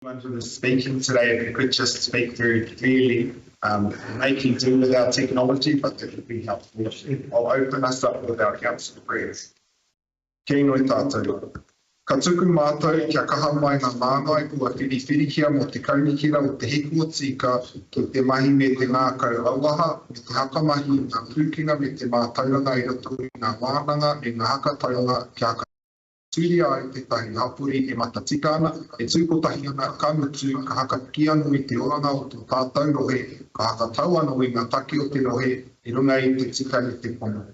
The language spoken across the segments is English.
Who is speaking today, if you could just speak very clearly, making do with our technology, but that would be helpful. I'll open us up with our council prayers. Kei noi tātou. Ka tuku mātou kia kaha mai ngā māngai kua whiriwhirikia mo te kaunihira o te heku o tika ki te mahi me te ngākau auaha, me te hakamahi ngā pūkinga me te mātauranga i roto i ngā wānanga me ngā hakatauranga ki haka tūri ai tētahi hapuri e matatika ana, e tūkotahi ana ka mutu ka haka ki anu i te oranga o tō tātou rohe, ka haka tau anu i ngā take o te rohe, i runga i te tika i te pono.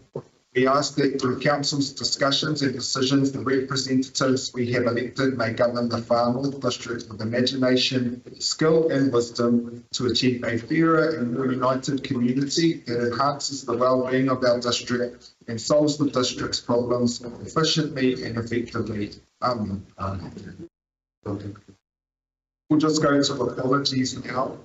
We ask that through Council's discussions and decisions, the representatives we have elected may govern the Far North District with imagination, skill and wisdom to achieve a fairer and more united community that enhances the well-being of our district and solves the district's problems efficiently and effectively. We'll just go to apologies now.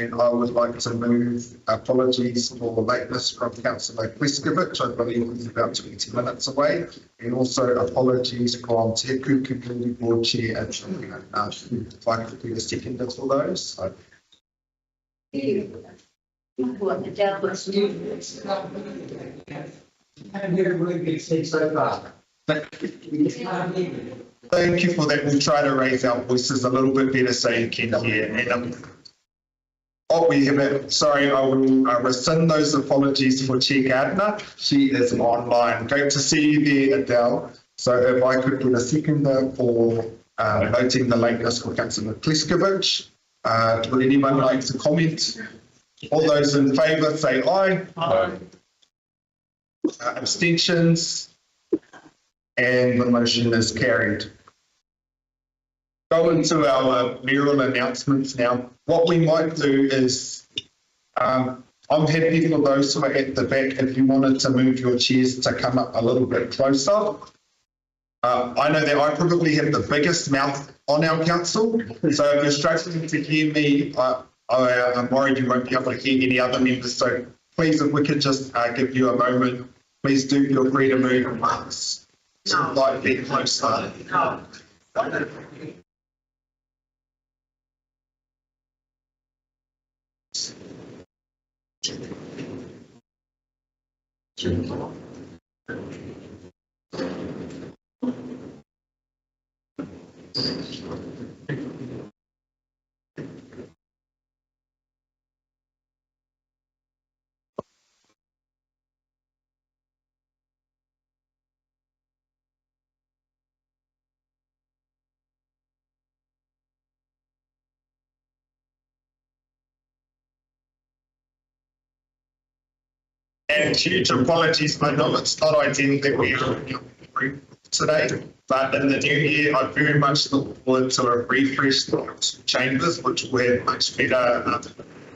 And I would like to move apologies for lateness from Councillor Pleskovic. I believe he's about 20 minutes away. And also apologies from Te Heku Community Board Chair and if I could be a seconder for those. Thank you for that. We'll try to raise our voices a little bit better so you can hear. And, we have sorry, I will rescind those apologies for Chair Gardner. She is online. Great to see you there, Adele. So if I could get a seconder for noting the lateness for Councillor Pleskovic. Would anyone like to comment? All those in favour say aye. Aye. Abstentions? And the motion is carried. Go into our mayoral announcements now. What we might do is, I'm happy for those who are at the back, if you wanted to move your chairs to come up a little bit closer. I know that I probably have the biggest mouth on our council, so if you're struggling to hear me, I'm worried you won't be able to hear any other members. So please, if we could just give you a moment, please do feel free to move slightly closer. And huge apologies, I know it's not ideal that we are in your today, but in the new year, I very much look forward to a refreshed chambers, which will have much better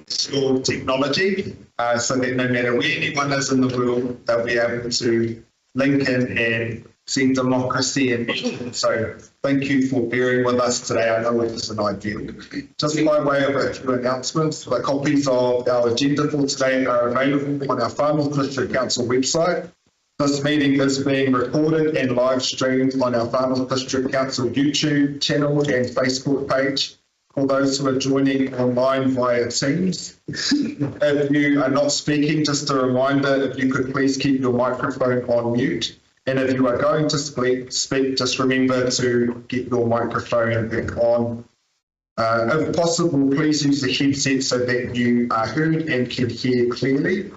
school technology, so that no matter where anyone is in the world, they'll be able to link in and see democracy in action. So thank you for bearing with us today. I know it isn't ideal. Just by way of a few announcements, the copies of our agenda for today are available on our Far North District Council website. This meeting is being recorded and live streamed on our Far North District Council YouTube channel and Facebook page. For those who are joining online via Teams, if you are not speaking, just a reminder, if you could please keep your microphone on mute. And if you are going to speak, just remember to get your microphone back on. If possible, please use the headset so that you are heard and can hear clearly.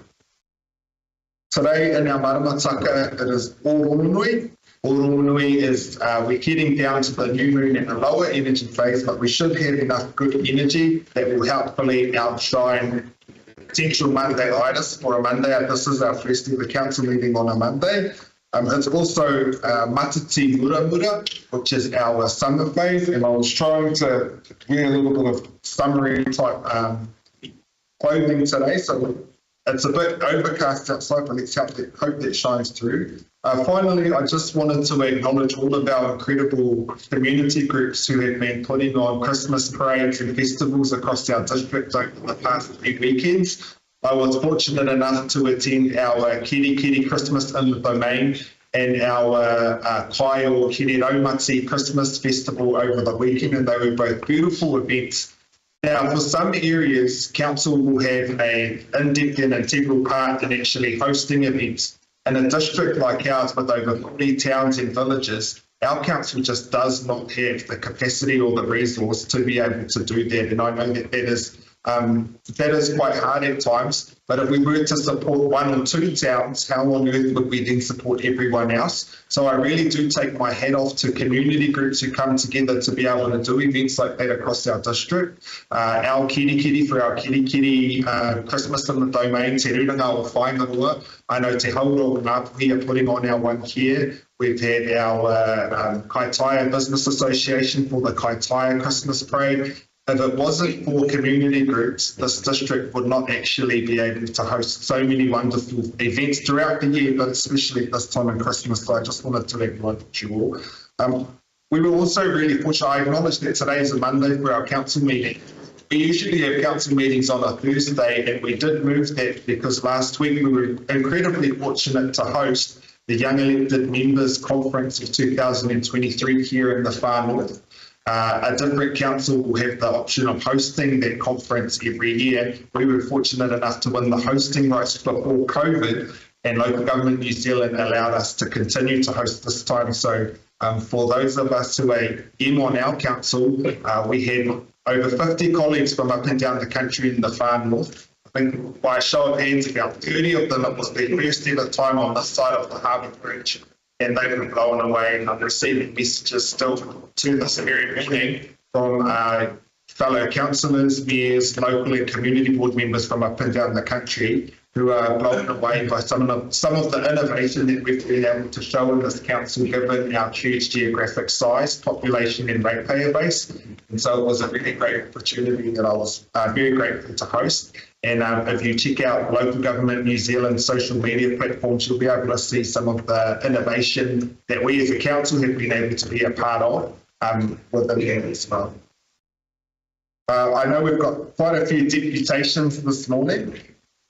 Today in our maramataka, it is Ōrongonui. Ōrongonui is, we're heading down to the new moon in a lower energy phase, but we should have enough good energy that will helpfully outshine potential Monday-itis for a Monday. This is our first ever council meeting on a Monday. It's also Matiti Muramura, which is our summer phase, and I was trying to wear a little bit of summery type clothing today, so it's a bit overcast outside, but let's hope that shines through. Finally, I just wanted to acknowledge all of our incredible community groups who have been putting on Christmas parades and festivals across our district over the past few weekends. I was fortunate enough to attend our Kiri Kiri Christmas in the Domain and our Kai o Kiriraumati Christmas Festival over the weekend, and they were both beautiful events. Now, for some areas, council will have an in-depth and integral part in actually hosting events. In a district like ours with over 40 towns and villages, our council just does not have the capacity or the resource to be able to do that. And I know that that is quite hard at times, but if we were to support one or two towns, how on earth would we then support everyone else? So I really do take my hat off to community groups who come together to be able to do events like that across our district. Our Kiri for our Kiri Christmas in the Domain, Te Ruranga o Whaingaroa. I know Te Hauro and Ngāpuhi are putting on our one here. We've had our Kaitaia Business Association for the Kaitaia Christmas Parade. If it wasn't for community groups, this district would not actually be able to host so many wonderful events throughout the year, but especially this time in Christmas. So I just wanted to acknowledge you all. We were also really fortunate. I acknowledge that today is a Monday for our council meeting. We usually have council meetings on a Thursday, and we did move that because last week we were incredibly fortunate to host the Young Elected Members Conference of 2023 here in the Far North. A different council will have the option of hosting that conference every year. We were fortunate enough to win the hosting rights before COVID, and Local Government New Zealand allowed us to continue to host this time. So for those of us who are in on our council, we had over 50 colleagues from up and down the country in the Far North. I think by a show of hands, about 30 of them, it was their first ever time on this side of the Harbour Bridge. And they were blown away, and I'm receiving messages still to this very morning from fellow councillors, mayors, local and community board members from up and down the country who are blown away by some of the innovation that we've been able to show in this council given our huge geographic size, population and ratepayer base. And so it was a really great opportunity that I was very grateful to host. And if you check out Local Government New Zealand social media platforms, you'll be able to see some of the innovation that we as a council have been able to be a part of within that as well. I know we've got quite a few deputations this morning,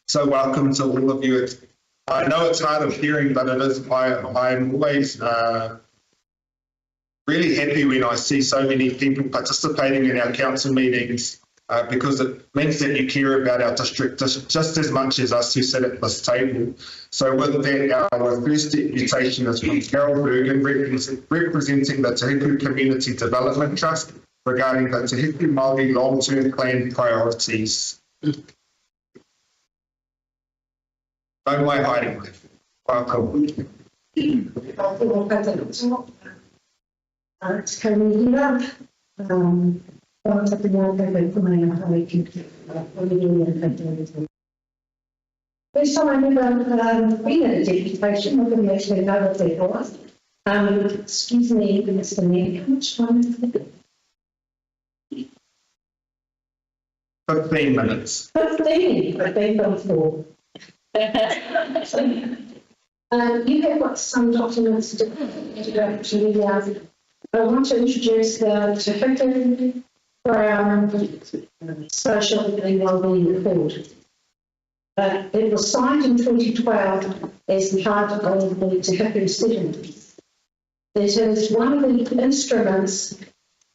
so welcome to all of you. I know it's hard of hearing, but it is. I'm always really happy when I see so many people participating in our council meetings. Because it means that you care about our district just as much as us who sit at this table. So with that, our first deputation is from Carol Bergen, representing the Te Huku Community Development Trust regarding the Te Huku Māori long-term plan priorities. No way hiding. Welcome. It's coming So I never been at a deputation, I didn't actually know what that was. Excuse me, Mr. Mayor, how much time is it? 15 minutes. 15, but they've done 4. You have got some documents to go. I want to introduce the Te Huku for our social and wellbeing report. It was signed in 2012 as part of the Te Huku settlement. It is one of the instruments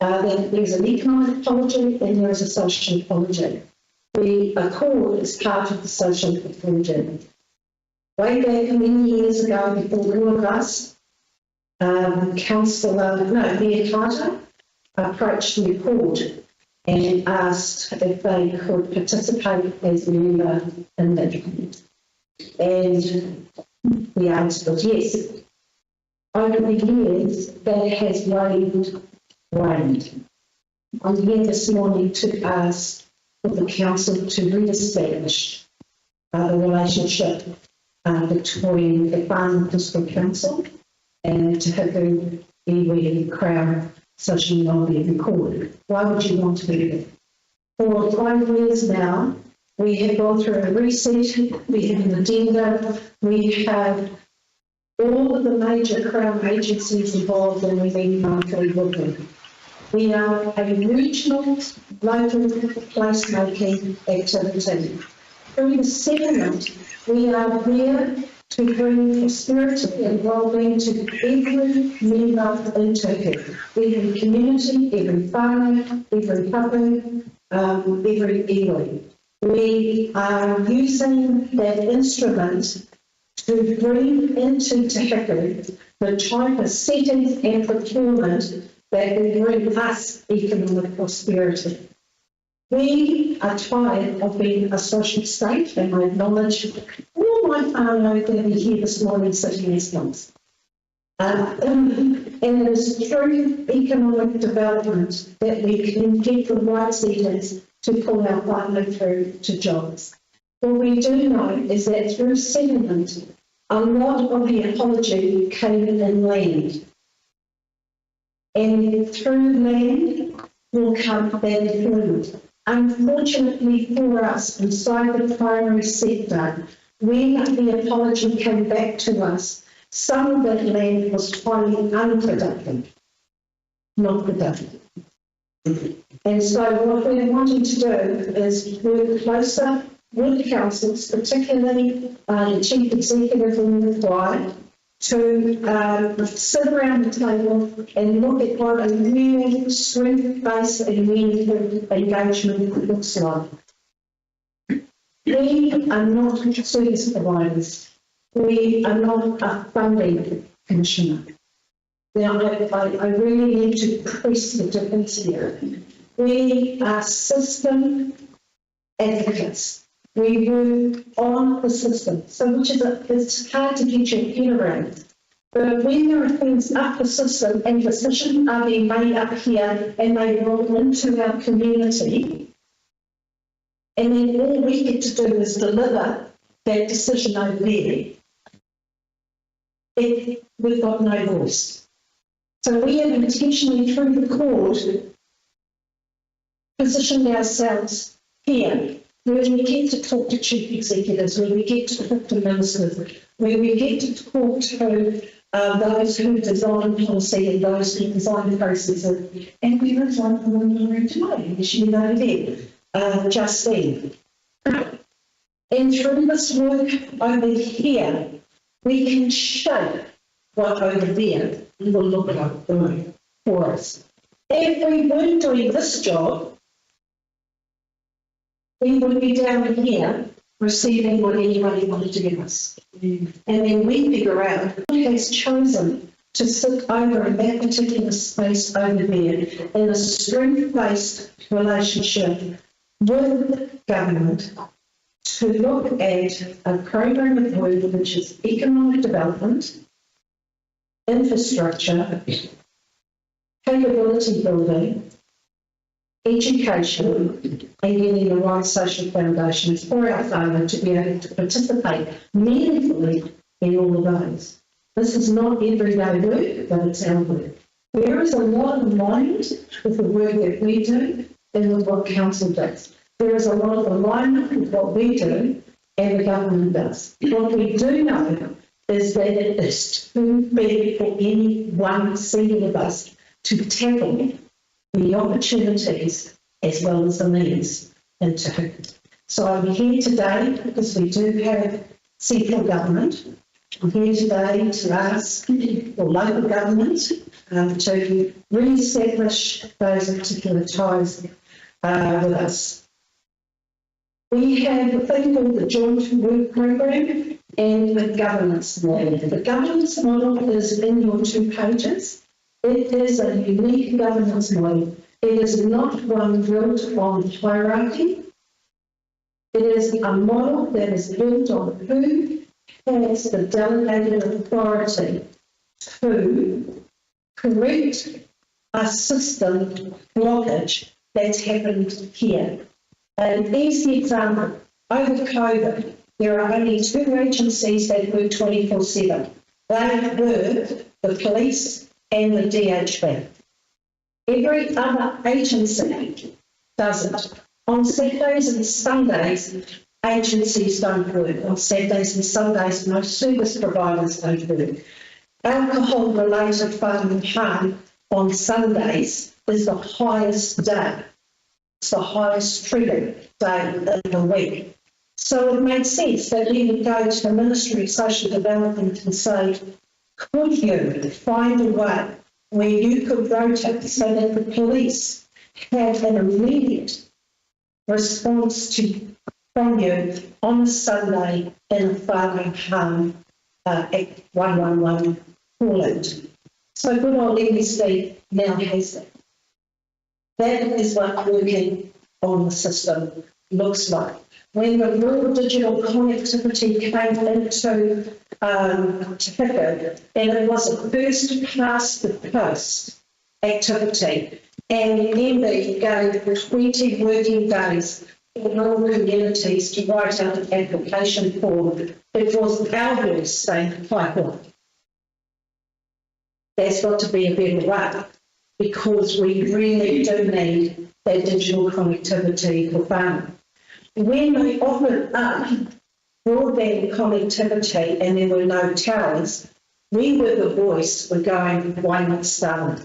that there's an economic apology and there is a social apology. The Accord is part of the social apology. Way back many years ago, before all of us, Mayor Carter approached the Accord and asked if they could participate as a member in the document. And the answer was yes. Over the years, that has waned. I'm here this morning to ask for the Council to re-establish the relationship between the Farm District Council and Te Huku Iwi Crown Social and Wellbeing Accord. Why would you want to do that? For 5 years now, we have gone through a reset, we have an addenda, we have all of the major Crown agencies involved in the monthly working. We are a regional, local placemaking activity. Through the settlement, we are there to bring prosperity and well-being to every member in Turkey, every community, every farmer, every couple, every iwi. We are using that instrument to bring into Te Heke the type of settings and procurement that will bring us economic prosperity. We are tired of being a social state, and I acknowledge all my whānau that are here this morning sitting as hills. And it is through economic development that we can get the right settings to pull our whānau through to jobs. What we do know is that through settlement, a lot of the apology came in land. And through land will come that employment. Unfortunately for us, inside the primary sector, when the apology came back to us, some of that land was highly unproductive, not productive. And so what we're wanting to do is work closer with councils, particularly the chief executive and the choir, to sit around the table and look at what a real strength-based and meaningful engagement looks like. We are not service providers. We are not a funding commissioner. Now, I really need to press the difference here. We are system advocates. We work on the system, so it's hard to get your head around. But when there are things up the system and decisions are being made up here and they roll into our community, and then all we get to do is deliver that decision over there, we've got no voice. So we have intentionally, through the court, positioned ourselves here, where we get to talk to chief executives, where we get to talk to ministers, where we get to talk to those who design policy and those who design processes. And we were one of them in the room today, as you know there, Justine. And through this work over here, we can shape what over there will look like for us. If we weren't doing this job, we would be down here receiving what anybody wanted to give us. And then we figure out who has chosen to sit over in that particular space over there in a strength-based relationship with government to look at a program of work which is economic development, infrastructure, capability building, education, and getting the right social foundations for our whānau to be able to participate meaningfully in all of those. This is not everyday work, but it's our work. There is a lot of alignment with the work that we do and with what council does. There is a lot of alignment with what we do and the government does. What we do know is that it is too big for any one single of us to tackle the opportunities as well as the needs in Te Heke. So I'm here today because we do have central government. I'm here today to ask for local government to re-establish those particular ties with us. We have a thing called the Joint Work Programme and the governance model. The governance model is in your 2 pages. It is a unique governance model. It is not one built on hierarchy. It is a model that is built on who has the delegated authority to correct a system blockage that's happened here. An easy example, over COVID, there are only 2 agencies that work 24/7. They were the police and the DHB. Every other agency doesn't. On Saturdays and Sundays, agencies don't work. On Saturdays and Sundays, most service providers don't work. Alcohol-related harm on Sundays is the highest day. It's the highest trigger day in the week. So it made sense that we would go to the Ministry of Social Development and say, could you find a way where you could rotate so that the police had an immediate response from you on a Sunday in a family home at 111 call-out. So good old MSD now has that. That is what working on the system looks like. When the rural digital connectivity came into Te Huka, and it was a first past the post activity, and MB gave 20 working days for rural communities to write out an application form. It was our voice saying, pipeline. There's got to be a better way, because we really do need that digital connectivity for farming. When we offered up broadband connectivity and there were no towers, we were the voice for going, why not start?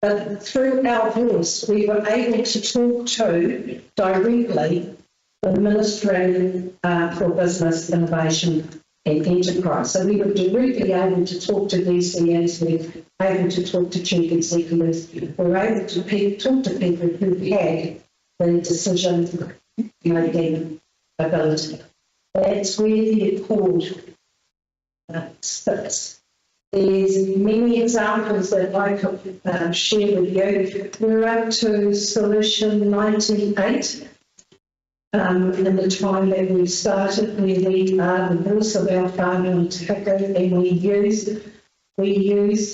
But through our voice, we were able to talk to directly the Ministry for Business, Innovation and Enterprise. So we were directly able to talk to DCS, we were able to talk to chief executives, we were able to talk to people who had the decision-making ability. That's where the accord sits. There's many examples that I could share with you. We're up to solution 98 in the time that we started, where we are the voice of our farming in Te Huka, and we use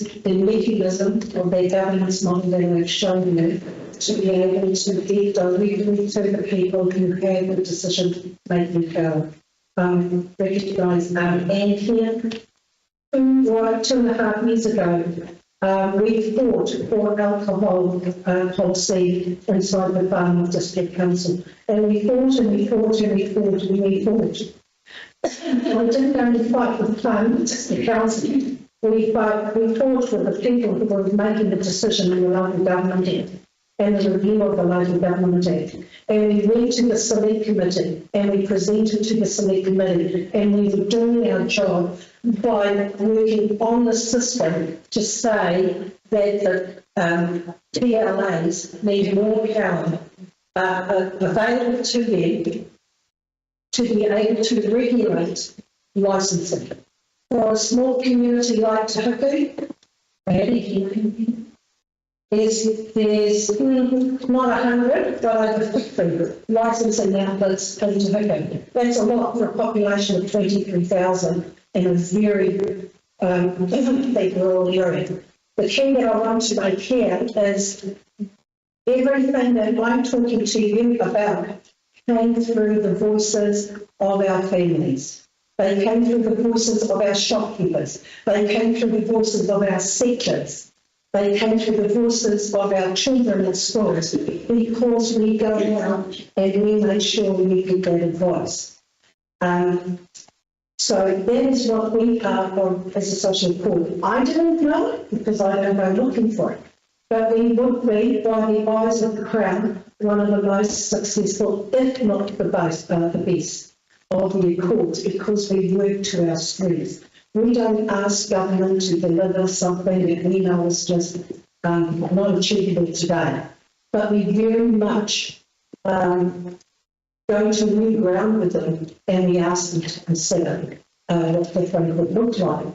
the mechanism of their governance model that we've shown you to be able to get directly to the people who have the decision-making power. Recognise and here, 2.5 years ago, we fought for alcohol policy inside the Farming District Council, and we fought and we fought and we fought and we fought. We didn't only fight for the Farming District Council. We fought for the people who were making the decision in the local government act and the review of the local government act. And we went to the select committee and we presented to the select committee, and we were doing our job by working on the system to say that the TLAs need more power available to them to be able to regulate licensing. For a small community like Te Huka, there's not 100, but over 50 licensing outlets in Te Huka. That's a lot for a population of 23,000 in a very big rural area. The key that I want to make here is everything that I'm talking to you about came through the voices of our families. They came through the voices of our shopkeepers. They came through the voices of our sectors. They came through the voices of our children in schools, because we go out and we make sure we get that advice. So that is what we are on as a social cause. I didn't know it because I don't go looking for it. But we would be, by the eyes of the Crown, one of the most successful, if not the best, of the Accords, because we work to our strengths. We don't ask government to deliver something that we know is just not achievable today. But we very much go to new ground with them, and we ask them to consider what different would look like.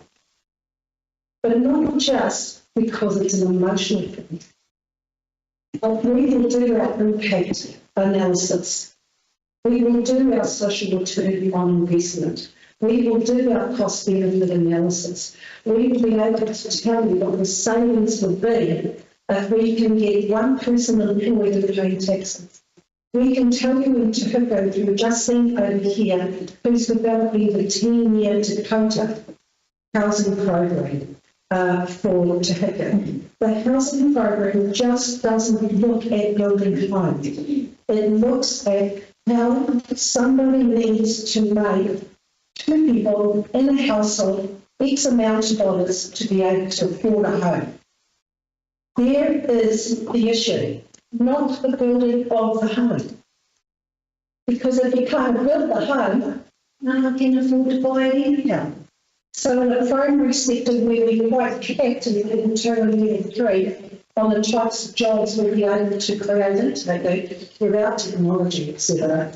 But not just because it's an emotional thing. But we will do our impact analysis. We will do our social return on investment. We will do our cost benefit analysis. We will be able to tell you what the savings would be if we can get one person employed and paying taxes. We can tell you in Te Huka, you've just seen over here, who's developing the 10-year Dakota housing program for Te Huka. The housing program just doesn't look at building homes. It looks at how somebody needs to make 2 people in a household X amount of dollars to be able to afford a home. There is the issue, not the building of the home. Because if you can't build the home, no one can afford to buy it anyhow. So in a primary sector where we quite actively in term year 3 on the types of jobs we'll be able to create intake without technology, etc.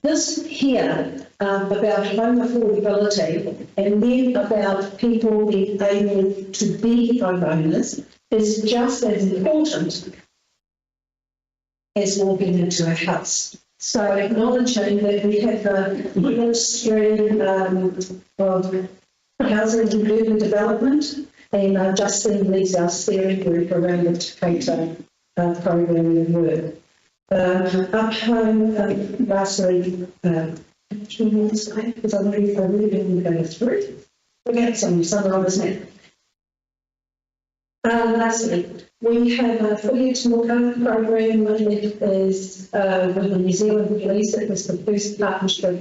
This here about home affordability and then about people being able to be homeowners is just as important as walking into a house. So acknowledging that we have a ministry of housing and urban development, and Justine leads our steering group around the Takato program of work. Up home, lastly, 2 minutes, because I really didn't go through. We got some others now. Lastly, we have a fully Tamaka program that is with the New Zealand Police. It was the first partnership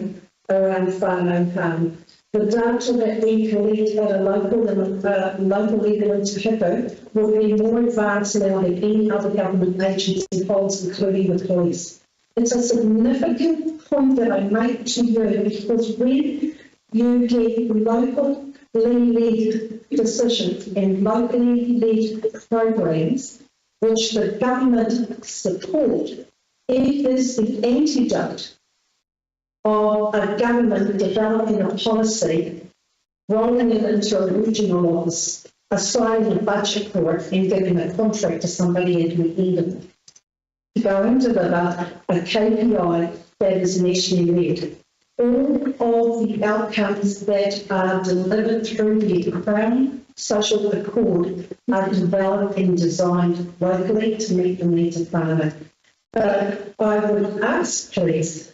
around whānau farm. The data that we collect at a local level in Te Hiko will be more advanced now than any other government agency holds, including the police. It's a significant point that I make to you because when you get locally led decisions and locally led programs which the government support, it is the antidote of a government developing a policy, rolling it into a regional office, assigning a budget for it and giving a contract to somebody at the end of it to go and deliver a KPI that is nationally led. All of the outcomes that are delivered through the Crown Social Accord are developed and designed locally to meet the needs of whānau. But I would ask, please,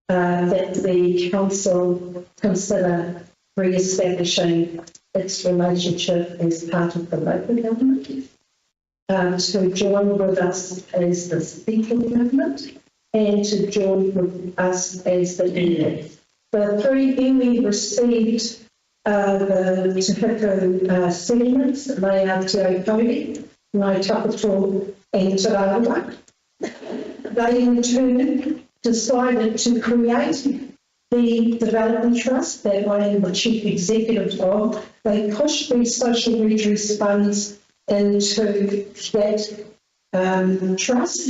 that the council consider re-establishing its relationship as part of the local government, to join with us as the central government, and to join with us as the iwi. The 3 iwi received the Te Hiko settlements. They are Te Aupori, Ngāi Takoto and Te Rawa. They in turn decided to create the Development Trust that I am the Chief Executive of. They pushed these social redress funds into that trust,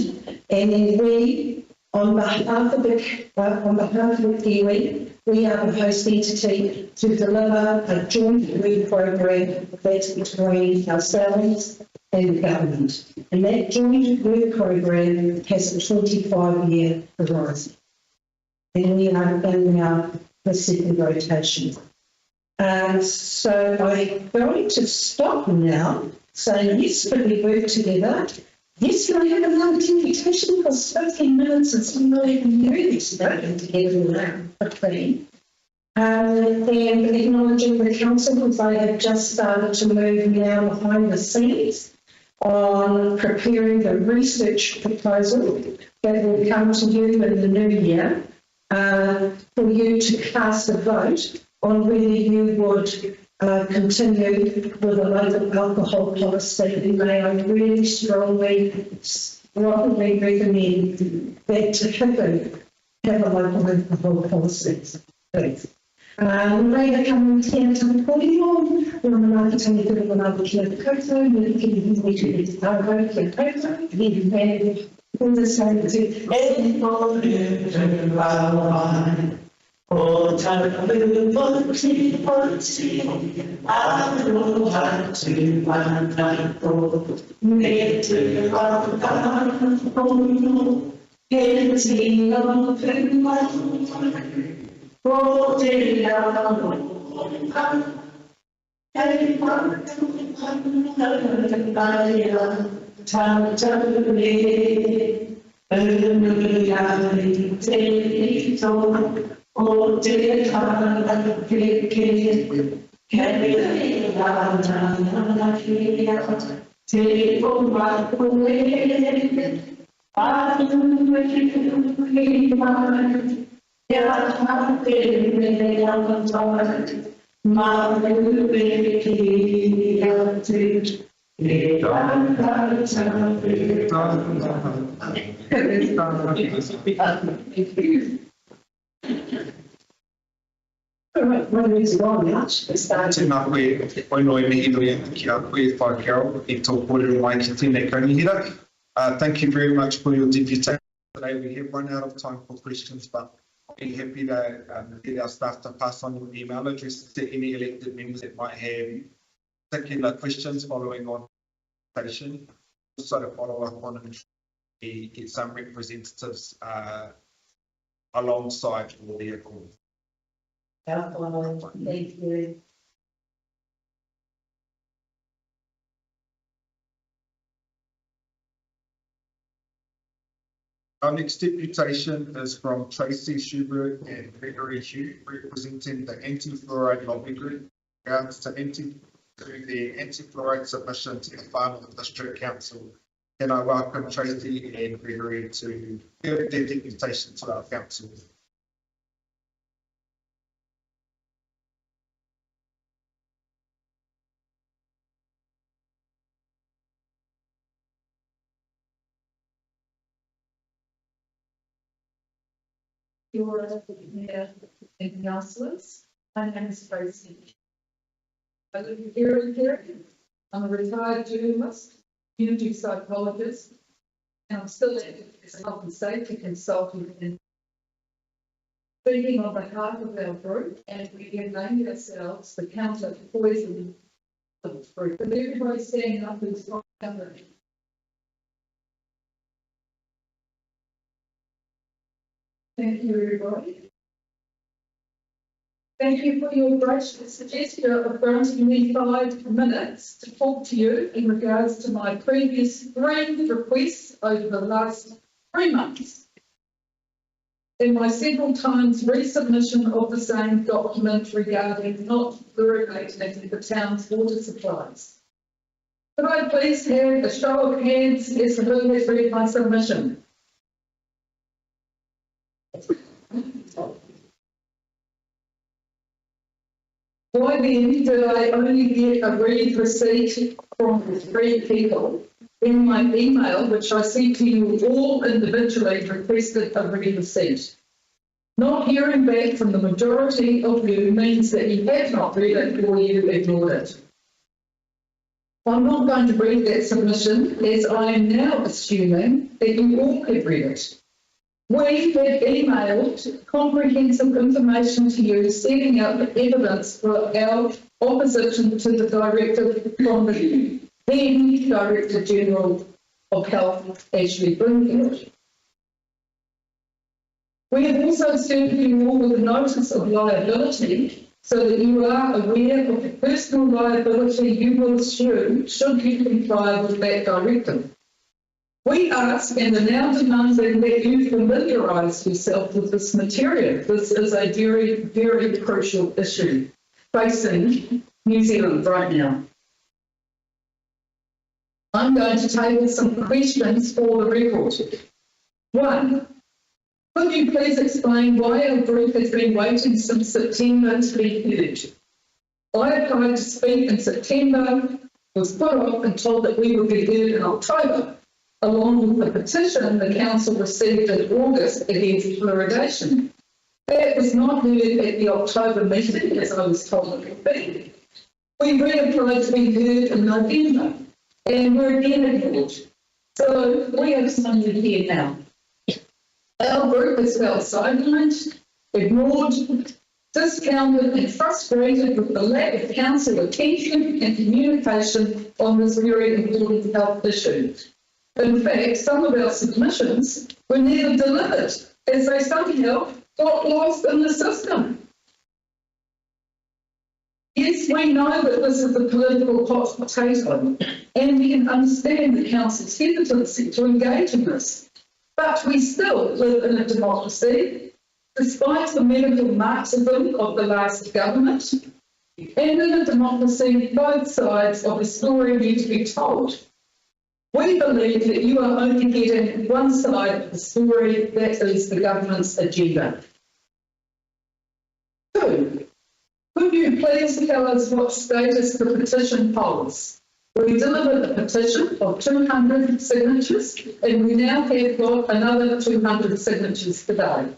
and then we, on behalf of the iwi, we are the host entity to deliver a joint work program that's between ourselves and the government. And that joint work program has a 25-year horizon. And we are in the second rotation. So I'm going to stop now, saying yes, but we work together. Yes, can I have another invitation? Because 15 minutes is not even doing this, to get it around quickly. And acknowledging the council, because I have just started to move now behind the scenes on preparing the research proposal that will come to you in the new year for you to cast a vote on whether you would continue with a local alcohol policy. May I really strongly recommend that Te Hiko have a local alcohol policy. Please. Later coming here to the podium, we're going to take a look at the Kia Koto, we're looking at the Taro, Kia Koto, and then all the same to oh, time to policy, I know how to find time for me to love God, oh, pity of everyone. Oh, day down, time to live, oh, dear, can we lay down, take on my way, I do it, yeah, I'm feeling on my baby, Tēnā koe, wainoi mihi nui ki a koe whakaro I tō kore mai ki tēnei kaunihira. Thank you very much for your deputation today. We have run out of time for questions, but I'll be happy to get our staff to pass on your email addresses to any elected members that might have particular questions following on the presentation. Also to follow up on it, we get some representatives alongside for their calls. Thank you. Our next deputation is from Tracy Schubert and Gregory Hugh, representing the Anti-Fluoride Lobby Group, regards to their anti-fluoride submission to the final District Council. And I welcome Tracy and Gregory to give their deputation to our council. Your Mayor and councillors, my name is Tracy. I live here in Kerry. I'm a retired journalist, community psychologist, and I'm still active as a health and safety consultant. And speaking on behalf of our group, and we have named ourselves the Counter Poison Group. And everybody standing up who's not covered. Thank you, everybody. Thank you for your gracious gesture of granting me 5 minutes to talk to you in regards to my previous 3 requests over the last 3 months. In my several times resubmission of the same document regarding not fluoridating the town's water supplies. Could I please have a show of hands as to who has read my submission? Why then did I only get a read receipt from 3 people in my email, which I sent to you all individually, requested a read receipt? Not hearing back from the majority of you means that you have not read it or you ignored it. I'm not going to read that submission, as I am now assuming that you all have read it. We have emailed comprehensive information to you, setting out the evidence for our opposition to the directive from the then Director General of Health, Ashley Bloomfield. We have also served you all with a notice of liability so that you are aware of the personal liability you will assume should you comply with that directive. We ask and are now demanding that you familiarise yourself with this material. This is a very, very crucial issue facing New Zealand right now. I'm going to table some questions for the record. 1. Could you please explain why our group has been waiting since September to be heard? I applied to speak in September, was put off and told that we would be heard in October, along with the petition the council received in August against fluoridation. That was not heard at the October meeting, as I was told it would be. We reapplied to be heard in November, and we're again ignored. So we have something here now. Our group has felt sidelined, ignored, discounted and frustrated with the lack of council attention and communication on this very important health issue. In fact, some of our submissions were never delivered as they somehow got lost in the system. Yes, we know that this is a political hot potato, and we can understand the council's hesitancy to engage in this. But we still live in a democracy, despite the medical Marxism of the last government. And in a democracy, both sides of the story need to be told. We believe that you are only getting one side of the story, that is the government's agenda. 2. Could you please tell us what status the petition holds? We delivered a petition of 200 signatures, and we now have got another 200 signatures today.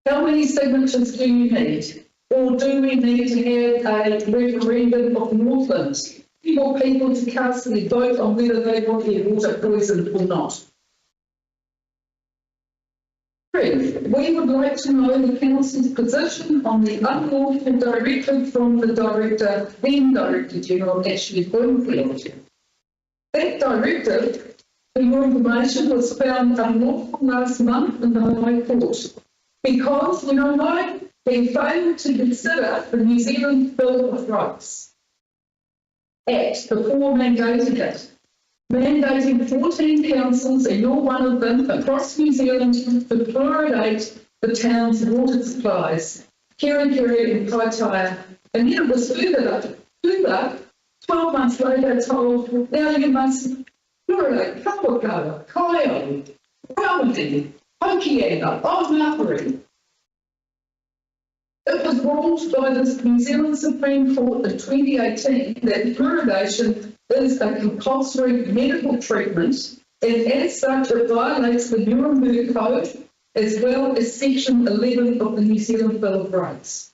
How many signatures do you need? Or do we need to have a referendum of Northland for people to cast their vote on whether they want their water poisoned or not? Three, we would like to know the council's position on the unlawful directive from the then Director General Ashley Bloomfield. That directive, for your information, was found unlawful last month in the High Court because, you know why? They failed to consider the New Zealand Bill of Rights Act before mandating it. Mandating 14 councils, and you're one of them, across New Zealand to fluoridate the town's water supplies, Kerikeri and Kaitaia. And then it was further, 12 months later, told, now you must fluoridate Kapakawa, Kaio, Rawandi, Hokianga, Ōmapiri. It was ruled by the New Zealand Supreme Court in 2018 that fluoridation is a compulsory medical treatment, and as such it violates the Nuremberg Code as well as Section 11 of the New Zealand Bill of Rights.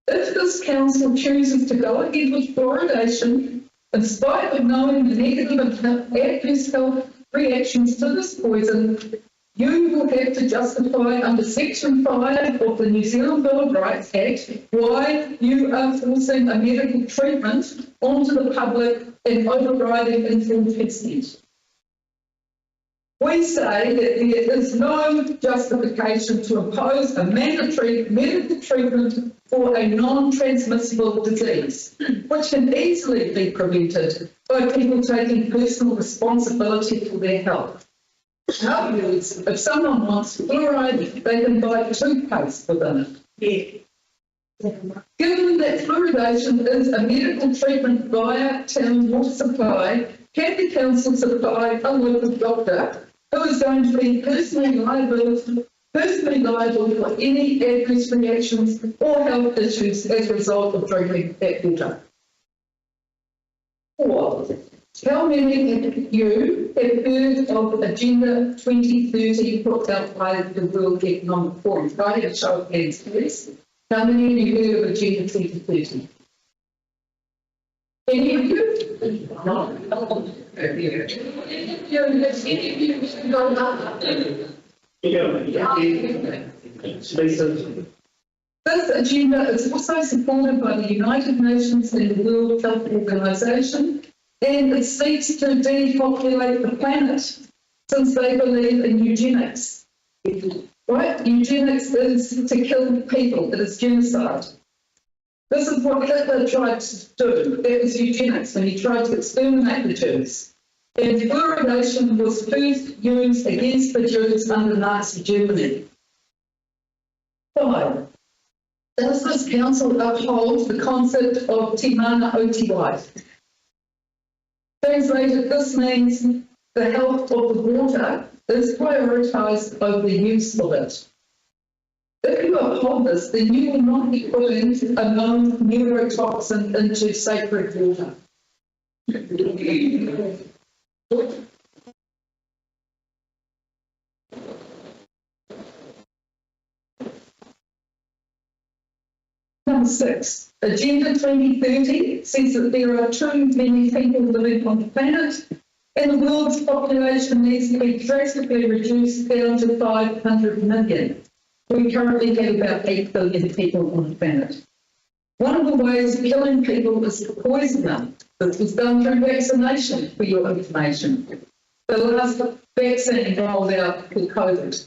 If this council chooses to go ahead with fluoridation, in spite of knowing the negative and adverse health reactions to this poison, you will have to justify under Section 5 of the New Zealand Bill of Rights Act why you are forcing a medical treatment onto the public and overriding informed consent. We say that there is no justification to impose a mandatory medical treatment for a non-transmissible disease, which can easily be prevented by people taking personal responsibility for their health. In other words, if someone wants fluoride, they can buy toothpaste within it. Given that fluoridation is a medical treatment via town water supply, can the council supply a local doctor who is going to be personally liable for any adverse reactions or health issues as a result of drinking that water? 4. How many of you have heard of Agenda 2030 put out by the World Economic Forum? Can I have a show of hands, please? How many of you heard of Agenda 2030? Any of you? This agenda is also supported by the United Nations and the World Health Organization, and it seeks to depopulate the planet since they believe in eugenics. Right? Eugenics is to kill people, it is genocide. This is what Hitler tried to do. That was eugenics, when he tried to exterminate the Jews. And fluoridation was first used against the Jews under Nazi Germany. 5. Does this council uphold the concept of Te Mana o Te Wai? Translated, this means the health of the water is prioritised over the use of it. If you uphold this, then you will not be putting a known neurotoxin into sacred water. Number 6, Agenda 2030 says that there are too many people living on the planet and the world's population needs to be drastically reduced down to 500 million. We currently have about 8 billion people on the planet. One of the ways of killing people is to poison them. This was done through vaccination, for your information. The last vaccine rolled out for COVID.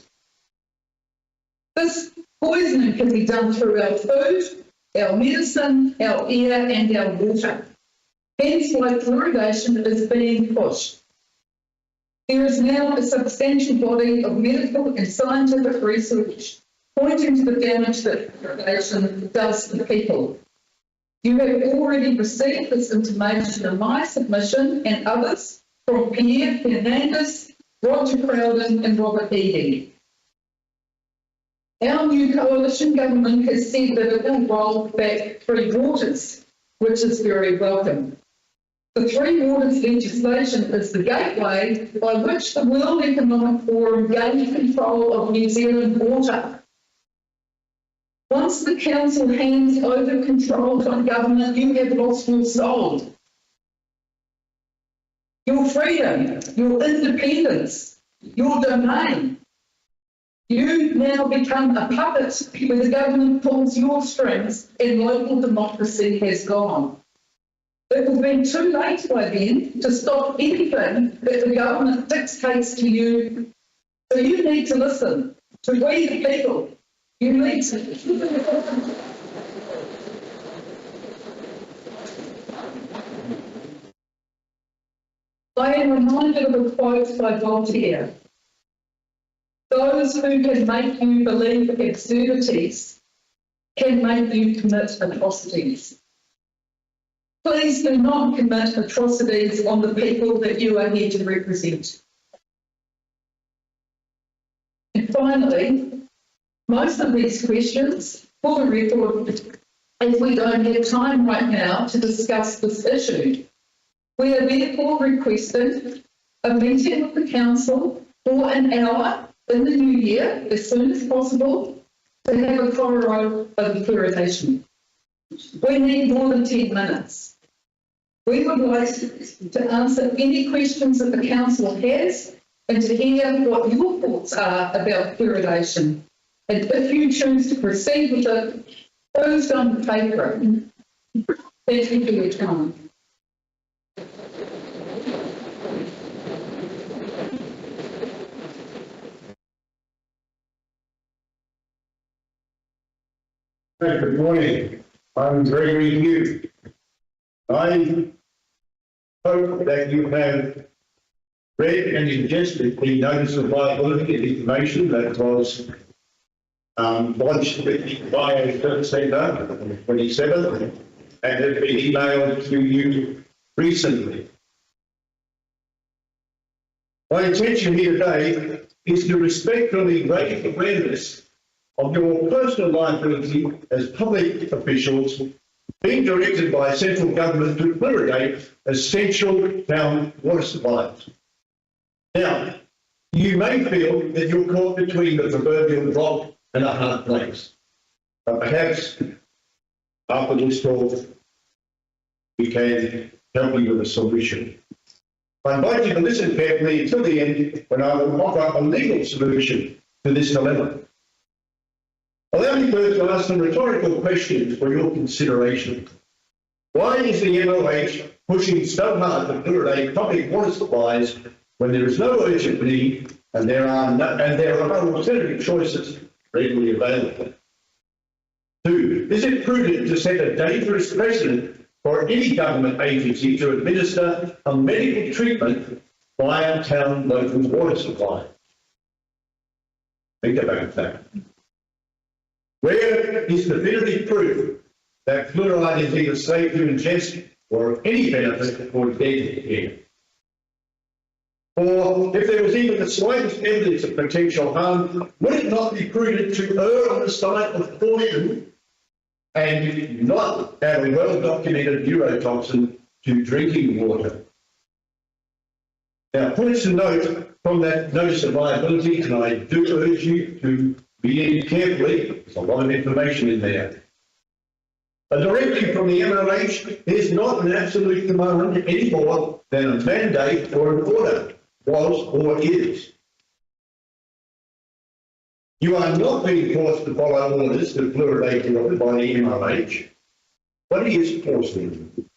This poisoning can be done through our food, our medicine, our air and our water. Hence why fluoridation is being pushed. There is now a substantial body of medical and scientific research pointing to the damage that fluoridation does to people. You have already received this information in my submission and others from Pierre Fernandez, Roger Crowden and Robert Eadie. Our new coalition government has said that it will roll back 3 waters, which is very welcome. The Three Waters legislation is the gateway by which the World Economic Forum gained control of New Zealand water. Once the Council hands over control to government, you have lost your soul. Your freedom, your independence, your domain. You now become a puppet where the government pulls your strings and local democracy has gone. It will be too late by then to stop anything that the government dictates to you. So you need to listen to we the people. You need to. I am reminded of a quote by Voltaire. Those who can make you believe absurdities can make you commit atrocities. Please do not commit atrocities on the people that you are here to represent. And finally, most of these questions, for the record, as we don't have time right now to discuss this issue, we are therefore requesting a meeting with the Council for an hour in the new year, as soon as possible, to have a korero of fluoridation. We need more than 10 minutes. We would like to answer any questions that the Council has and to hear what your thoughts are about fluoridation. And if you choose to proceed with it, closed on paper. Thank you for your time. Good morning. I'm Gregory Hugh. I hope that you have read and ingested the notice of liability and information that was lodged with the Bio Centre on the 27th and has been emailed to you recently. My intention here today is to respectfully raise awareness of your personal liability as public officials being directed by central government to fluoridate essential town water supplies. Now, you may feel that you're caught between the proverbial rock and a hard place, but perhaps after this talk, we can help you with a solution. I invite you to listen carefully until the end when I will offer a legal solution to this dilemma. Allow me first to ask some rhetorical questions for your consideration. Why is the MOH pushing so hard to fluoridate public water supplies when there is no urgent need and there are alternative choices readily available? 2, is it prudent to set a dangerous precedent for any government agency to administer a medical treatment via town local water supply? Think about that. Where is definitive proof that fluoride is either safe to ingest or of any benefit for dead care? Or if there was even the slightest evidence of potential harm, would it not be prudent to err on the side of caution and not add a well-documented neurotoxin to drinking water? Now, points to note from that notice of liability, and I do urge you to read it carefully. There's a lot of information in there. A directive from the MOH is not an absolute command any more than a mandate or an order was or is. You are not being forced to follow orders to fluoridate water by the MOH. What is forcing you?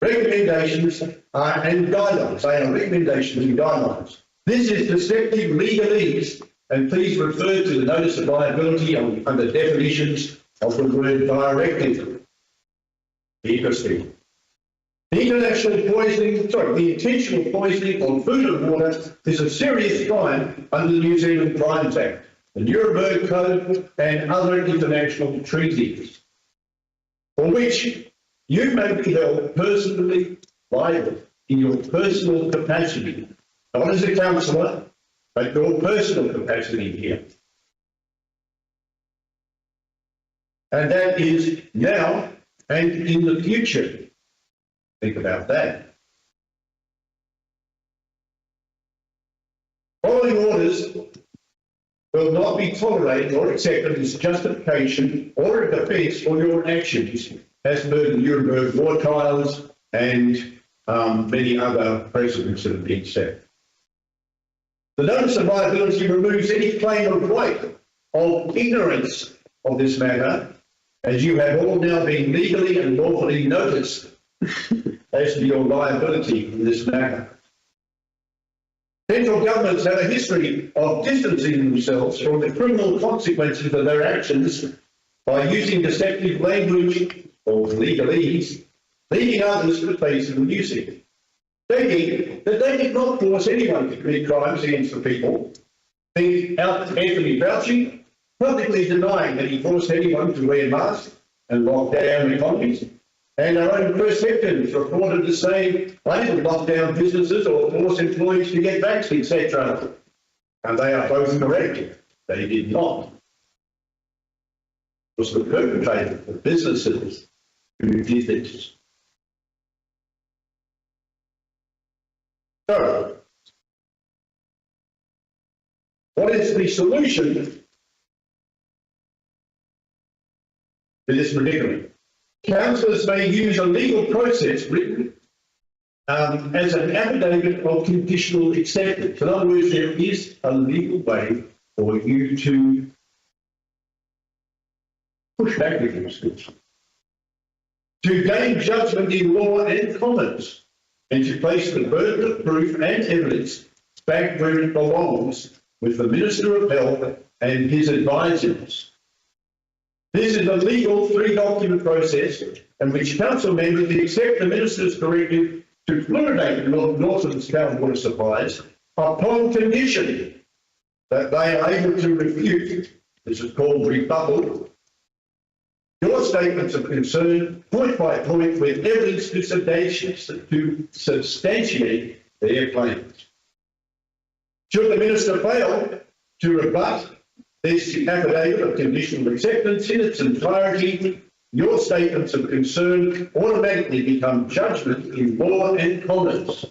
Recommendations and guidelines. They are recommendations and guidelines. This is deceptive legalese, and please refer to the notice of liability under definitions of the word directive. Interesting. The intentional poisoning of food and water is a serious crime under the New Zealand Crimes Act, the Nuremberg Code, and other international treaties, for which you may be held personally liable in your personal capacity, not as a councillor, but your personal capacity here. And that is now and in the future. think about that. Following orders will not be tolerated or accepted as justification or a defence for your actions, as per the Nuremberg war trials and many other precedents that have been set. The notice of liability removes any claim of weight of ignorance of this matter, as you have all now been legally and lawfully noticed as to your liability in this matter. Central governments have a history of distancing themselves from the criminal consequences of their actions by using deceptive language or legalese, leading others to face the music. Stating that they did not force anyone to commit crimes against the people. Think Anthony Fauci publicly denying that he forced anyone to wear masks and lock down economies. And our own press secretaries reported to say they would lock down businesses or force employees to get vaccines, etc. And they are both correct. They did not. It was the perpetrator, the businesses, who did this. So, what is the solution to this predicament? Councillors may use a legal process written as an affidavit of conditional acceptance. In other words, there is a legal way for you to push back against this, to gain judgment in law and commons, and to place the burden of proof and evidence back where it belongs with the Minister of Health and his advisors. This is a legal three-document process in which council members accept the Minister's directive to fluoridate Northern's town water supplies upon condition that they are able to refute, this is called rebuttal, your statements of concern point by point with evidence to substantiate their claims. Should the Minister fail to rebut this affidavit of conditional acceptance in its entirety, your statements of concern automatically become judgment in law and commerce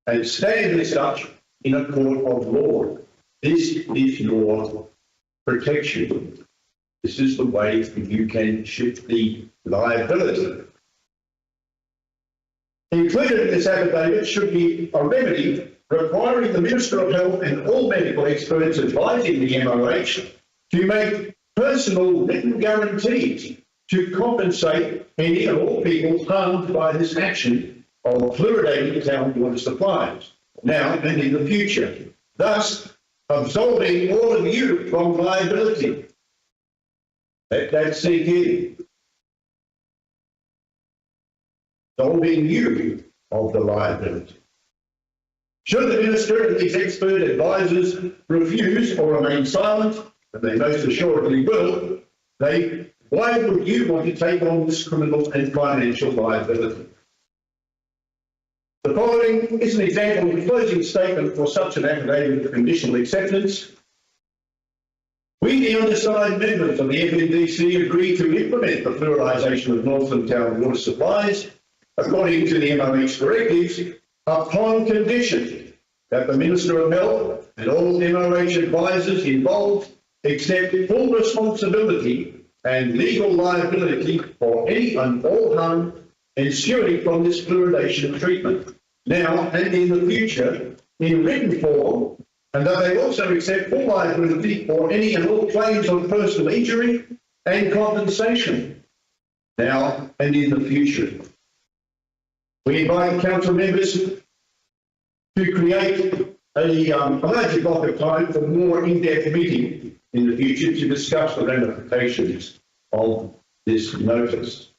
and stand as such in a court of law. This is your protection. This is the way that you can shift the liability. Included in this affidavit should be a remedy requiring the Minister of Health and all medical experts advising the MOH to make personal written guarantees to compensate any and all people harmed by this action of fluoridating town water supplies, now and in the future, thus absolving all of you from liability. Let that sink in. Absolving you of the liability. Should the Minister and his expert advisors refuse or remain silent, and they most assuredly will, why would you want to take on this criminal and financial liability? The following is an example of a closing statement for such an affidavit of conditional acceptance. We, the undersigned members of the FNDC, agree to implement the fluoridisation of Northland Town water supplies according to the MOH directives upon condition that the Minister of Health and all MOH advisors involved accept full responsibility and legal liability for any and all harm ensuing from this fluoridation treatment, now and in the future, in written form, and that they also accept full liability for any and all claims of personal injury and compensation, now and in the future. We invite council members to create a larger block of time for more in-depth meeting in the future to discuss the ramifications of this notice.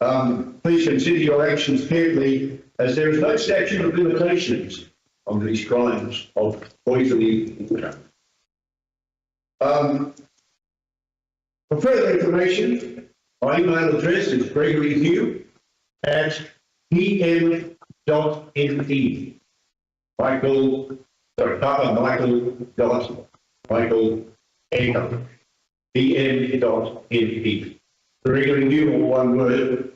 Please consider your actions carefully, as there is no statute of limitations on these crimes of poisoning water. For further information, my email address is gregoryhugh@pm.me. Michael Echo, pm.me. Gregory Hugh, all one word,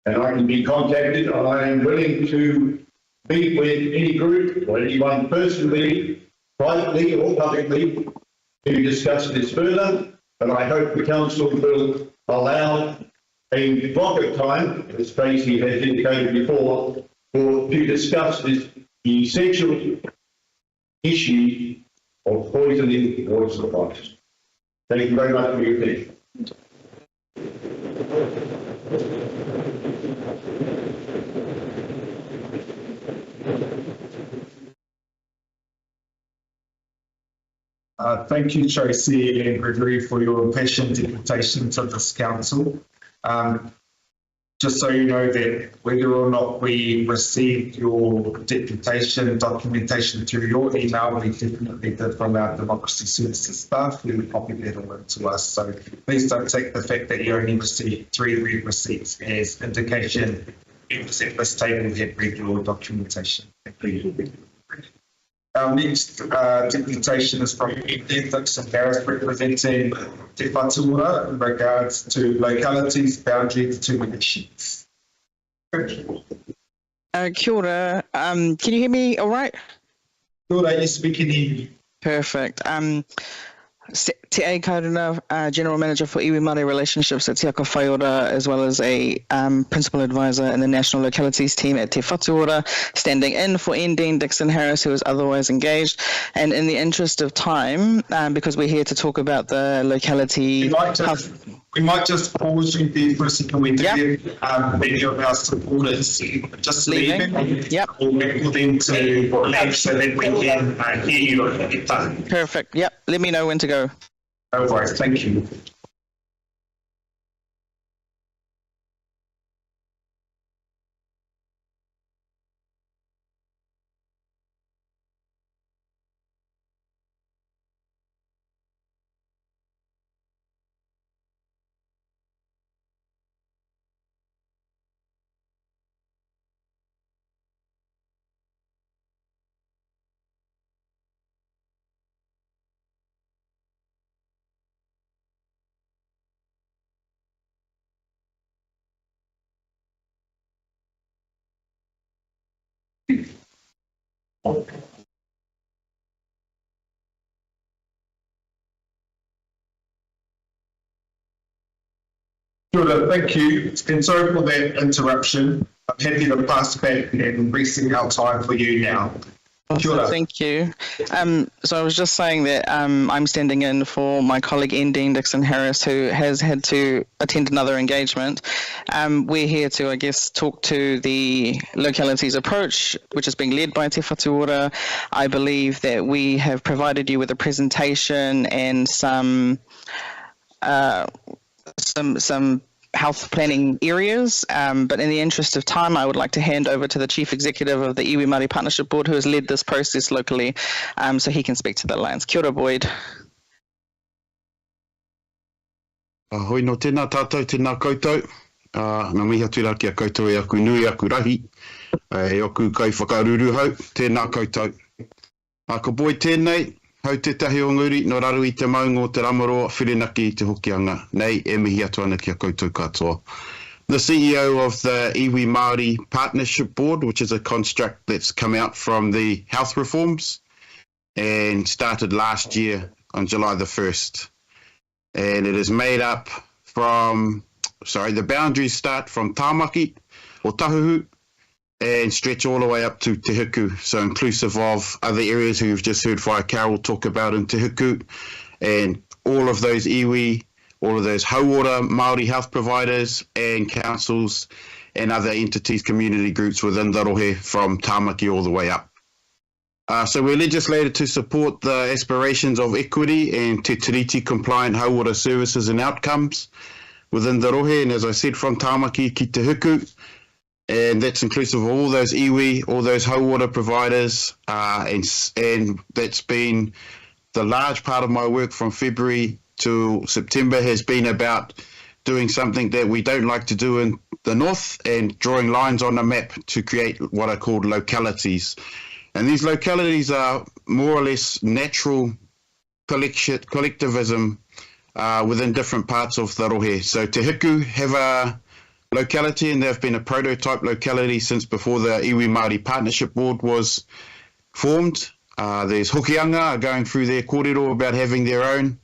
and I can be contacted, and I am willing to meet with any group or anyone personally, privately or publicly, to discuss this further. And I hope the council will allow a block of time, as Tracy has indicated before, to discuss this essential issue of poisoning water supplies. Thank you very much for your attention. Thank you, Tracy and Gregory, for your patient invitation to this council. Just so you know that whether or not we received your deputation documentation through your email, we definitely did from our Democracy Services staff who copied that all into us. So please don't take the fact that you only received 3 read receipts as indication. You at this table have read your documentation. Thank you. Our next deputation is from Ethics and Harris representing Te Whatuora in regards to localities, boundary determinations. Kia ora. Can you hear me all right? Kia ora, yes, we can hear you. Perfect. Te Ai Kauruna, General Manager for Iwi Māori Relationships at Te Aka Whaiora, as well as a Principal Advisor in the National Localities Team at Te Whatuora, standing in for Dean Dixon Harris, who is otherwise engaged. And in the interest of time, because we're here to talk about the locality... We might just pause you there for a second. We do have many of our supporters just leaving. Yep. We'll wait for them to leave so that we can hear you. Perfect. Yep. Let me know when to go. No worries. Thank you. Good, thank you. And sorry for that interruption. I'm happy to pass back and reset our time for you now. Awesome, thank you. So I was just saying that I'm standing in for my colleague Dean Dixon Harris, who has had to attend another engagement. We're here to, I guess, talk to the localities approach, which is being led by Te Whatuora. I believe that we have provided you with a presentation and some health planning areas, but in the interest of time, I would like to hand over to the Chief Executive of the Iwi Māori Partnership Board, who has led this process locally, so he can speak to the Alliance. Kia ora, Boyd. Hoi no tēnā tātou, tēnā koutou. Nā mihi atu rā kia koutou e aku nui aku rahi. E oku kai whakaruru hau, tēnā koutou. Ko Boyd tēnei, hau te tahi o nguri, no raru I te maungo te ramaroa, whirinaki I te hokianga. Nei, e mihi atu ana kia koutou katoa. The CEO of the Iwi Māori Partnership Board, which is a construct that's come out from the health reforms and started last year on July the 1st. And it is made up from, the boundaries start from Tāmaki or Tahuhu and stretch all the way up to Te Huku, so inclusive of other areas who you've just heard Whaia Carol talk about in Te Huku, and all of those iwi, all of those hauora Māori health providers and councils and other entities, community groups within the rohe from Tāmaki all the way up. So we're legislated to support the aspirations of equity and Te Tiriti compliant hauora services and outcomes within the rohe, and as I said, from Tāmaki ki Te Huku, and that's inclusive of all those iwi, all those hauora providers, and that's been the large part of my work from February to September has been about doing something that we don't like to do in the north and drawing lines on a map to create what are called localities. And these localities are more or less natural collectivism within different parts of the rohe. So Te Huku have a locality, and they've been a prototype locality since before the Iwi Māori Partnership Board was formed. There's Hokianga going through their kōrero about having their own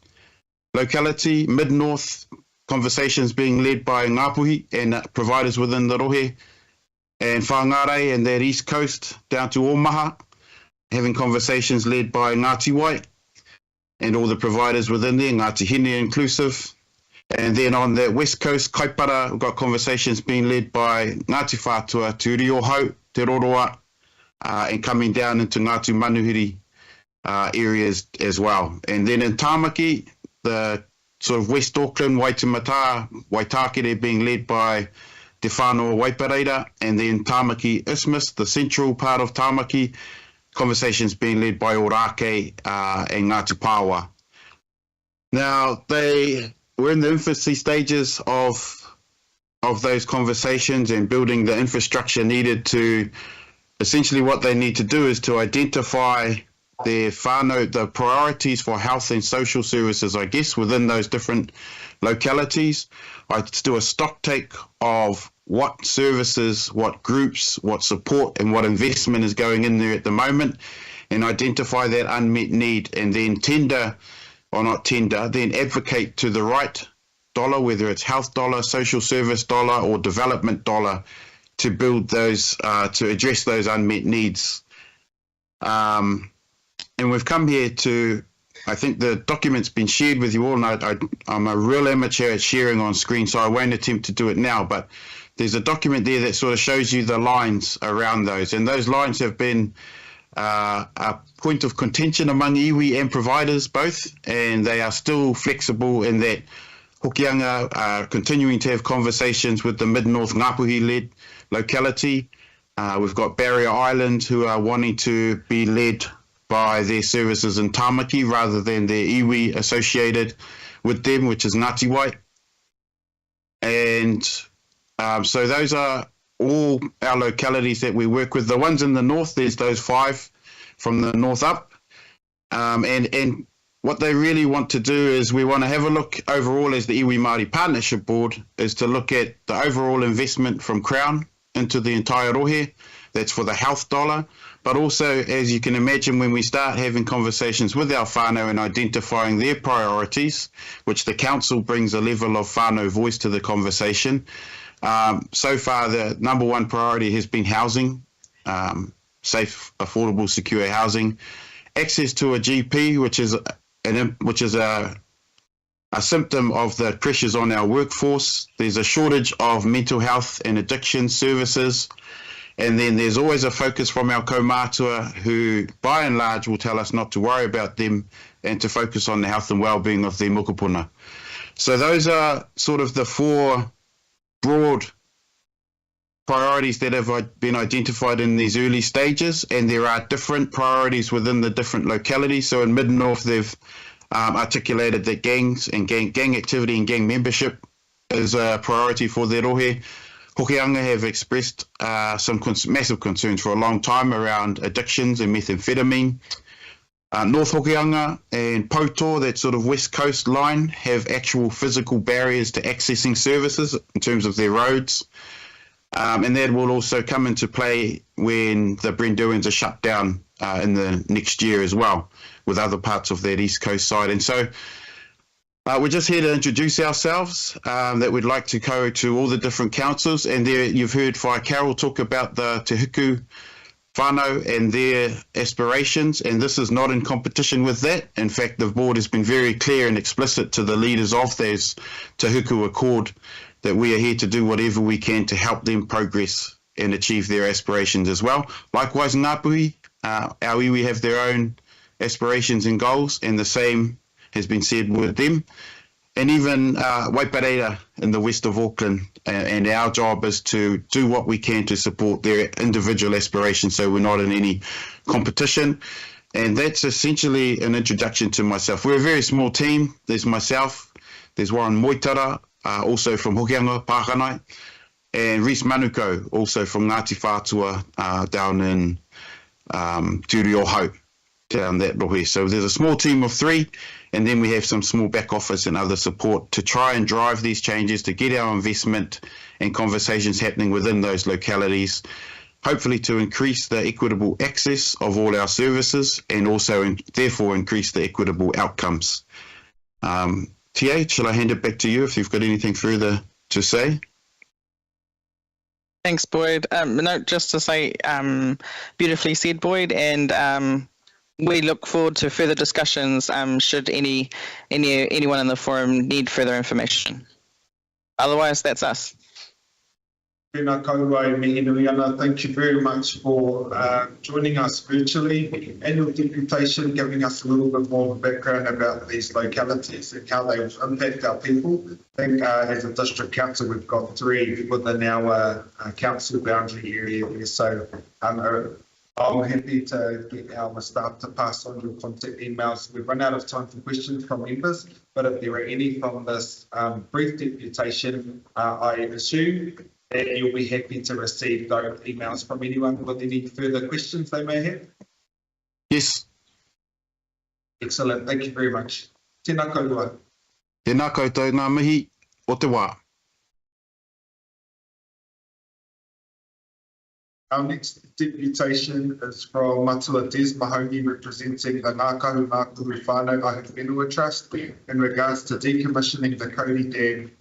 locality. Mid-North, conversations being led by Ngāpuhi and providers within the Rohe. And Whangarei and that East Coast down to Omaha, having conversations led by Ngāti Wai and all the providers within there, Ngāti Hine inclusive. And then on the West Coast, Kaipara, we've got conversations being led by Ngāti Whātua, Te Uri o Hau, Te Roroa, and coming down into Ngāti Manuhiri areas as well. And then in Tāmaki, the sort of West Auckland, Waitemata, Waitakere being led by Te Whānau Waipareira, and then Tāmaki Isthmus, the central part of Tāmaki, conversations being led by Orake and Ngāti Pāwa. Now, we're in the infancy stages of those conversations and building the infrastructure needed to, essentially what they need to do is to identify their whānau, the priorities for health and social services, I guess, within those different localities. I do a stock take of what services, what groups, what support and what investment is going in there at the moment, and identify that unmet need, and then then advocate to the right dollar, whether it's health dollar, social service dollar or development dollar, to build those, to address those unmet needs. And we've come here to, I think the document's been shared with you all, and I'm a real amateur at sharing on screen, so I won't attempt to do it now, but there's a document there that sort of shows you the lines around those, and those lines have been a point of contention among iwi and providers both, and they are still flexible in that Hokianga are continuing to have conversations with the Mid-North Ngāpuhi-led locality. We've got Barrier Island who are wanting to be led by their services in Tāmaki rather than their iwi associated with them, which is Ngāti Wai. And so those are all our localities that we work with. The ones in the north, there's those 5 from the north up. And what they really want to do is we want to have a look overall as the Iwi Māori Partnership Board is to look at the overall investment from Crown into the entire rohe. That's for the health dollar. But also, as you can imagine, when we start having conversations with our whānau and identifying their priorities, which the council brings a level of whānau voice to the conversation, so far the number one priority has been housing, safe, affordable, secure housing, access to a GP, which is a symptom of the pressures on our workforce. There's a shortage of mental health and addiction services. And then there's always a focus from our kaumātua who, by and large, will tell us not to worry about them and to focus on the health and well-being of their mokopuna. So those are sort of the 4 broad priorities that have been identified in these early stages, and there are different priorities within the different localities. So in Mid-North, they've articulated that gangs and gang activity and gang membership is a priority for their rohe. Hokianga have expressed some massive concerns for a long time around addictions and methamphetamine. North Hokianga and Pautor, that sort of west coast line, have actual physical barriers to accessing services in terms of their roads. And that will also come into play when the Brenduans are shut down in the next year as well, with other parts of that east coast side. And so we're just here to introduce ourselves, that we'd like to go to all the different councils. And there you've heard Whai Carol talk about the Te Huku whānau and their aspirations, and this is not in competition with that. In fact, the board has been very clear and explicit to the leaders of those Te Huku Accord that we are here to do whatever we can to help them progress and achieve their aspirations as well. Likewise, Ngāpuhi, our iwi have their own aspirations and goals, and the same has been said with them. And even Waipareira in the west of Auckland, and our job is to do what we can to support their individual aspirations, so we're not in any competition. And that's essentially an introduction to myself. We're a very small team. There's myself, there's Warren Moitara, also from Hokianga, Pākhanai, and Rhys Manuko, also from Ngāti Whātua down in Te Uri o Hau. down that rohe. So there's a small team of 3, and then we have some small back office and other support to try and drive these changes, to get our investment and conversations happening within those localities, hopefully to increase the equitable access of all our services and also therefore increase the equitable outcomes. TA, shall I hand it back to you if you've got anything further to say? Thanks, Boyd. No, just to say, beautifully said, Boyd, and we look forward to further discussions should anyone in the forum need further information. Otherwise, that's us. Tēnā kouai mihi nui ana. Thank you very much for joining us virtually and your deputation, giving us a little bit more of a background about these localities and how they impact our people. I think as a district council, we've got 3 within our council boundary area. So I'm happy to get our staff to pass on your contact emails. We've run out of time for questions from members, but if there are any from this brief deputation, I assume that you'll be happy to receive those emails from anyone with any further questions they may have. Yes. Excellent. Thank you very much. Tēnā koutou. Tēnā koutou, ngā mihi o te wā. Our next deputation is from Matua Des Mahoney, representing the Ngākahu Ngākuru Whānau Ahuwhenua Trust in regards to decommissioning the Cody Dam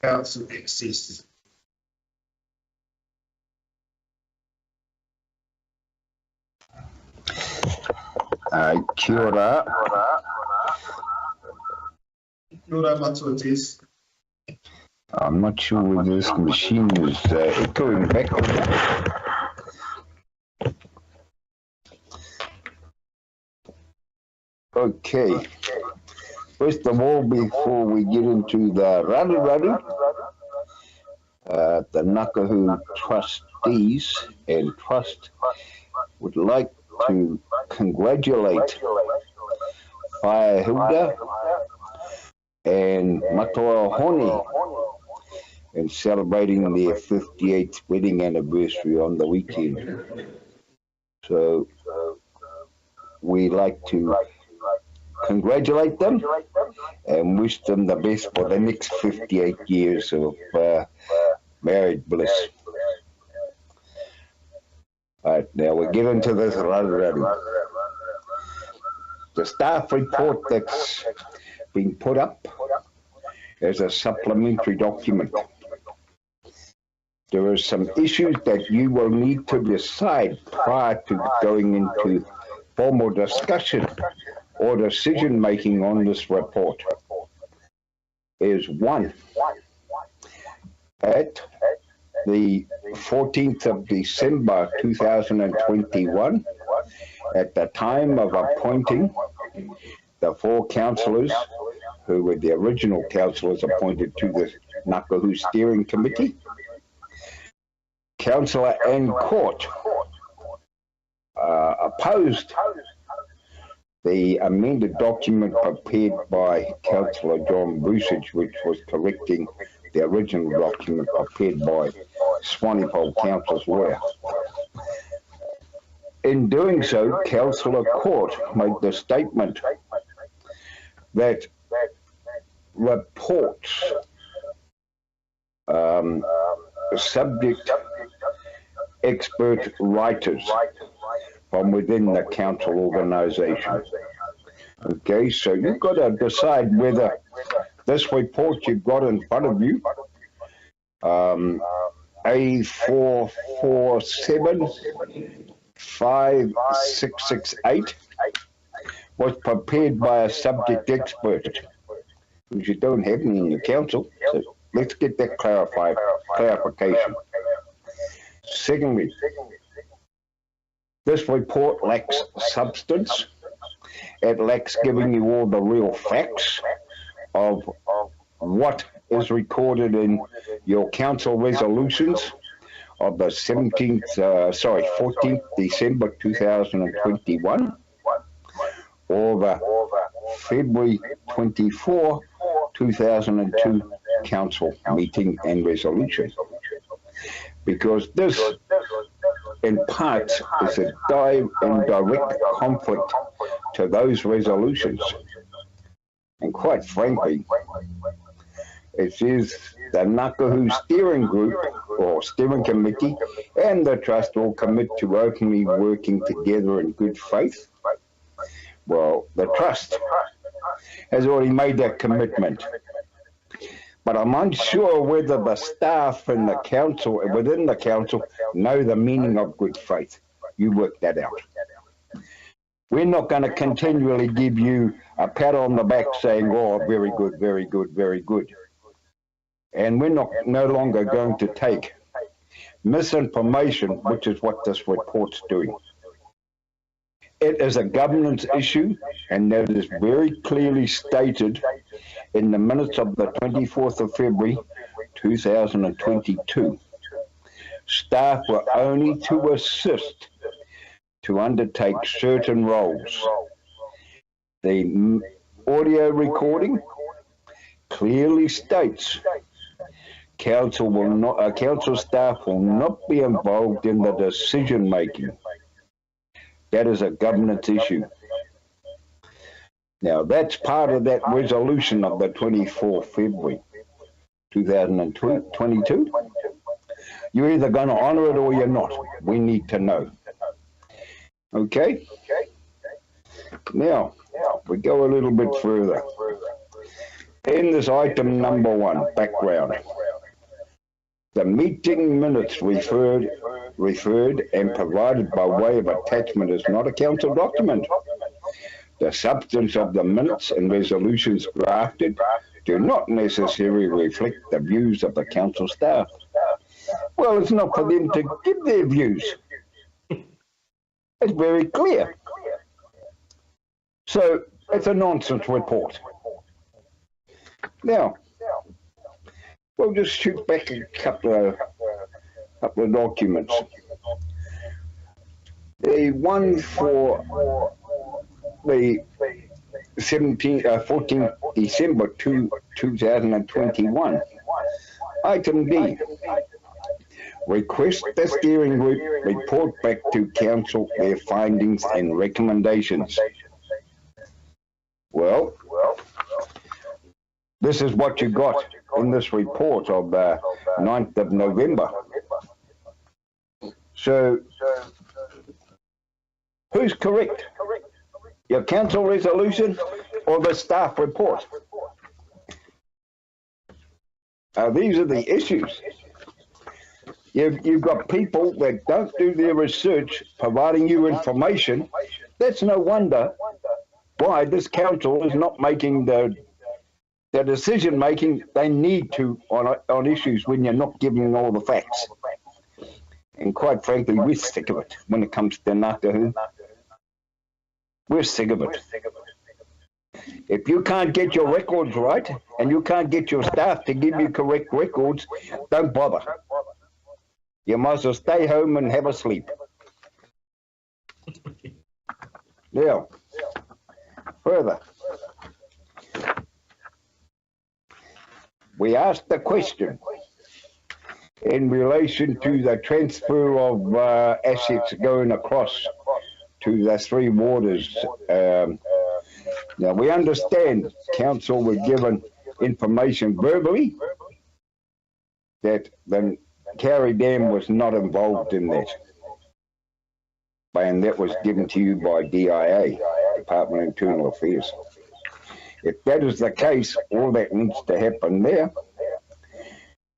Council access. Kia ora. Kia ora, Matua Des. I'm not sure whether this machine is echoing back. Okay. First of all, before we get into the raruraru, the Ngākahu trustees and trust would like to congratulate Whaehilda and Matoa Hone in celebrating their 58th wedding anniversary on the weekend. So we like to congratulate them and wish them the best for the next 58 years of married bliss. Right, now we get into this raruraru. The staff report that's been put up as a supplementary document. There are some issues that you will need to decide prior to going into formal discussion or decision making on this report. Is 1, at the 14th of December 2021, at the time of appointing the 4 councillors who were the original councillors appointed to the Ngākahu Steering Committee, Councillor Ann Court opposed the amended document prepared by Councillor John Busage, which was correcting the original document prepared by Swanepoel Council's lawyer. In doing so, Councillor Court made the statement that reports subject expert writers from within the council organisation. Okay, so you've got to decide whether this report you've got in front of you, A44756668, was prepared by a subject expert, because you don't have any in your council. So let's get that clarification. Secondly, this report lacks substance. It lacks giving you all the real facts of what is recorded in your council resolutions of the 14th December 2021 or the February 24, 2002 council meeting and resolution. Because this, in part, is a direct conflict to those resolutions. And quite frankly, it is the Ngākahu steering group or steering committee and the trust will commit to openly working together in good faith. Well, the trust has already made that commitment. But I'm unsure whether the staff and the council, within the council, know the meaning of good faith. You work that out. We're not going to continually give you a pat on the back saying, oh, very good, very good, very good. And we're no longer going to take misinformation, which is what this report's doing. It is a governance issue, and that is very clearly stated in the minutes of the 24th of February, 2022. Staff were only to assist to undertake certain roles. The audio recording clearly states council staff will not be involved in the decision making. That is a governance issue. Now, that's part of that resolution of the 24th February 2022. You're either going to honour it or you're not. We need to know. Okay? Now, we go a little bit further. In this item number 1, background. The meeting minutes referred and provided by way of attachment is not a council document. The substance of the minutes and resolutions drafted do not necessarily reflect the views of the council staff. Well, it's not for them to give their views. It's very clear. So it's a nonsense report. Now, we'll just shoot back a couple of documents. The one for the 14th December 2021. Item D. Request the steering group report back to council their findings and recommendations. Well, this is what you got in this report of 9th of November. So, who's correct? Your council resolution or the staff report? These are the issues. You've got people that don't do their research providing you information. That's no wonder why this council is not making the decision making they need to on issues when you're not giving all the facts. And quite frankly, we're sick of it when it comes to Ngākahu. We're sick of it. If you can't get your records right and you can't get your staff to give you correct records, don't bother. You might as well stay home and have a sleep. Now, further. We asked the question in relation to the transfer of assets going across to the three waters. Now, we understand council were given information verbally that the Carry Dam was not involved in that. And that was given to you by DIA, Department of Internal Affairs. If that is the case, all that needs to happen there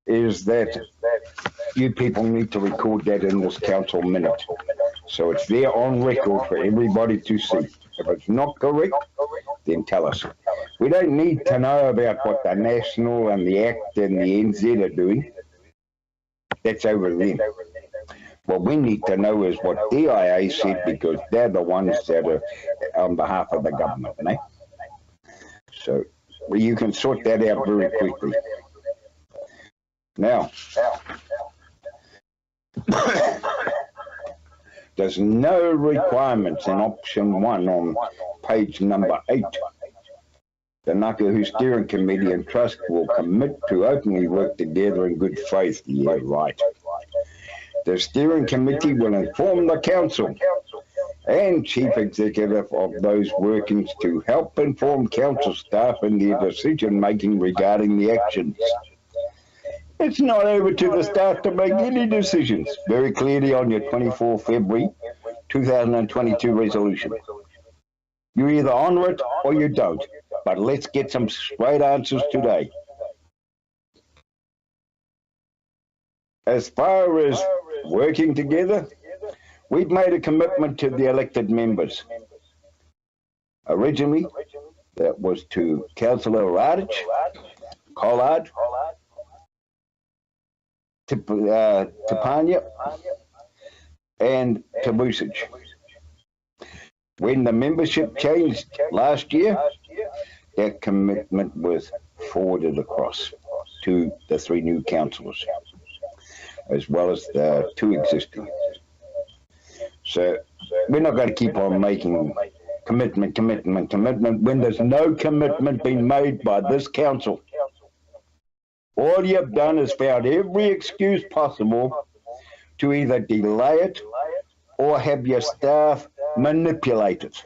is that you people need to record that in this council minute. So it's there on record for everybody to see. If it's not correct, then tell us. We don't need to know about what the National and the ACT and the NZ are doing. That's over them. What we need to know is what DIA said, because they're the ones that are on behalf of the government, eh? So you can sort that out very quickly. Now, there's no requirements in option 1 on page number 8. The Ngākahu Steering Committee and Trust will commit to openly work together in good faith. Yeah, right. The Steering Committee will inform the Council and chief executive of those workings to help inform council staff in their decision making regarding the actions. It's not over to the staff to make any decisions, very clearly on your 24 February 2022 resolution. You either honour it or you don't, but let's get some straight answers today. As far as working together, we've made a commitment to the elected members. Originally, that was to Councillor Radic, Collard, Tapania, and Tabusic. When the membership changed last year, that commitment was forwarded across to the 3 new councillors, as well as the 2 existing. So we're not going to keep on making commitment when there's no commitment being made by this council. All you've done is found every excuse possible to either delay it or have your staff manipulate it.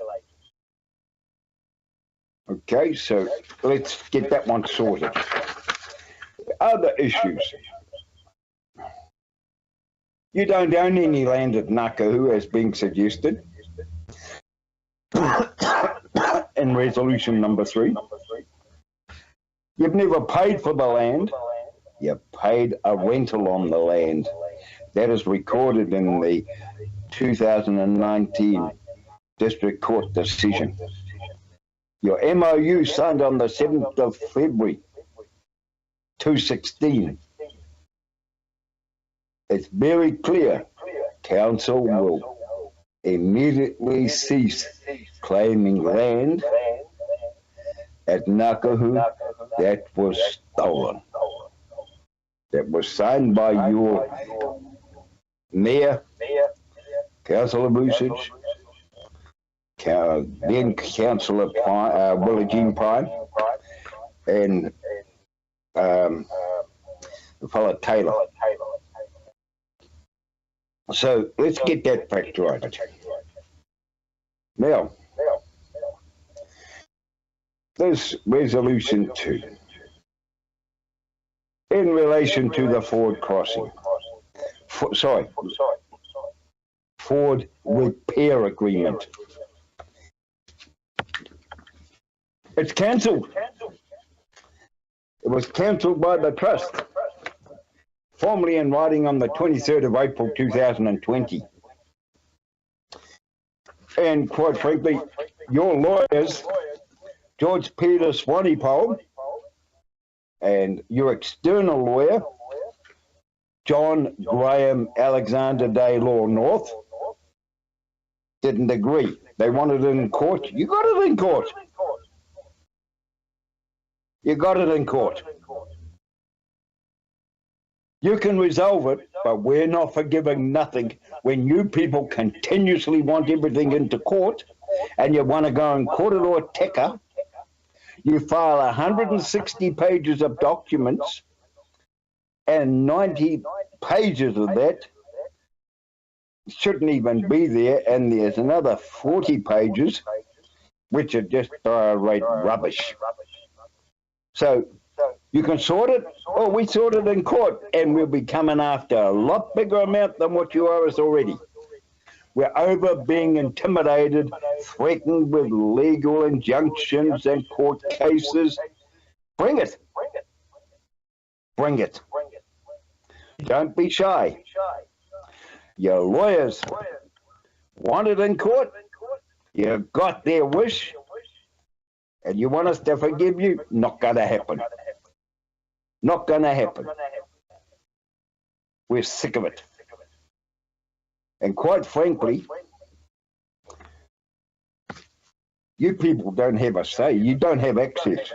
Okay, so let's get that one sorted. Other issues. You don't own any land at Ngākahu, as being suggested in resolution number 3. You've never paid for the land. You've paid a rental on the land. That is recorded in the 2019 District Court decision. Your MOU signed on the 7th of February 2016. It's very clear. Council will immediately cease claiming land at Ngākahu that was stolen. That was signed by your Mayor, Councillor Vucic, then Councillor Willie Jean Prime, and the fellow Taylor. So let's get that fact right. Now, this resolution 2, in relation to the Ford crossing, Ford repair agreement. It's cancelled. It was cancelled by the trust, formally in writing on the 23rd of April 2020. And quite frankly, your lawyers, George Peter Swanepoel, and your external lawyer, John Graham Alexander Day Law North, didn't agree. They wanted it in court. You got it in court. You got it in court. You can resolve it, but we're not forgiving nothing when you people continuously want everything into court and you want to go and corridor tecker. You file 160 pages of documents and 90 pages of that shouldn't even be there, and there's another 40 pages which are just downright rubbish. So you can sort it, or we sort it in court, and we'll be coming after a lot bigger amount than what you owe us already. We're over being intimidated, threatened with legal injunctions and court cases. Bring it. Bring it. Don't be shy. Your lawyers want it in court. You got their wish. And you want us to forgive you? Not going to happen. Not going to happen. We're sick of it. And quite frankly, you people don't have a say. You don't have access.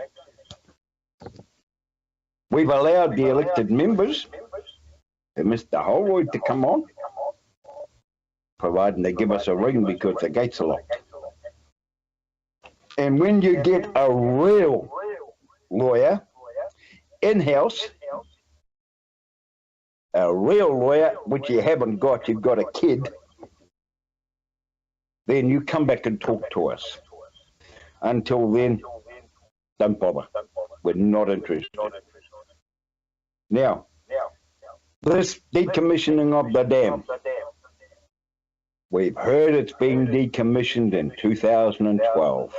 We've allowed the elected members, Mr. Holroyd, to come on, providing they give us a ring because the gates are locked. And when you get a real lawyer in-house, a real lawyer, which you haven't got, you've got a kid, then you come back and talk to us. Until then, don't bother. We're not interested. Now, this decommissioning of the dam, we've heard it's being decommissioned in 2012,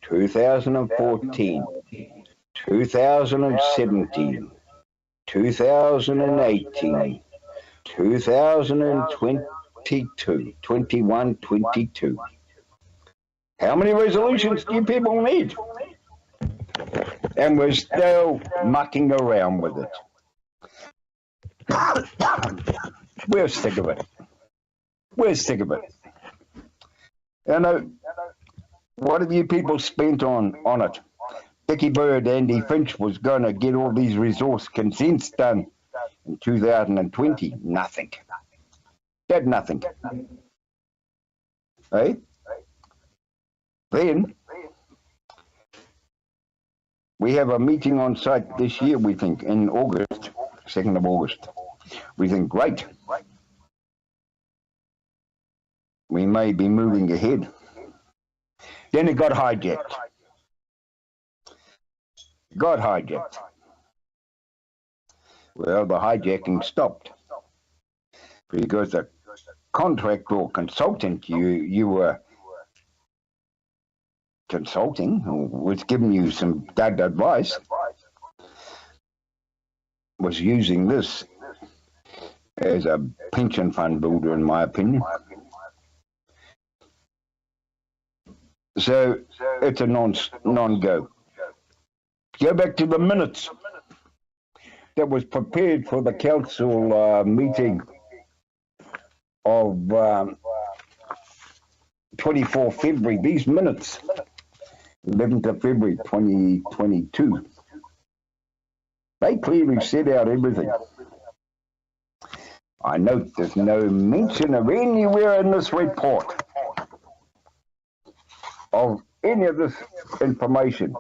2014, 2017, 2018, 2022, 21, 22. How many resolutions do you people need? And we're still mucking around with it. We're sick of it. We're sick of it. You know, what have you people spent on it? Dickie Bird, Andy Finch was going to get all these resource consents done in 2020. Nothing. Did nothing. Hey? Then, we have a meeting on site this year, we think, in August, 2nd of August. We think, great. We may be moving ahead. Then it got hijacked. Well, the hijacking stopped because the contractor or consultant you were consulting, or was giving you some bad advice, was using this as a pension fund builder, in my opinion. So it's a non-go. Go back to the minutes that was prepared for the council meeting of 24 February. These minutes, 11th of February 2022, they clearly set out everything. I note there's no mention of anywhere in this report of any of this information.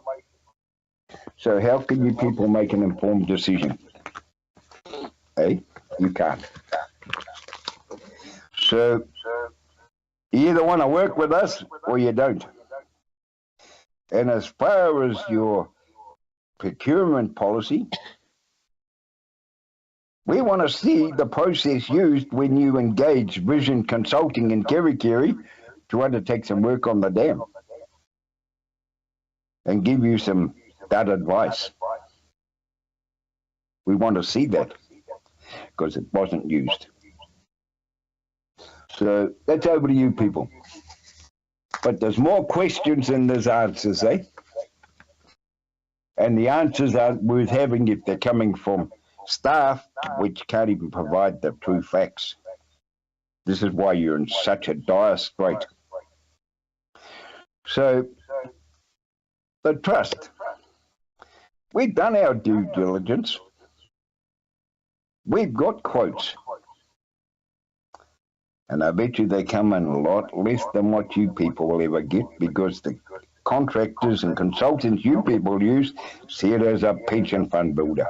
So how can you people make an informed decision? Hey, you can't. So you either want to work with us or you don't. And as far as your procurement policy, we want to see the process used when you engage Vision Consulting in Kerikeri to undertake some work on the dam and give you some that advice. We want to see that because it wasn't used. So that's over to you people. But there's more questions than there's answers, eh? And the answers aren't worth having if they're coming from staff which can't even provide the true facts. This is why you're in such a dire strait. So, the trust. We've done our due diligence. We've got quotes. And I bet you they come in a lot less than what you people will ever get, because the contractors and consultants you people use see it as a pension fund builder.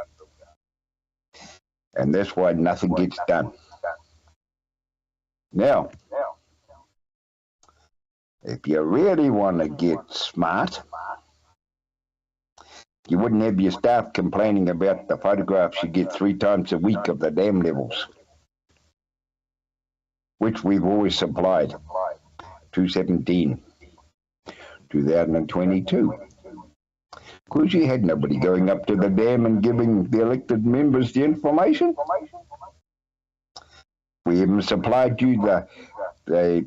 And that's why nothing gets done. Now, if you really want to get smart, you wouldn't have your staff complaining about the photographs you get 3 times a week of the dam levels, which we've always supplied, 2017, 2022. Because you had nobody going up to the dam and giving the elected members the information. We even supplied you the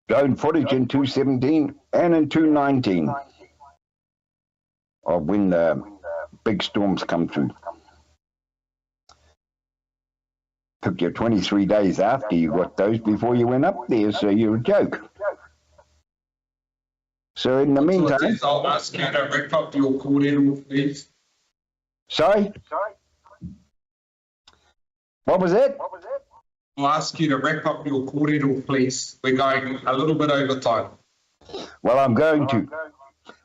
drone footage in 2017 and in 2019 of when the big storms come through. Took you 23 days after you got those before you went up there, so you're a joke. So in the meantime... I'll ask you to wrap up your kōrero, please. Sorry? What was that? I'll ask you to wrap up your kōrero, please. We're going a little bit over time. Well, I'm going to.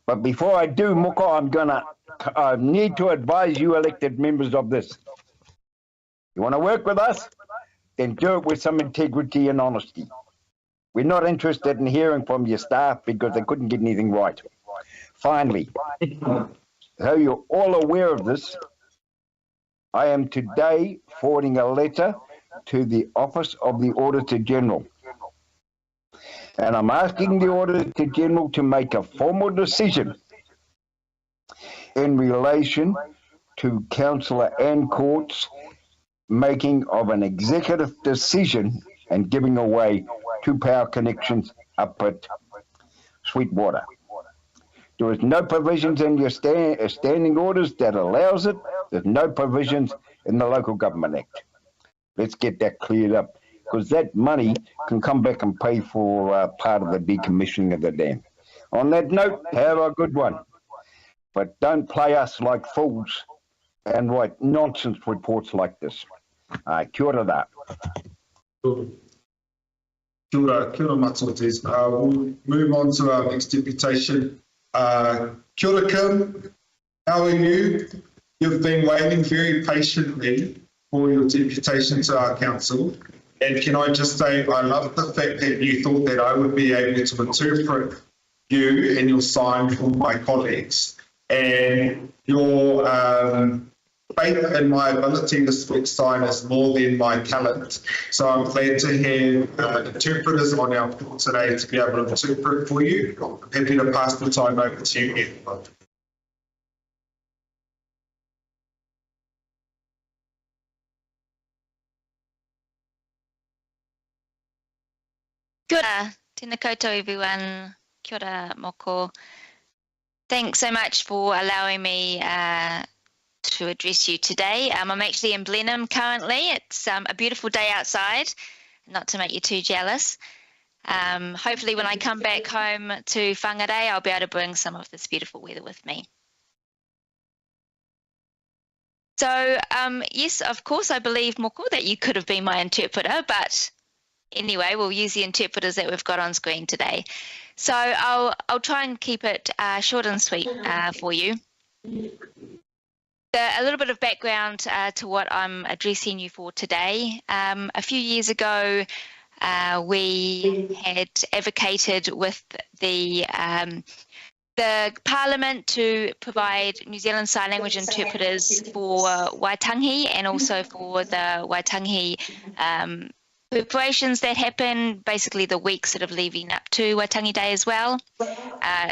But before I do, Moko, I'm going to need to advise you elected members of this. You want to work with us? Then do it with some integrity and honesty. We're not interested in hearing from your staff because they couldn't get anything right. Finally, so you're all aware of this, I am today forwarding a letter to the Office of the Auditor General. And I'm asking the Auditor General to make a formal decision in relation to Councillor Ann Court's making of an executive decision and giving away 2 power connections up at Sweetwater. There is no provisions in your standing orders that allows it. There's no provisions in the Local Government Act. Let's get that cleared up, because that money can come back and pay for part of the decommissioning of the dam. On that note, have a good one. But don't play us like fools and write nonsense reports like this. Kia ora rā. Kia ora matotes. We'll move on to our next deputation. Kia ora, Kim. How are you? You've been waiting very patiently for your deputation to our council. And can I just say, I love the fact that you thought that I would be able to interpret you and your sign for my colleagues. And your faith in my ability to speak sign is more than my talent. So I'm glad to have interpreters on our call today to be able to interpret for you. I'm happy to pass the time over to you, Ed. Kia ora, tēnā koutou everyone. Kia ora, moko. Thanks so much for allowing me to address you today. I'm actually in Blenheim currently. It's a beautiful day outside, not to make you too jealous. Hopefully when I come back home to Whangarei, I'll be able to bring some of this beautiful weather with me. So yes, of course, I believe, Moko, that you could have been my interpreter, but anyway, we'll use the interpreters that we've got on screen today. So I'll try and keep it short and sweet for you. A little bit of background to what I'm addressing you for today. A few years ago, we had advocated with the Parliament to provide New Zealand Sign Language interpreters for Waitangi and also for the Waitangi preparations that happen, basically the week sort of leading up to Waitangi Day as well,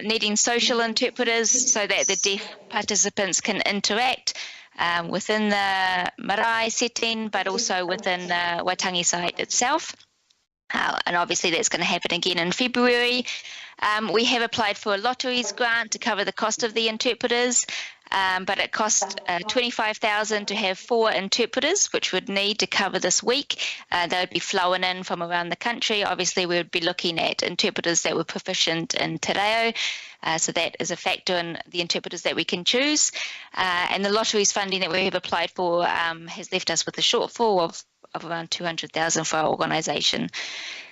needing social interpreters so that the deaf participants can interact within the marae setting, but also within the Waitangi site itself. And obviously that's going to happen again in February. We have applied for a lotteries grant to cover the cost of the interpreters, but it cost $25,000 to have 4 interpreters, which would need to cover this week. They would be flowing in from around the country. Obviously, we would be looking at interpreters that were proficient in Te Reo, so that is a factor in the interpreters that we can choose. And the lotteries funding that we have applied for has left us with a shortfall of around $200,000 for our organisation.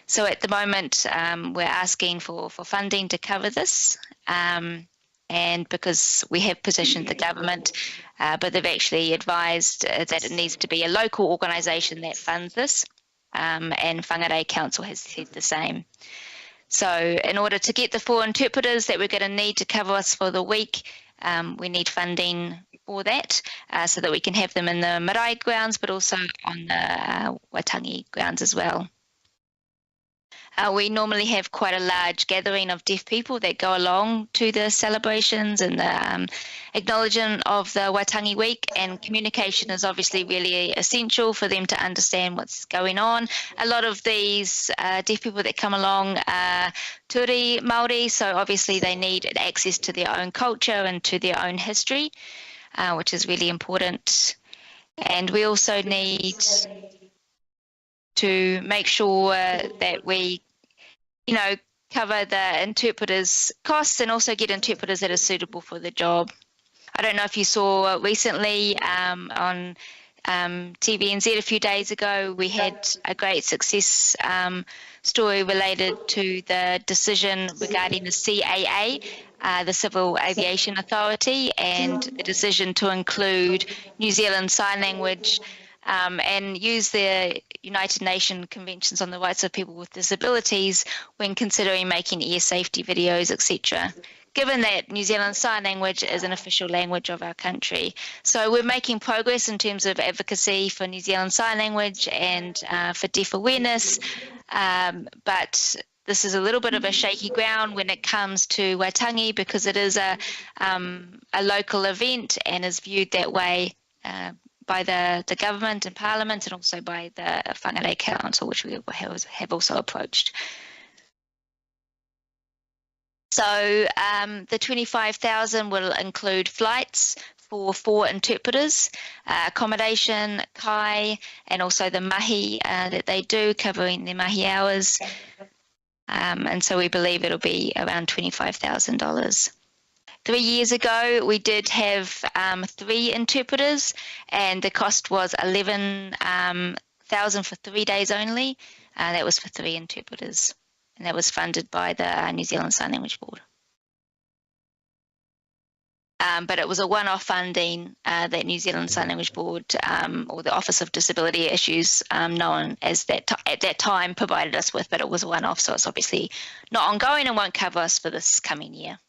So at the moment, we're asking for funding to cover this. And because we have positioned the government, but they've actually advised that it needs to be a local organisation that funds this, and Whangarei Council has said the same. So in order to get the 4 interpreters that we're going to need to cover us for the week, we need funding for that, so that we can have them in the marae grounds, but also on the Waitangi grounds as well. We normally have quite a large gathering of deaf people that go along to the celebrations and the acknowledgement of the Waitangi Week, and communication is obviously really essential for them to understand what's going on. A lot of these deaf people that come along are Turi Māori, so obviously they need access to their own culture and to their own history, which is really important. And we also need to make sure that we, cover the interpreters' costs and also get interpreters that are suitable for the job. I don't know if you saw recently on TVNZ a few days ago, we had a great success story related to the decision regarding the CAA, the Civil Aviation Authority, and the decision to include New Zealand Sign Language and use the United Nations Conventions on the Rights of People with Disabilities when considering making air safety videos, etc., given that New Zealand Sign Language is an official language of our country. So we're making progress in terms of advocacy for New Zealand Sign Language and for deaf awareness, but this is a little bit of a shaky ground when it comes to Waitangi because it is a local event and is viewed that way by the government and parliament and also by the Whangarei Council, which we have also approached. So the 25,000 will include flights for 4 interpreters, accommodation, kai, and also the mahi that they do, covering their mahi hours. And so we believe it'll be around $25,000. 3 years ago, we did have 3 interpreters, and the cost was $11,000 for 3 days only. That was for 3 interpreters, and that was funded by the New Zealand Sign Language Board. But it was a one-off funding that New Zealand Sign Language Board or the Office of Disability Issues, known as at that time, provided us with, but it was a one-off, so it's obviously not ongoing and won't cover us for this coming year.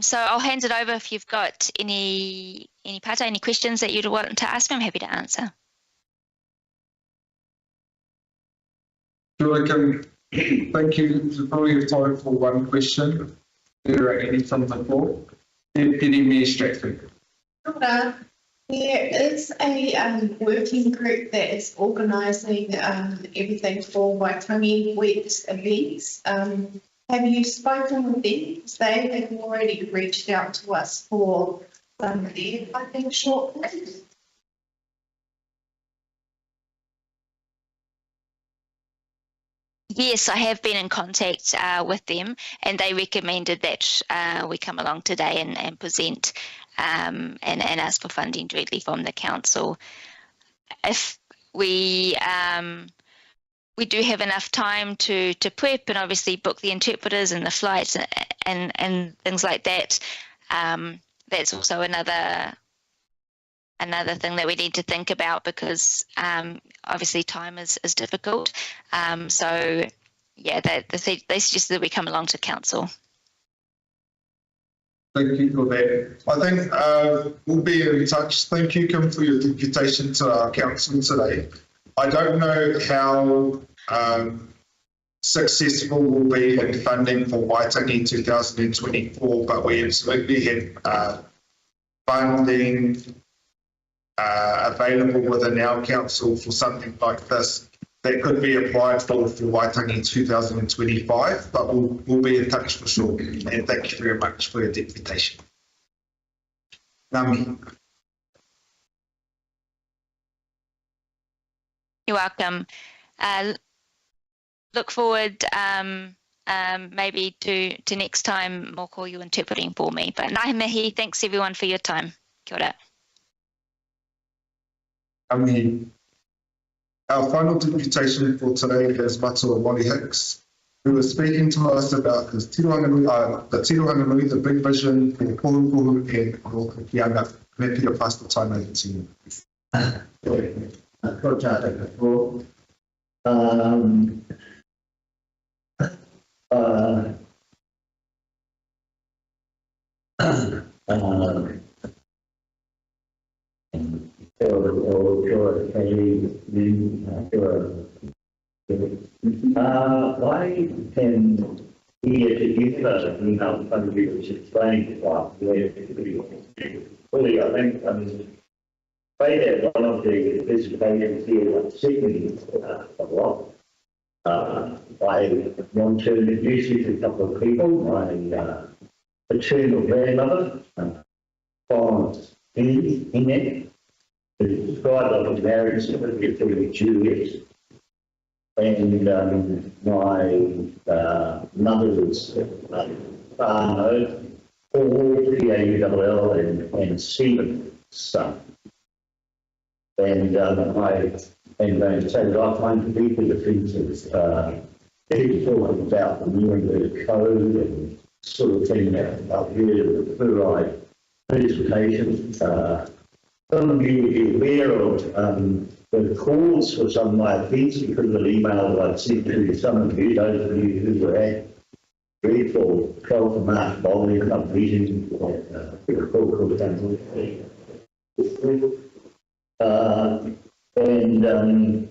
So I'll hand it over if you've got any questions that you'd want to ask me. I'm happy to answer. Sure, I can. Thank you. We probably have time for one question. There are any from the floor? Deputy Mayor Stratford. There is a working group that is organising everything for Waitangi Week's events. Have you spoken with them? Because they have already reached out to us for some of their funding shortfalls. Yes, I have been in contact with them, and they recommended that we come along today and present and ask for funding directly from the council. If we do have enough time to prep and obviously book the interpreters and the flights and things like that, that's also another thing that we need to think about because obviously time is difficult. So yeah, they suggested that we come along to council. Thank you for that. I think we'll be in touch. Thank you, Kim, for your deputation to our council today. I don't know how successful we'll be in funding for Waitangi 2024, but we absolutely have funding available within our council for something like this that could be applied for Waitangi 2025, but we'll be in touch for sure. And thank you very much for your deputation. Ngami. You're welcome. Look forward maybe to next time we'll call you interpreting for me. But nai mihi, thanks everyone for your time. Kia ora. Our final deputation for today is Matua Wally Hicks, who is speaking to us about his Tirohanga Nui, the big vision for Puhupuhu and Rokakianga. Me pia pass the time over to you. I can hear together somebody was explaining where fully, I think, say that one of the presentations here was secondly a lot. I want to introduce you to a couple of people. My paternal grandmother, Florence Hinnett, who described I was married to Juliet. And my mother's Arno, Paul, P-A-U-L-L, and Stephen's son. And so I find people the things of people talking about the Nuremberg Code and sort of thing about here, the fluoride presentation. some of you will be aware of the cause for some of my offence because of an email that I'd sent to some of you, those of you who were at Red for 12th of March bowling club meeting and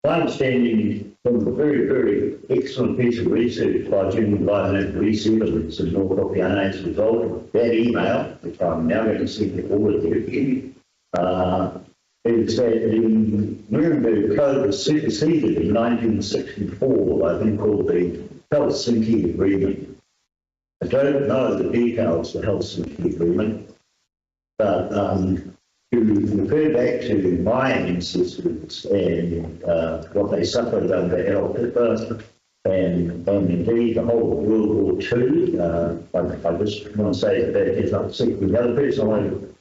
my understanding from a very, very excellent piece of research by Jim Biden Resettlements in North Auckland as a result of that email, which I'm now going to send to all of you, is that the Nuremberg Code was superseded in 1964, I think called the Helsinki Agreement. I don't know the details of the Helsinki Agreement, but to refer back to my ancestors and what they suffered under Adolf Hitler and indeed the whole of World War II. I just want to say that is not the other person I want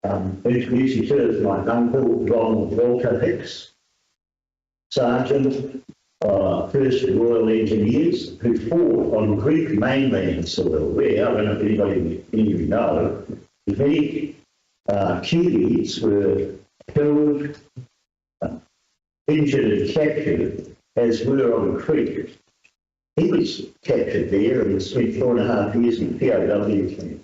to introduce you to is my uncle, Ronald Walter Hicks, Sergeant, 1st Royal Engineers, who fought on Greek mainland soil, where, I don't know if any of you know, the Kiwis were killed, injured and captured as were on Crete. He was captured there and spent 4.5 years in POW camp.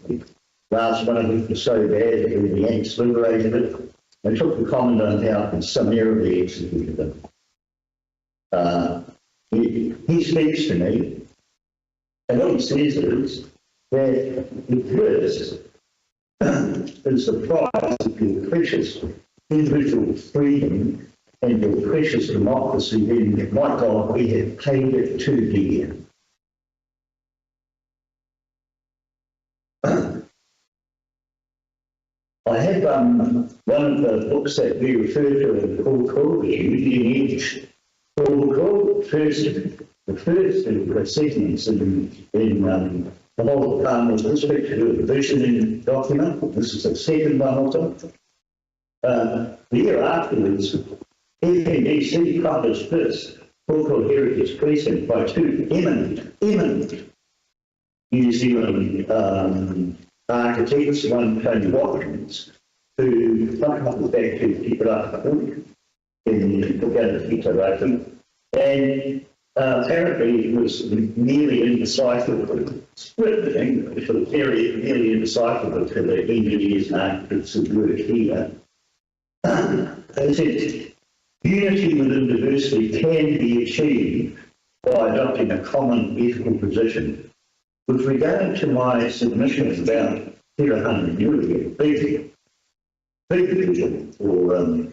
Last one of them was so bad that when the Yanks liberated it, they took the commandant out and summarily executed him. He speaks to me, and what he says is that the first is the price of your precious individual freedom and your precious democracy, then, my God, we have paid it too dear. I have one of the books that we refer to in called The Union Edge. Called the first of the segments in the whole department with respect to the visioning document. This is the second one also. The year afterwards, FNDC published this Cultural Heritage Precinct by two eminent New Zealand architects, one Tony Watkins, who come up with back to keep it up in the and apparently it was nearly indecipherable. Split in English, but very nearly indecipherable to the engineers and architects who work here. They said, unity within diversity can be achieved by adopting a common ethical position. With regard to my submission about Tirahangi Nui, big vision for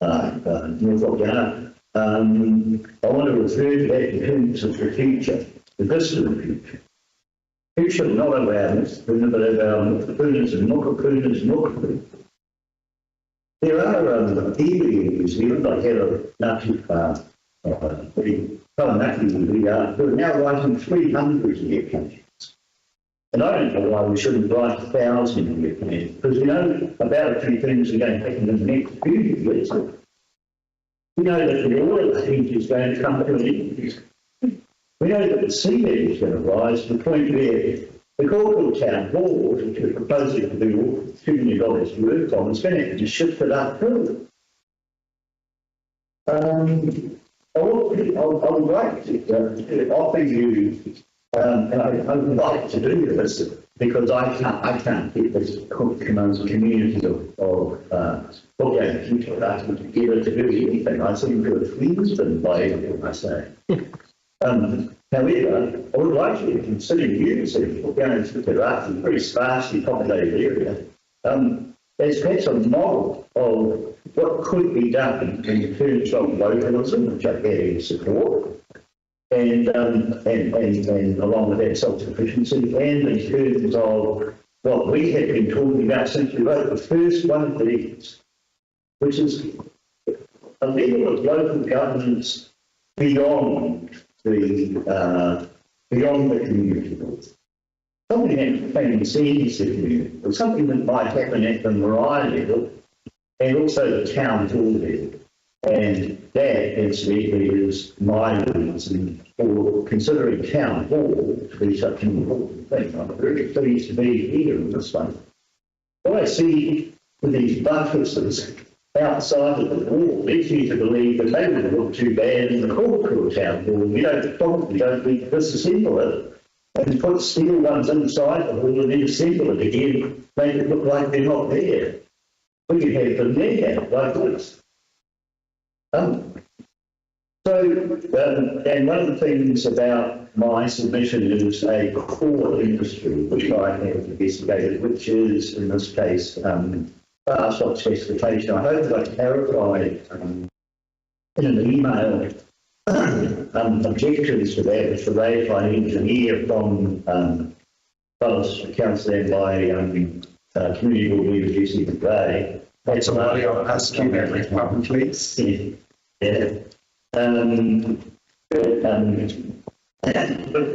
North Auckland, I want to refer to that in terms of the future, the distant future. Future not of ours, but of our Mukapunas and Mukapunas. There are people in New Zealand, I had a Ngāti Taranaki we are, who are now writing 300-year plans. And I don't know why we shouldn't write 1,000-year plans, because we know about a few things are going to happen in the next few years. We know that the oil heat is going to come to an end. We know that the sea level is going to rise to the point where the Caulfield Town Hall, which is proposing to do $2 million work on, is going to have to shift it uphill. I would like to offer you, and I would like to do this because I can't get this community of people together to do anything. I seem to have pleased them by everything I say. However, I would like you to consider using going to the very sparsely populated area as perhaps a model of what could be done in terms of localism, which I very support, and along with that self-sufficiency, and in terms of what we have been talking about since we wrote the first one of these, which is a level of local governance beyond the community. Something that can seize the community, or something that might happen at the Marae level, and also the town hall level. And that, incidentally, is my reason for considering town hall to be such an important thing. I'm very pleased to be here in this one. What I see with these buttresses outside of the wall leads me to believe that they would look too bad in the corporate town hall. You probably don't need to disassemble it and put steel ones inside the hall and then assemble it again, make it look like they're not there. We could have them there like this. And one of the things about my submission is a core industry which I have investigated, which is in this case bar stock specification. I hope that I clarified in an email objections to that, which were raised by an engineer from Fellows Council and by Community Board Leader Jesse McRae. That's a body I'll ask you that publicly. Yeah. But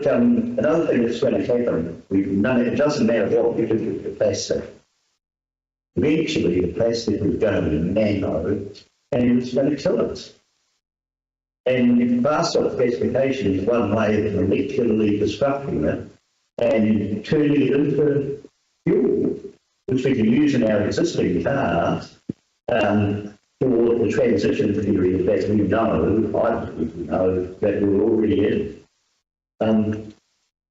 another thing that's going to happen, it doesn't matter what we do with the plastic. Eventually, the plastic is going to be nano and it's going to kill us. And bar stock specification is one way of molecularly disrupting it and turning it into fuel, which we can use in our existing cars for the transition period that we know, I believe we know, that we're already in.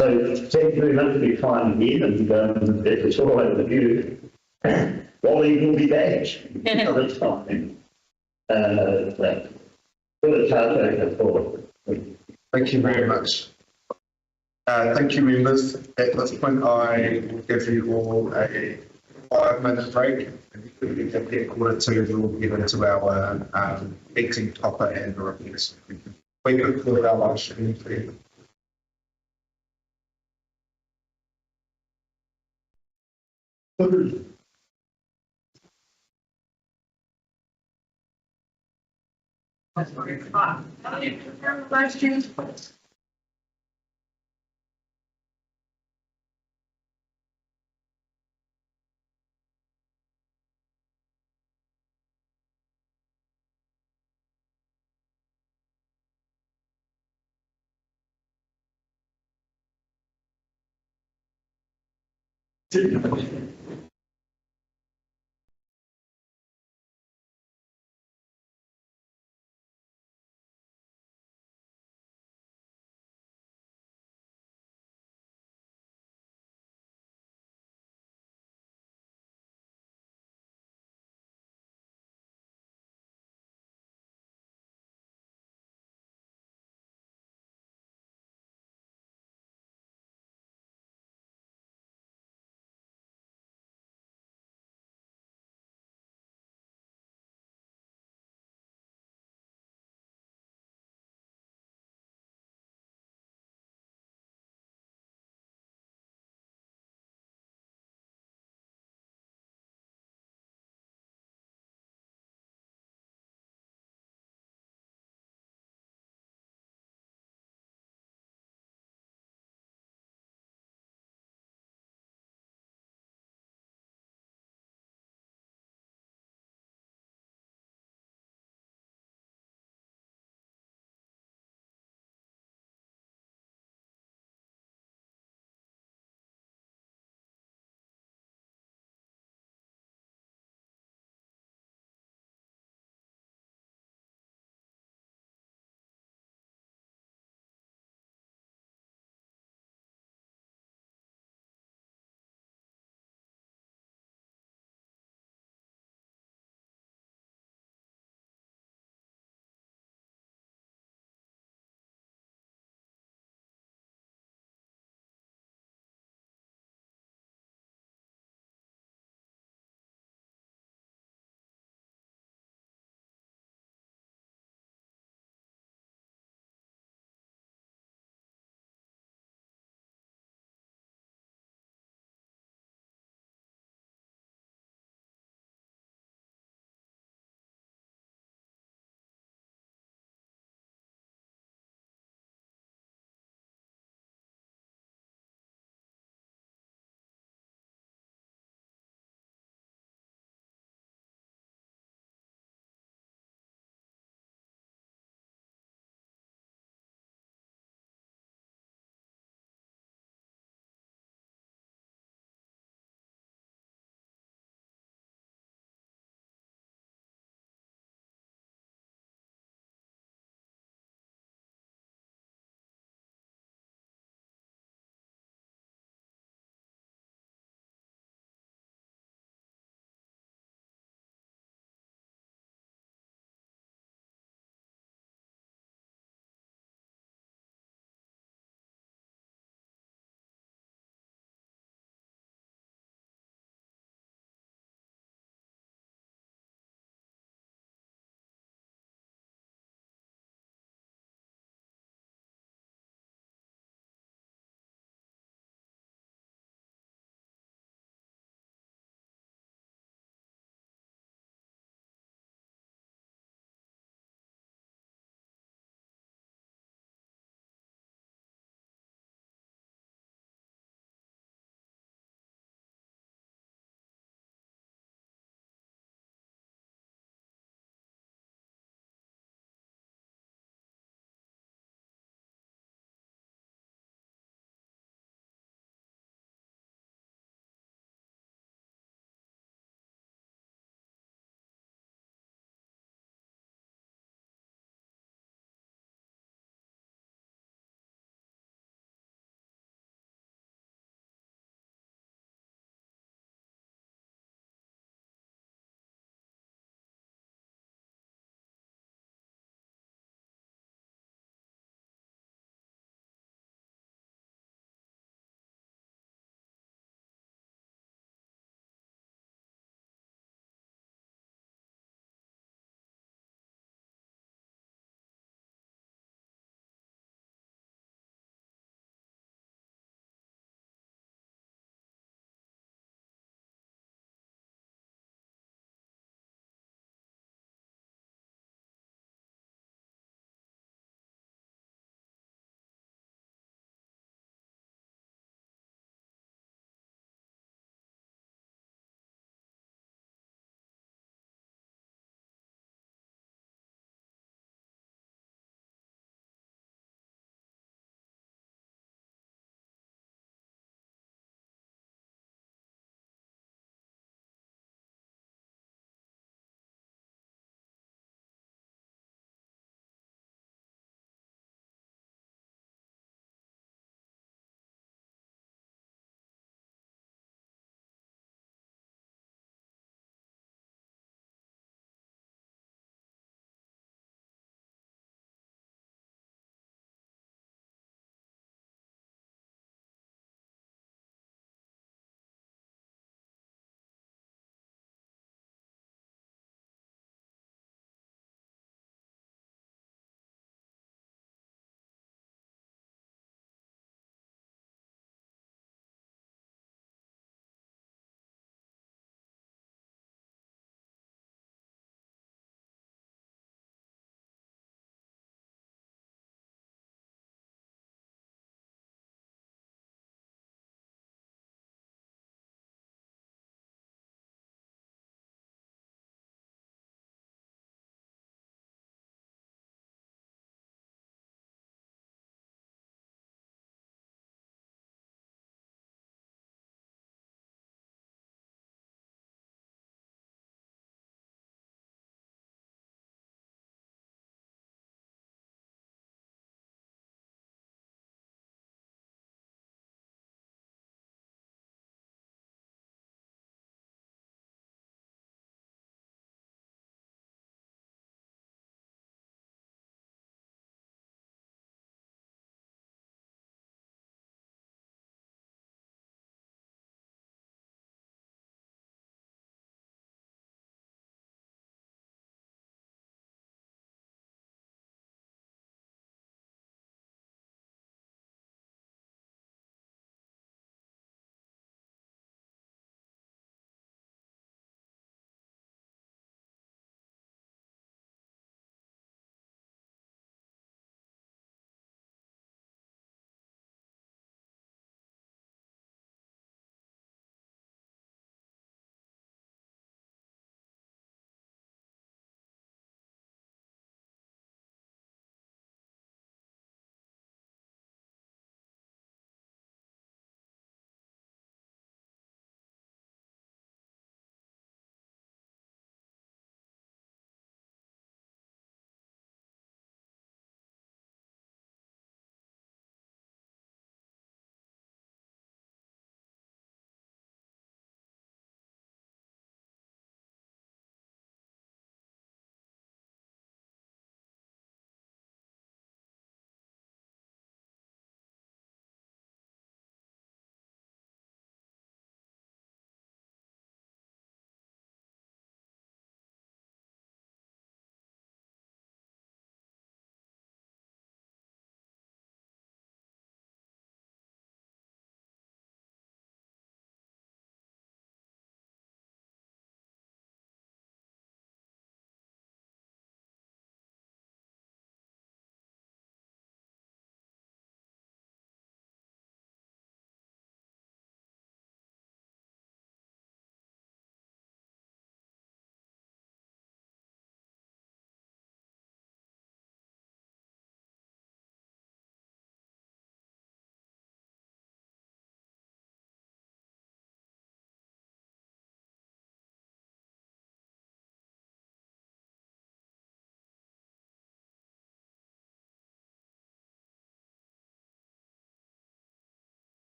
So thank you very much for your time again, and if it's all right with you, Wally will be back another time. Thank you very much. Thank you, members. At this point, I will give you all a 5-minute break. And at 1:45, we'll get into our meeting topper and the reviews. We could call our lunch. Last year.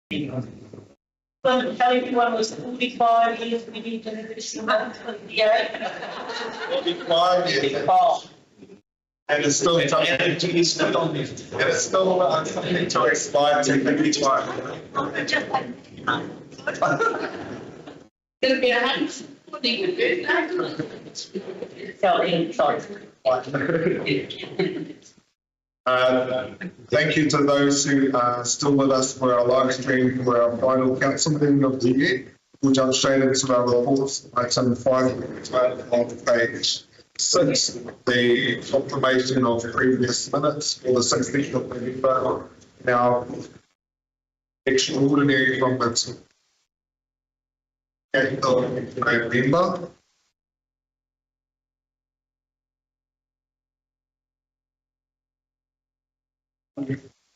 Everyone was 45 years, we need to listen to 28. 45 years. Oh. And it's still something to expire technically time. It'll be 140. Sorry. Thank you to those who are still with us for our live stream for our final council meeting of the year. We'll jump straight into our reports. Item 5 on page 6, the confirmation of previous minutes for the 16th of November. Now, extraordinary from the 8th of November.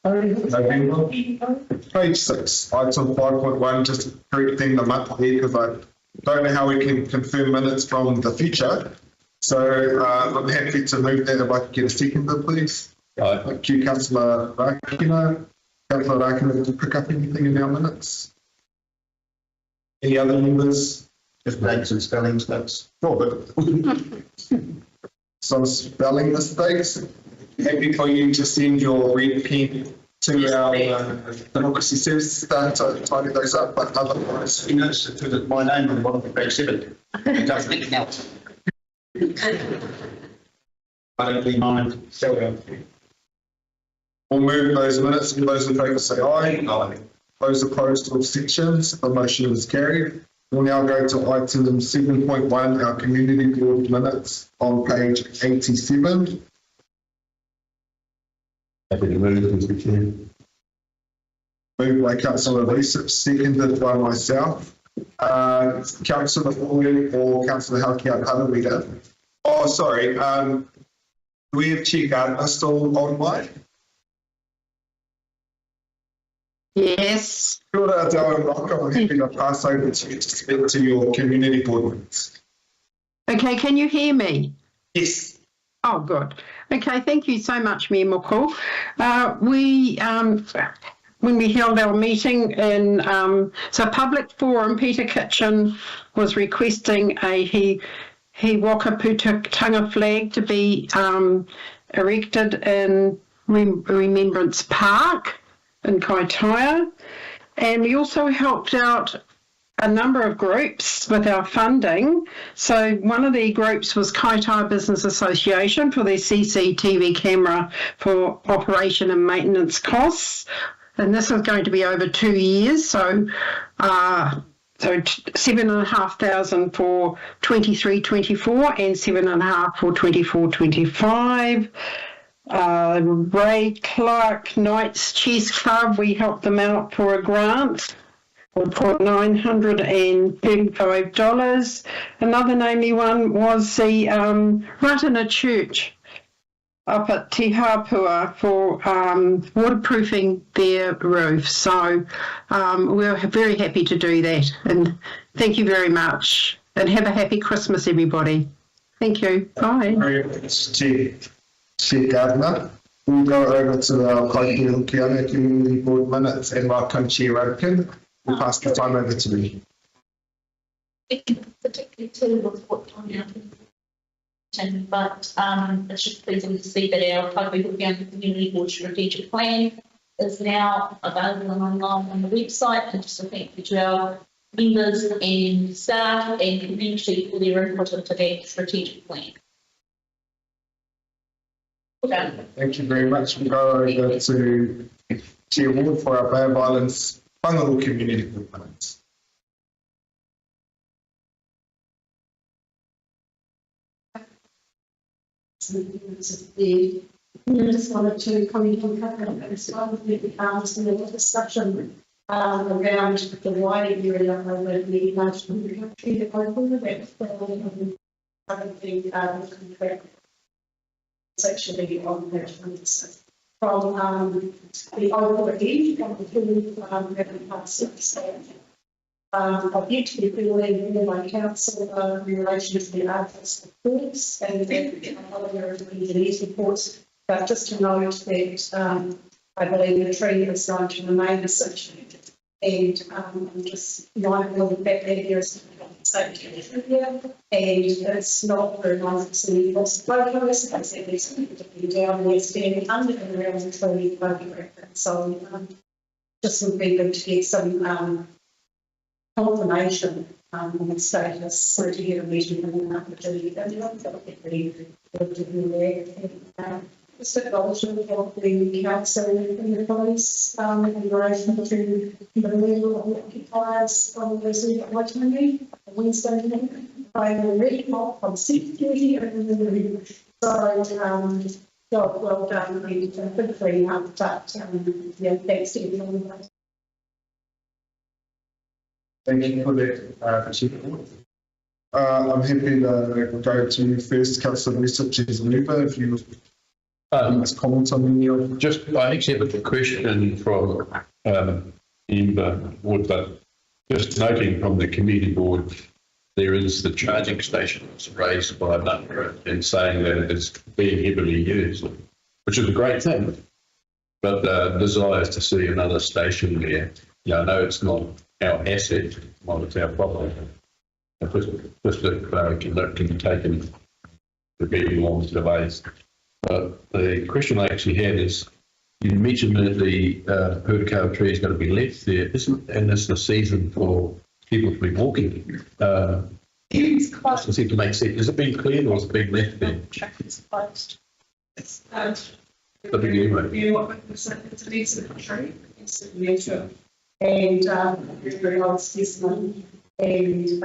November. Page 6, item 5.1, just correcting the month here because I don't know how we can confirm minutes from the future. So I'm happy to move that if I could get a seconder, please. Thank you, Councillor Rakina. Councillor Rakina, did you pick up anything in our minutes? Any other members? Just make some spelling mistakes. Sure, but some spelling mistakes. Happy for you to send your red pen to our democracy services staff to tidy those up, but otherwise. You notice that my name on the bottom of page 7. It does anything else. I don't really mind. So, We'll move those minutes. All those in favour say aye. Aye. Those opposed to abstentions, the motion is carried. We'll now go to item 7.1, our community board minutes on page 87. Happy to move, Mr. Chair. Moved by Councillor Research, seconded by myself. Councillor Floyd or Councillor Halkia Palavida. Oh, sorry. Do we have Chair Gardner still online? Yes. Kia ora, Darren Rocco. I'm happy to pass over to you to speak to your community board minutes. Okay, can you hear me? Yes. Oh, good. Okay, thank you so much, Mayor Moko. When we held our meeting in public forum, Peter Kitchen was requesting a He Waka Putanga flag to be erected in Remembrance Park in Kaitaia. And we also helped out a number of groups with our funding. So one of the groups was Kaitaia Business Association for their CCTV camera for operation and maintenance costs. And this is going to be over 2 years. So $7,500 for 23-24 and $7,500 for 24-25. Ray Clark Knights Chess Club, we helped them out for a grant for $935. Another namely one was the Ratana Church up at Te Hapua for waterproofing their roof. So we're very happy to do that. And thank you very much. And have a happy Christmas, everybody. Thank you. Bye. Chair Gardner. We'll go over to our Kaitiai Community Board minutes and our co-chair Radkin. We'll pass the time over to me. Particularly to report on but it's just pleasing to see that our Kaitiai Community Board strategic plan is now available online on the website, and just a thank you to our members and staff and community for their input into that strategic plan. Thank you very much. We'll go over to Chair Ward for our Bay of Islands Whangaru Community Board minutes. I just wanted to comment on a couple of things. One of the discussion around the wider area of the national country that I thought about it's actually on page 26 from the overhead from the I've yet to be feeling in my council in relation to the articles reports and other these reports, but just to note that I believe the tree is going to remain associated And I'm just mindful of the fact that there is safety here, and it's not very nice to see lots of photos, as if there's people down there standing under and around the tree photograph. So just would be good to get some confirmation on the status, so to get a meeting coming up with the that would be pretty good to be there. Just acknowledgement of the council and the police in relation to the level of occupiers on the resident at Waitangi on Wednesday night. I will read off from 6:30 and then so job well done and good clean up, but yeah, thanks to everyone. Thank you for that, I'm happy to go to first Councillor Researchers Luba, if you must comment on any of. Just, I actually have a question from Ember Wood, but just noting from the committee board, there is the charging station that's raised by a number and saying that it is being heavily used, which is a great thing, but desires to see another station there. Yeah, I know it's not our asset, well, it's our problem. Just that can be taken to be long delays. But the question I actually had is, you mentioned that the Purakawa tree is going to be left there, and it's the season for people to be walking. Doesn't seem to make sense. Is it being cleared or is it being left there? It's closed. It's The big anyway. you know what, it's a decent tree, it's a nature, and very old specimen, and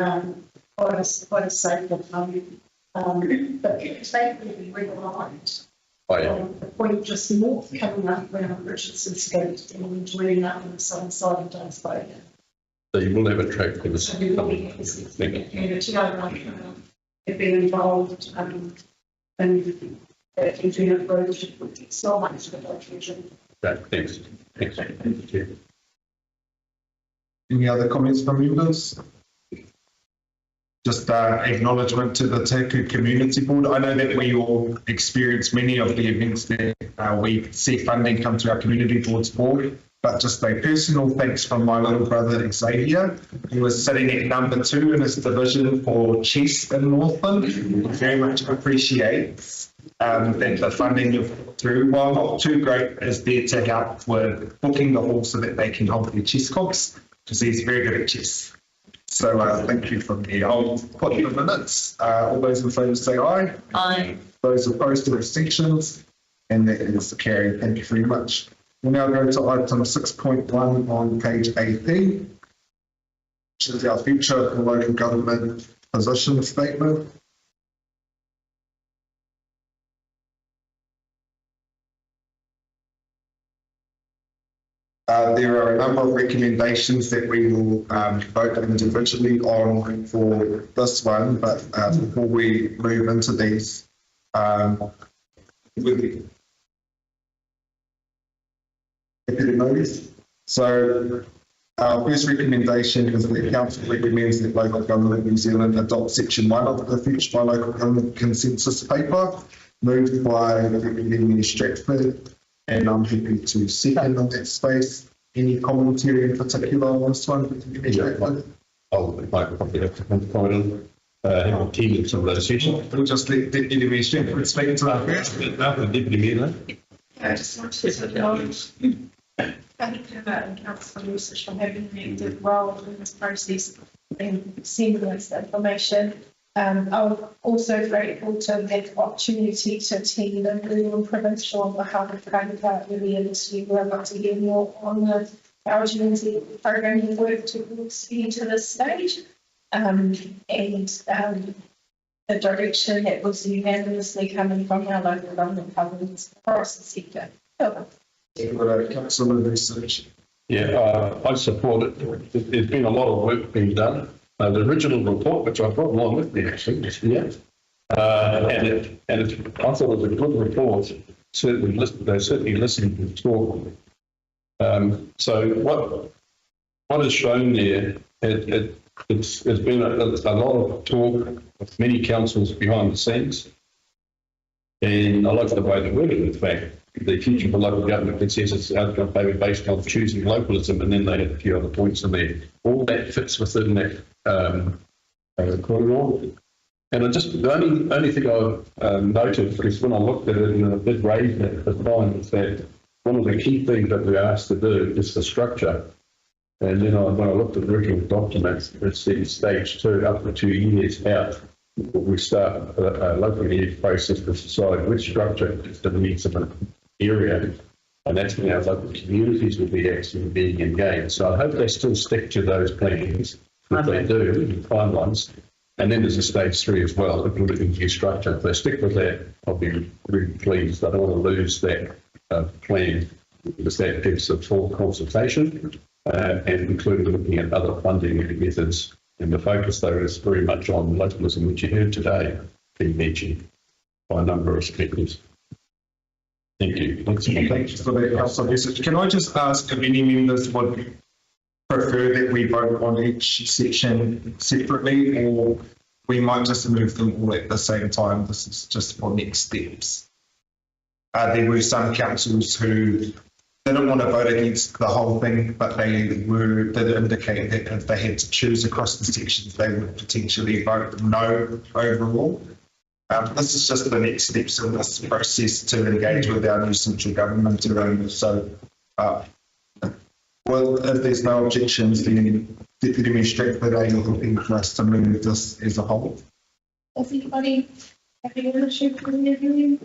quite a safe one. But it's safely realigned. Oh, yeah. The point just north coming up around Richardson Street and joining up on the southern side of Dunsborough. So you will have a track for this. So we will be have been involved in internet road, so much for that region. Okay, thanks. Thanks. Thank you. Any other comments from members? Just acknowledgement to the Taku Community Board. I know that we all experience many of the events that we see funding come to our Community Board's board, but just a personal thanks from my little brother Xavier, who was sitting at number 2 in his division for chess in Northland. We very much appreciate that the funding you've put through, while not too great, is there to help with booking the hall so that they can hold their chess comps, because he's very good at chess. So thank you from me. I'll put in the minutes. All those in favour say aye. Aye. Those opposed to abstentions, and that is carried. Thank you very much. We'll now go to item 6.1 on page 18, which is our future local government position statement. There are a number of recommendations that we will vote individually on for this one, but before we move into these, so our first recommendation is that the council recommends that Local Government New Zealand adopt section 1 of the Future by Local Government consensus paper, moved by Deputy Stratford, and I'm happy to second on that space. Any commentary in particular on this one? I'll probably have to comment on have attended some of those sessions. We'll just let Deputy Stratford speak to that first. Deputy Mayor. I just want to acknowledge thank you and Councillor Research for having an active role in this process and sending us the information. I'm also grateful to have the opportunity to attend the Rural and Provincial on behalf of Kāinga earlier this year, where I got to hear more on the eligibility programming work towards getting to this stage, and the direction that was unanimously coming from our local government governments across the sector. Councillor Research. Yeah, I support it. There's been a lot of work being done. The original report, which I brought along with me actually this year, I thought it was a good report. They certainly listened and talked. So what is shown there? There's been a lot of talk with many councils behind the scenes, And I like the way they're worded, in fact. The future for local government consensus outcome may be based on choosing localism, and then they have a few other points in there. All that fits within that corridor. And the only thing I noted is when I looked at it, and I did raise that at the time, is that one of the key things that we're asked to do is the structure. And then when I looked at the original documents, it says stage 2 up to 2 years out. We start a local area process to decide which structure is the needs of an area, and that's when our local communities will be actually being engaged. So I hope they still stick to those plans, if they do, the timelines. And then there's a stage 3 as well, implementing new structure. If they stick with that, I'll be really pleased. I don't want to lose that plan, because that gives a full consultation and including looking at other funding methods. And the focus, though, is very much on localism, which you heard today being mentioned by a number of speakers. Thank you. Thanks for the council message. Can I just ask if any members would prefer that we vote on each section separately, or we might just move them all at the same time? This is just for next steps. There were some councils who didn't want to vote against the whole thing, but they did indicate that if they had to choose across the sections, they would potentially vote no overall. This is just the next steps in this process to engage with our new central government around this. So, well, if there's no objections, then Deputy Minister, are you looking for us to move this as a whole? Does anybody have any ownership for the review?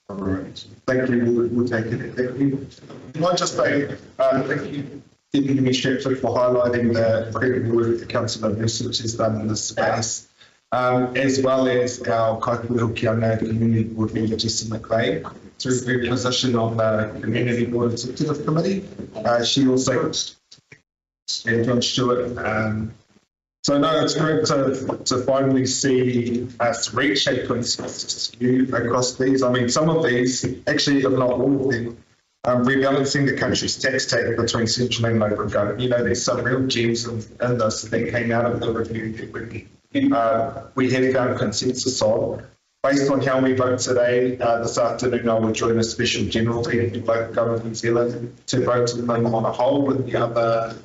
All right. Thank you. We'll take it. Thank you. Can I just say thank you, Deputy Minister, for highlighting the incredible work that Councillor Research has done in this space, as well as our Kaikuihokianga Community Board Member, Jessie McLean, through her position on the Community Board Executive Committee. She also, and John Stewart. So no, it's great to finally see us reach a consensus view across these. I mean, some of these, actually, if not all of them, rebalancing the country's tax take between central and local government. You know, there's some real gems in this that came out of the review that we have found consensus on. Based on how we vote today, this afternoon, I will join a special general meeting of local government New Zealand to vote on them on a whole with the other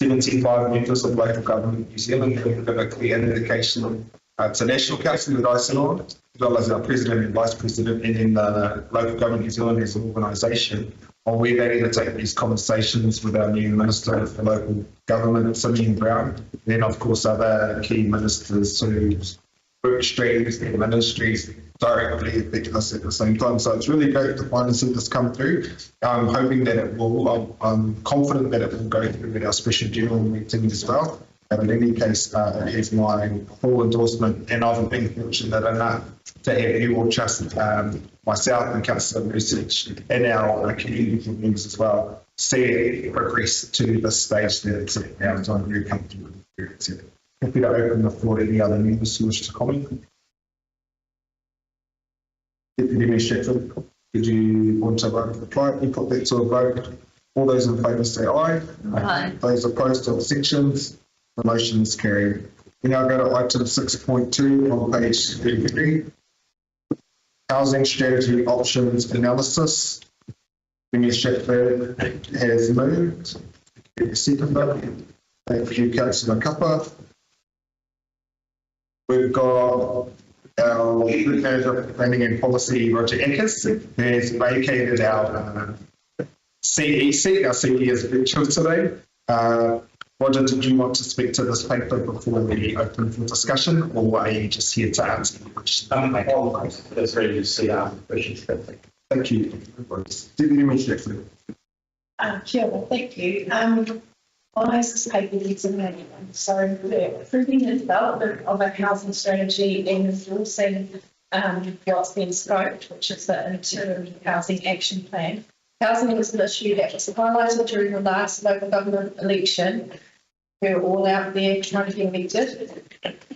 75 members of local government New Zealand, who give a clear indication to National Council that I sit on, as well as our President and Vice President, and then the Local Government New Zealand as an organisation, on where they need to take these conversations with our new Minister for Local Government, Simeon Brown, then of course other key ministers whose work streams and ministries directly affect us at the same time. So it's really great to finally see this come through. I'm hoping that it will, I'm confident that it will go through with our special general meeting as well. And in any case, it is my full endorsement, and I've been fortunate enough to have you all trust myself and Councillor Research and our community members as well, see it progress to the stage that it's at now. So I'm very comfortable with it. Happy to open the floor to any other members who wish to comment. Deputy Minister, did you want to reply? You put that to a vote. All those in favour say aye. Aye. Those opposed to abstentions. The motion is carried. We now go to item 6.2 on page 33. Housing strategy options analysis. Minister has moved. Second. Thank you, Councillor Kappa. We've got our Group Manager of Planning and Policy, Roger Eckes, who has vacated our CE seat. Our CE is virtual today. Roger, did you want to speak to this paper before we open for discussion, or are you just here to answer the questions? That's ready to see our questions. Thank you. Deputy Minister. Chair, thank you. Why is this paper needs a manual? So we're approving the development of a housing strategy and enforcing what's been scoped, which is the interim housing action plan. Housing is an issue that was highlighted during the last local government election. We were all out there trying to be elected.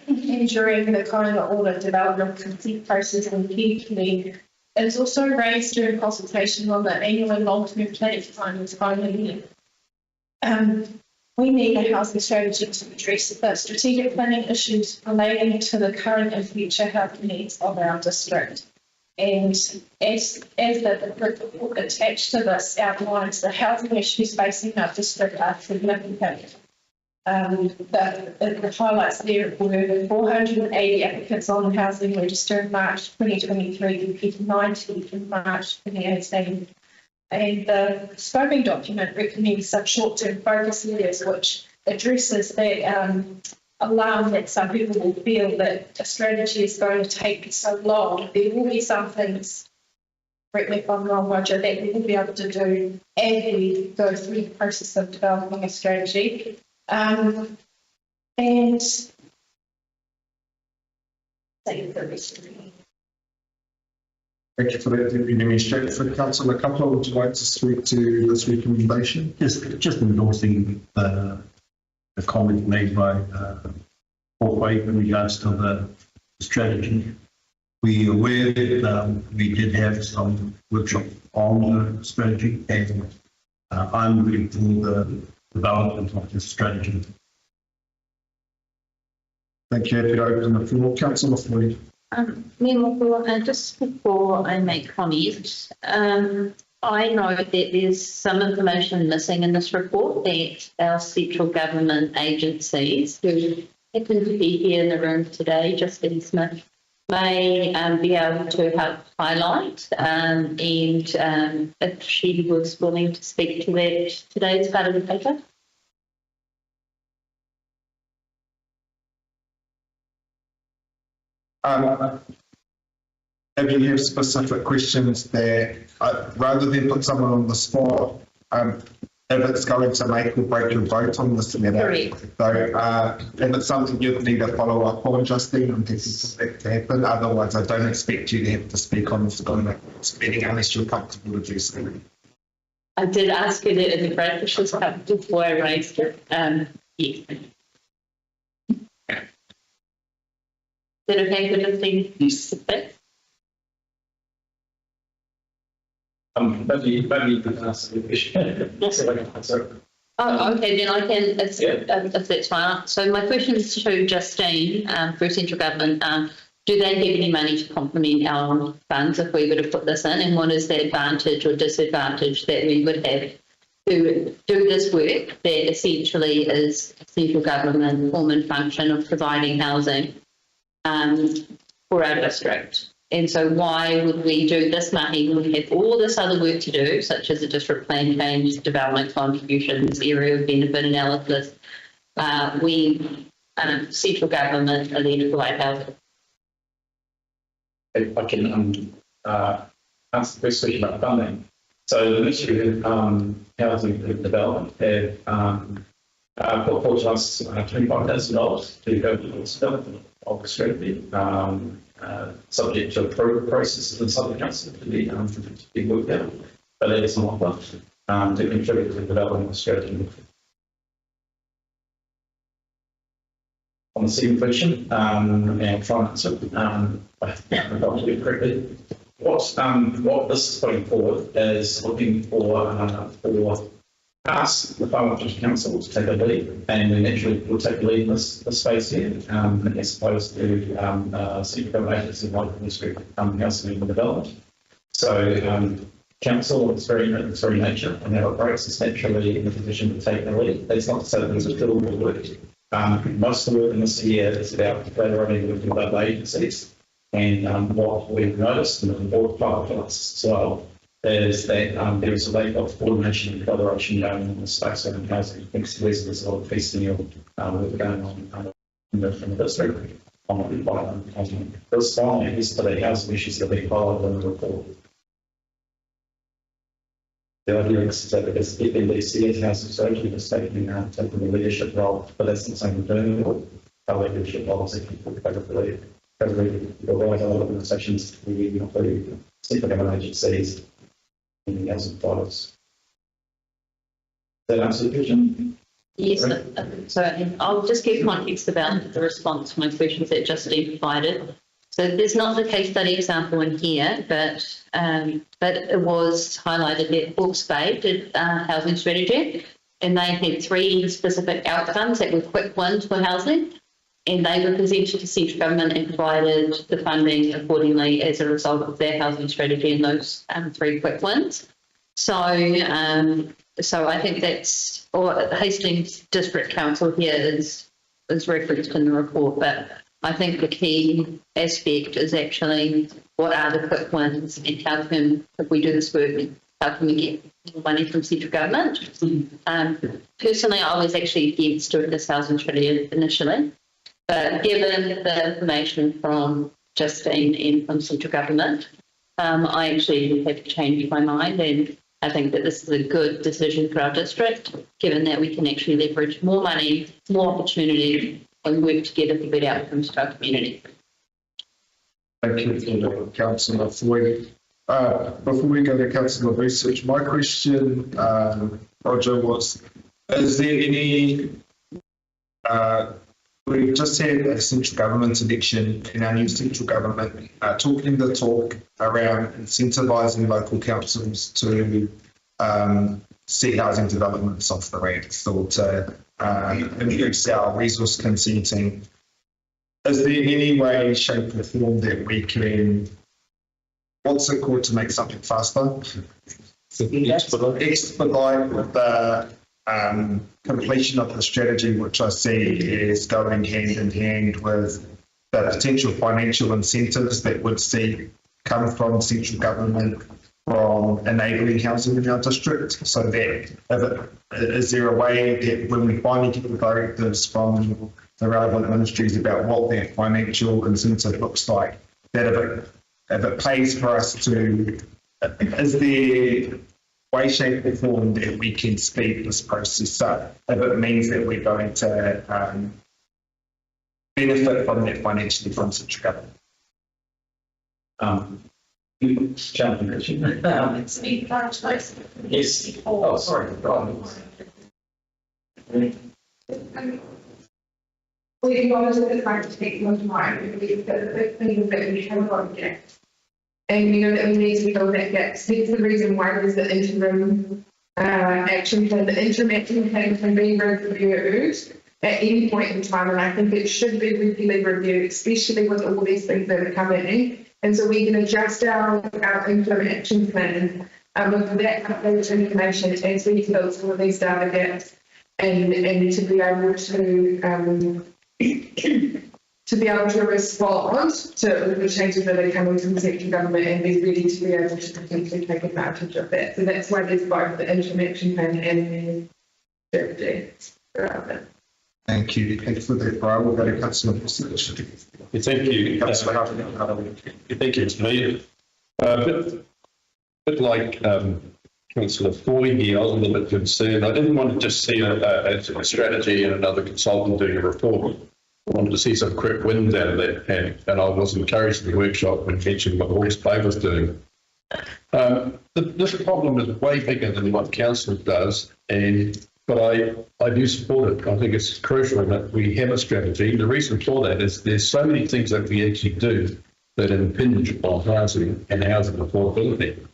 And during the Coroner Order development consent process and carefully, it was also raised during consultation on the annual and long-term planning time. we need a housing strategy to address the strategic planning issues relating to the current and future housing needs of our district. And as the report attached to this outlines, the housing issues facing our district are significant. The highlights there were 480 applicants on the housing register in March 2023 compared to 90 in March 2018. And the scoping document recommends some short-term focus areas which addresses the alarm that some people will feel that a strategy is going to take so long. There will be some things, correct me if I'm wrong, Roger, that we will be able to do as we go through the process of developing a strategy. And thank you for that, Deputy Minister. For Councillor Kapla, would you like to speak to this recommendation? Just endorsing the comment made by Hawkeye in regards to the strategy. We are aware that we did have some workshop on the strategy, and I'm really for the development of this strategy. Thank you. Happy to open the floor. Councillor Floyd. Just before I make comments, I know that there's some information missing in this report that our central government agencies who happen to be here in the room today, Justine Smith, may be able to help highlight, and if she was willing to speak to that today as part of the paper. If you have specific questions there, rather than put someone on the spot, if it's going to make or break your vote on this matter, so if it's something you need a follow up on, Justine, I'm happy for that to happen. Otherwise, I don't expect you to have to speak on this meeting unless you're comfortable to do so. I did ask you that in the breakfast was comfortable before I raised it. Yeah. Is that okay for Justine? Maybe you can ask the question. Oh, okay, then I can, if that's fine. So my question is to Justine for central government. Do they have any money to complement our funds if we were to put this in? And what is the advantage or disadvantage that we would have to do this work that essentially is a central government form and function of providing housing for our district? And so why would we do this money when we have all this other work to do, such as the district plan change, development contributions, area of benefit analysis, we, central government, are there to provide housing? If I can answer the first question about funding. So the Ministry of Housing and Development have put forward to us $25,000 to go to the development of the strategy, subject to approval processes and subject council to be worked out. But that is not enough to contribute to the development of the strategy. On the second question, and try and answer, I think I've got to do it correctly. What this is putting forward is looking for us, the Parliamentary Council, to take a lead, and we naturally will take the lead in this space here, as opposed to central government agencies like the Ministry of Housing and Development. So, Council, its very nature and how it operates, is naturally in a position to take the lead. That's not to say that there's still more work. Most of the work in this year is about collaborating with other agencies, and what we've noticed, and the board part of us as well, is that there is a lack of coordination and collaboration going on in the space of housing. I think there's a lot of piecemeal work going on in the district on responding to the housing issues that we highlighted in the report. The idea is that because if NDC as housing strategy is taking the leadership role, but that's not something we're doing anymore. Our leadership role is if people take the lead. Provide other organisations, we include central government agencies, and housing providers. Does that answer the question? Yes, so I'll just give context about the response to my questions that Justine provided. So there's not the case study example in here, but it was highlighted that Hawke's Bay did housing strategy, and they had 3 specific outcomes that were quick wins for housing, and they were presented to central government and provided the funding accordingly as a result of their housing strategy and those 3 quick wins. So I think that's, or Hastings District Council here is referenced in the report, but I think the key aspect is actually what are the quick wins and how can, if we do this work, how can we get more money from central government? Personally, I was actually against doing this housing strategy initially, but given the information from Justine and from central government, I actually have changed my mind, and I think that this is a good decision for our district, given that we can actually leverage more money, more opportunity, and work together for better outcomes for our community. Thank you, Councillor Floyd. Before we go to Councillor Research, my question, Roger, was, is there any, we've just had a central government election and our new central government talking the talk around incentivising local councils to see housing developments off the ranks or to increase our resource consenting. Is there any way, shape or form that we can, what's it called to make something faster? Expedite the completion of the strategy, which I see is going hand in hand with the potential financial incentives that would see come from central government from enabling housing in our district. So that, is there a way that when we finally get the directives from the relevant ministries about what that financial incentive looks like, that if it pays for us to, is there way, shape or form that we can speed this process up if it means that we're going to benefit from that financially from central government? Challenging question. Yes. Oh, sorry. We obviously trying to take more time, we the thing that we have got to get. And we know that we need to fill that gap. So that's the reason why there's the interim action plan. The interim action plan can be reviewed at any point in time, and I think it should be regularly reviewed, especially with all these things that are coming. And so we can adjust our interim action plan with that updated information as we fill some of these data gaps, and to be able to respond to the changes that are coming from central government and be ready to be able to potentially take advantage of that. So that's why there's both the interim action plan and the strategy. Thank you. Thank you for that, Brian. We'll go to Councillor Research. Thank you. Thank you, Mr. Mayor. Bit like Councillor Floyd here, I was a little bit concerned. I didn't want to just see a strategy and another consultant doing a report. I wanted to see some quick wins out of that, and I was encouraged in the workshop when mentioned what Hawke's Bay was doing. This problem is way bigger than what council does, but I do support it. I think it's crucial that we have a strategy. The reason for that is there's so many things that we actually do that impinge on housing and housing affordability.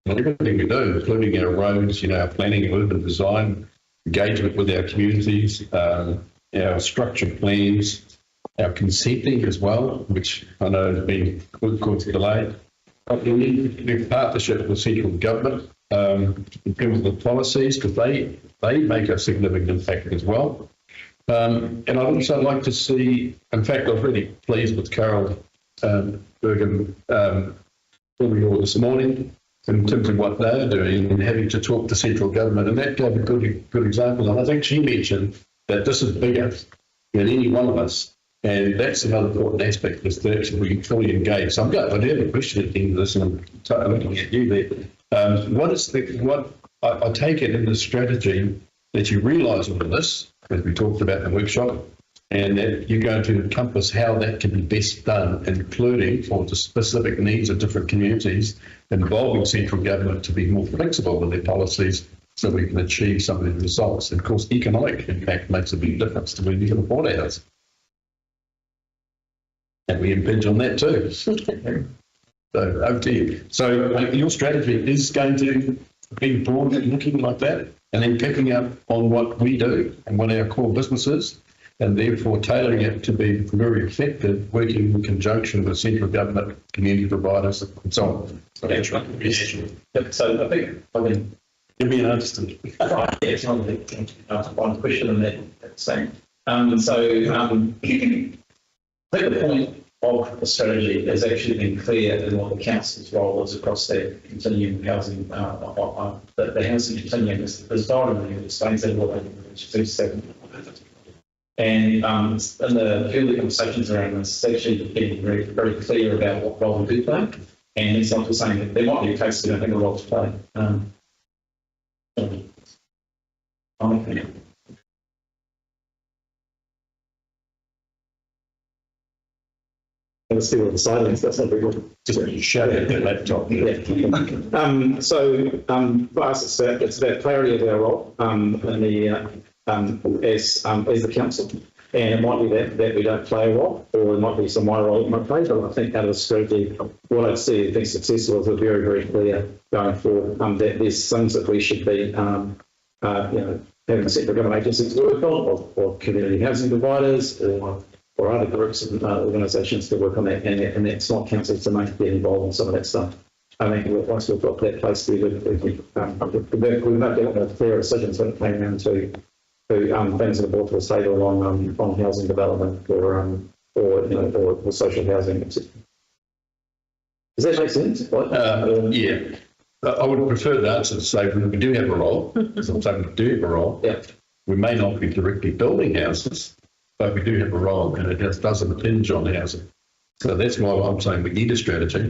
And everything we do, including our roads, our planning and urban design, engagement with our communities, our structured plans, our consenting as well, which I know has been caused delay. But we need to do partnership with central government in terms of the policies, because they make a significant impact as well. And I'd also like to see, in fact, I was really pleased with Carol Bergen this morning in terms of what they're doing and having to talk to central government, and that gave a good example. And I think she mentioned that this is bigger than any one of us, and that's another important aspect, is to actually be fully engaged. So I do have a question at the end of this, and I'm looking at you there. What I take it in the strategy that you realise all of this, as we talked about in the workshop, and that you're going to encompass how that can be best done, including for the specific needs of different communities, involving central government to be more flexible with their policies so we can achieve some of the results. And of course, economic impact makes a big difference to when you can afford ours. And we impinge on that too. So over to you. So your strategy is going to being broad and looking like that, and then picking up on what we do and what our core business is, and therefore tailoring it to be very effective, working in conjunction with central government, community providers, and so on. So that's right. Yep, so I think, give me an answer. Right, yeah, it's not one question in that same. I think the point of the strategy has actually been clear in what the council's role is across that continuing housing, the housing continuum is divided, it explains that what they and in the early conversations around this, it's actually getting very, very clear about what role we do play. And it's not just saying that there might be a case we don't have a role to play. Let's see what the silence, that's not very good. Just shut it, the laptop. Yeah. For us, it's about clarity of our role as the council. And it might be that we don't play a role, or it might be some minor role that might play, but I think out of the strategy, what I'd see being successful is a very, very clear going forward that there's things that we should be, having central government agencies work on, or community housing providers, or other groups and organisations to work on that, and that's not council to make get involved in some of that stuff. I think once we've got that place, we've not got clear decisions when it came around to things that are brought to the table on housing development or social housing, etc. Does that make sense? Yeah. I would prefer the answer to say we do have a role, because I'm saying we do have a role. Yeah. We may not be directly building houses, but we do have a role, and it does impinge on housing. So that's why I'm saying we need a strategy,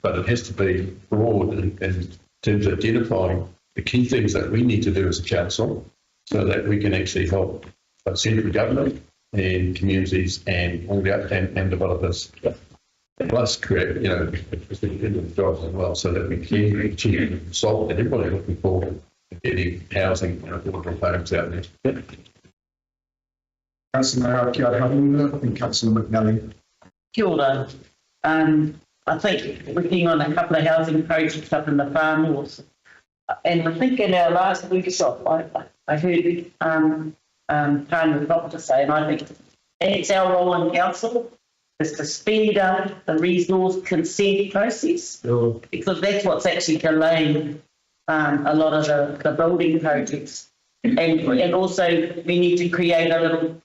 but it has to be broad in terms of identifying the key things that we need to do as a council so that we can actually help central government and communities and all the and developers. Plus create, individual jobs as well, so that we can achieve the result that everybody looking for, getting housing and affordable homes out there. Yep. Councillor Kiara and Councillor McNally. Kia ora. I think working on a couple of housing projects up in the far north. And I think in our last workshop, I heard Tanya Doctor say, and I think it's our role in council is to speed up the resource consent process, because that's what's actually delaying a lot of the building projects. And also we need to create a little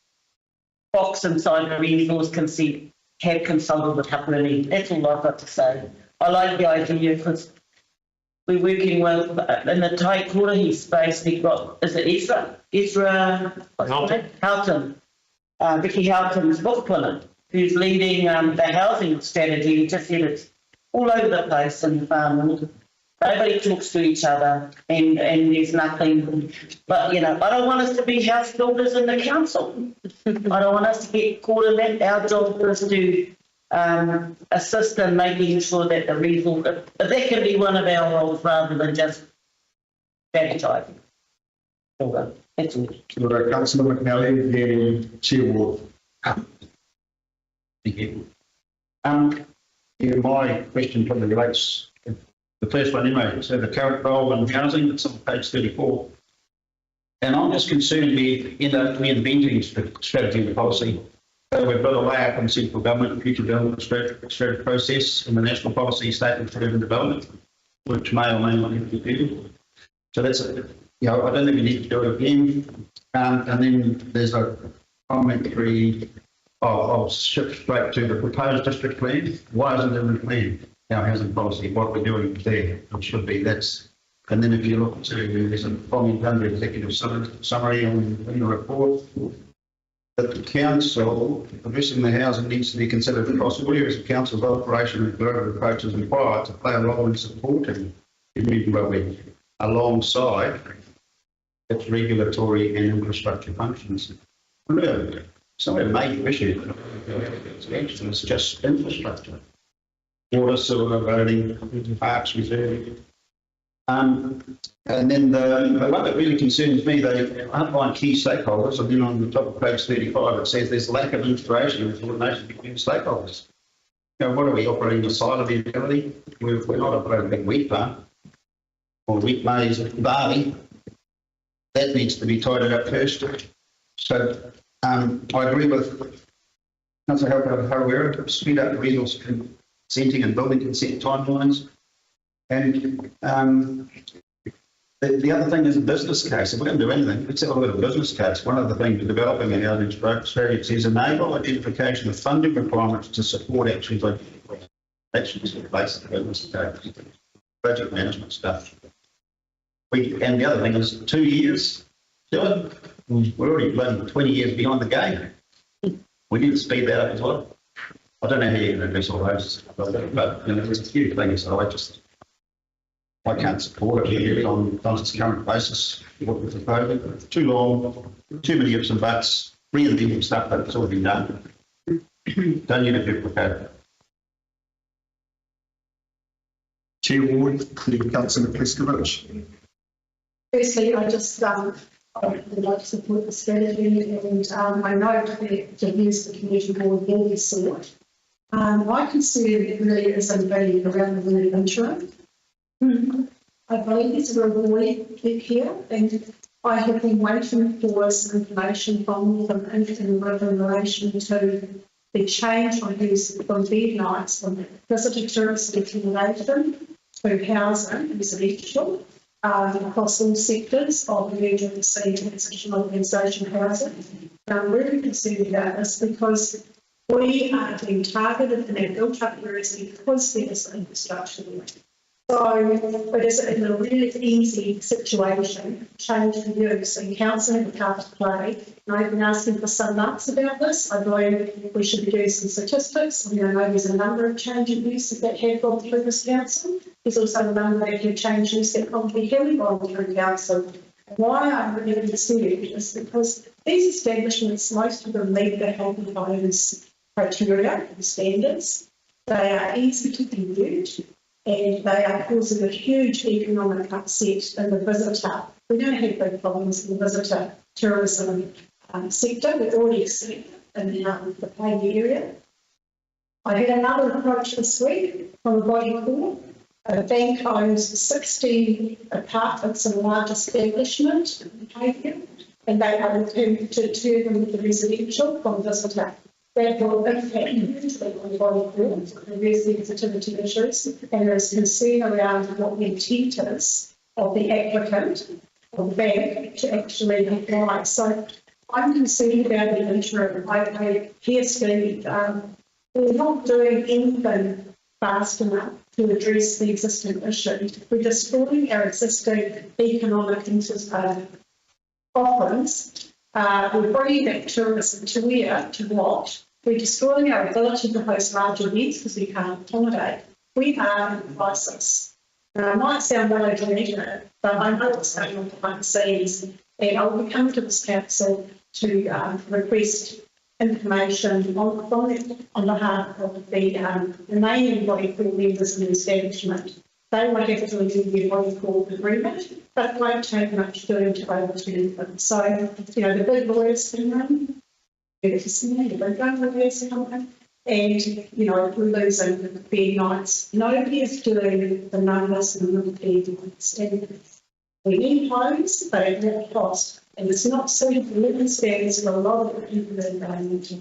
box inside the resource consent, have consulted with Hapurani. That's all I've got to say. I like the idea because we're working with, in the Tai Kurahi space, we've got, is it Ezra Houghton, Vicky Houghton's book winner, who's leading the housing strategy. He just said it's all over the place in the farm. Nobody talks to each other, and there's nothing. But I don't want us to be house builders in the council. I don't want us to get caught in that. Our job is to assist in making sure that the resource, that can be one of our roles rather than just advertising. That's all. Councillor McNally, then Chair Ward. Thank you. My question probably relates to the first one anyway. So the current role in housing, it's on page 34. And I'm just concerned we end up reinventing strategy and policy. So we've got to lay out on central government future development strategy process and the national policy statement for urban development, which may or may not be completed. So that's, I don't think we need to do it again. And then there's a commentary. I'll shift straight to the proposed district plan. Why isn't there a plan? Our housing policy, what we're doing there, it should be. That's, and then if you look to, there's a comment under executive summary in the report that the council, addressing the housing needs to be considered across all areas of council's operation and collaborative approaches required to play a role in supporting community wellbeing alongside its regulatory and infrastructure functions. Really, some of the major issues is just infrastructure. Water, sewer, voting, parks, reserve. And then the one that really concerns me, they outline key stakeholders, and then on the top of page 35 it says there's lack of integration and coordination between stakeholders. What are we operating the side of the ability? We're not operating a big wheat farm. or wheat maize, barley, that needs to be tidied up first. So I agree with Councillor Harawira, speed up resource consenting and building consent timelines. And the other thing is a business case. If we're going to do anything, let's have a look at a business case. One of the things we're developing a housing strategy is enable identification of funding requirements to support actions like actions in place of the business case, budget management stuff. And the other thing is 2 years. We're already bloody 20 years behind the game. We need to speed that up as well. I don't know how you're going to address all those, but there's a few things that I can't support it really on its current basis. What we're proposing, too long, too many ifs and buts, really stuff that's already done. Don't need to duplicate it. Chair Ward, Councillor Pliskowicz. Firstly, I just would like to support the strategy, and I know that the views of the community board will be sought. My concern really is in value around the interim. I believe there's a reward here, and I have been waiting for some information from them in relation to the change on use from bed nights from visitor tourism accommodation to housing residential across all sectors of emergency transitional organisation housing. And I'm really concerned about this because we are being targeted in our built-up areas because there is infrastructure there. So it is in a really easy situation, change the use, so council have a part to play. And I've been asking for some months about this. I believe we should be doing some statistics. I know there's a number of change in uses that have gone through this council. There's also a number that have changed use that probably haven't gone through council. Why I'm really concerned is because these establishments, most of them meet the healthy homes criteria and standards. They are easy to commute, and they are causing a huge economic upset in the visitor. We don't have big problems in the visitor tourism sector. We're already seeing in the Payne area. I had another approach this week from a body corps. A bank owns 16 apartments in a large establishment in Payne, and they are looking to turn them into residential from visitor. That will impact hugely on the body corps and raise sensitivity issues, and there is concern around what the intent is of the applicant or the bank to actually apply. So I'm concerned about the interim. I hear Steve, we're not doing anything fast enough to address the existing issue. We're destroying our existing economic offerings. We're bringing back tourism to where, to what? We're destroying our ability to host large events because we can't accommodate. We are in a crisis. Now, I might sound melodramatic, but I know what's going on behind the scenes, and I will be coming to this council to request information on behalf of the remaining body corps members in the establishment. They will have to review their body corps agreement, but it won't take much doing to overturn them. So, the big lawyers come in, the big lawyers come in, and, we're losing the bed nights. Nobody is doing the numbers and the bed standards. We need homes, but at what cost? And it's not suitable living standards for a lot of the people that are going into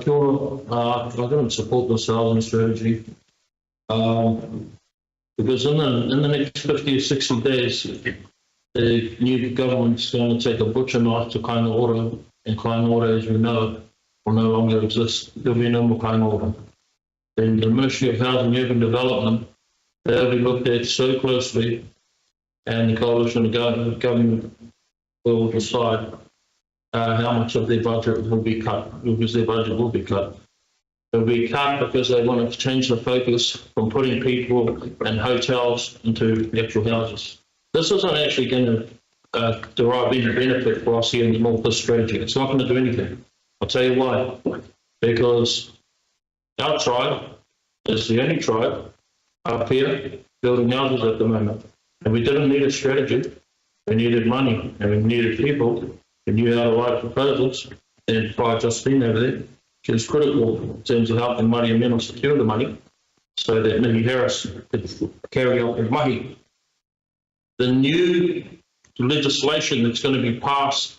Kia ora. I don't support this housing strategy because in the next 50 or 60 days, the new government's going to take a butcher knife to Kaingaora, and Kaingaora, as we know, will no longer exist. There'll be no more Kaingaora. Then the Ministry of Housing and Urban Development, they'll be looked at so closely, and the coalition government will decide how much of their budget will be cut, because their budget will be cut. It will be cut because they want to change the focus from putting people and hotels into actual houses. This isn't actually going to derive any benefit for us here in the North, this strategy. It's not going to do anything. I'll tell you why. Because our tribe is the only tribe up here building houses at the moment. And we didn't need a strategy. We needed money and we needed people who knew how to write proposals. And by Justine over there, which is critical in terms of helping Māori men secure the money so that Mihi Harris could carry out the mahi. The new legislation that's going to be passed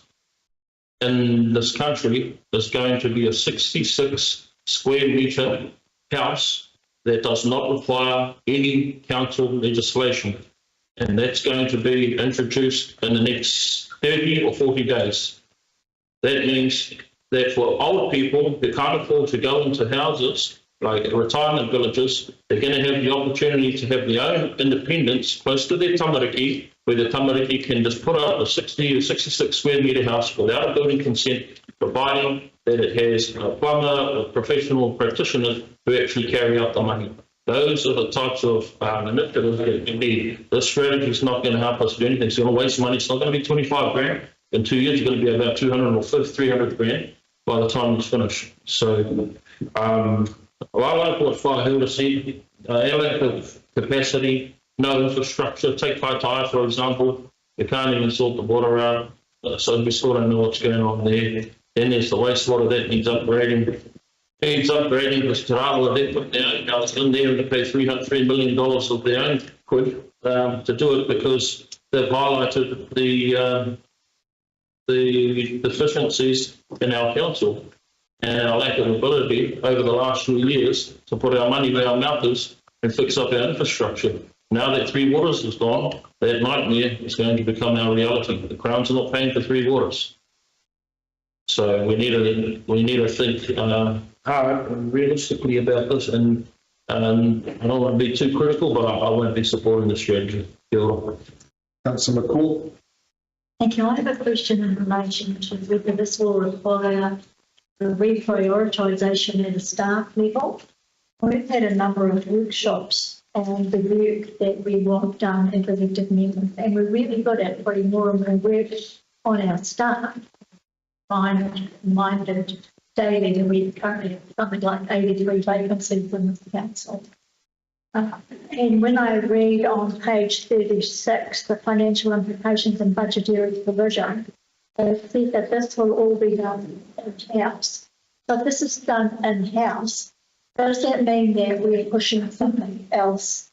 in this country is going to be a 66 square metre house that does not require any council legislation. And that's going to be introduced in the next 30 or 40 days. That means that for old people who can't afford to go into houses, like retirement villages, they're going to have the opportunity to have their own independence close to their tamariki, where the tamariki can just put up a 60 or 66 square metre house without a building consent, providing that it has a plumber or professional practitioners who actually carry out the money. Those are the types of initiatives that we need. This strategy is not going to help us do anything. It's going to waste money. It's not going to be 25 grand. In 2 years, it's going to be about 200 or 300 grand by the time it's finished. So I like what Whahilda said. Our lack of capacity, no infrastructure. Take Kaitaia, for example. You can't even sort the water out. So we still don't know what's going on there. Then there's the wastewater that needs upgrading. Needs upgrading because Te Rawa, they put their own guys in there and to pay $3 million of their own quid to do it because they've highlighted the deficiencies in our council and our lack of ability over the last 3 years to put our money where our mouth is and fix up our infrastructure. Now that Three Waters is gone, that nightmare is going to become our reality. The Crown's are not paying for Three Waters. So we need to think hard and realistically about this, and I don't want to be too critical, but I won't be supporting the strategy. Councillor McCall. Thank you. I have a question in relation to whether this will require the reprioritisation at a staff level. We've had a number of workshops on the work that we want done as elected members, and we're really good at putting more and more work on our staff. Minded daily, and we currently have something like 83 vacancies in this council. And when I read on page 36, the financial implications and budgetary provision, it says that this will all be done in-house. So if this is done in-house, does that mean that we're pushing something else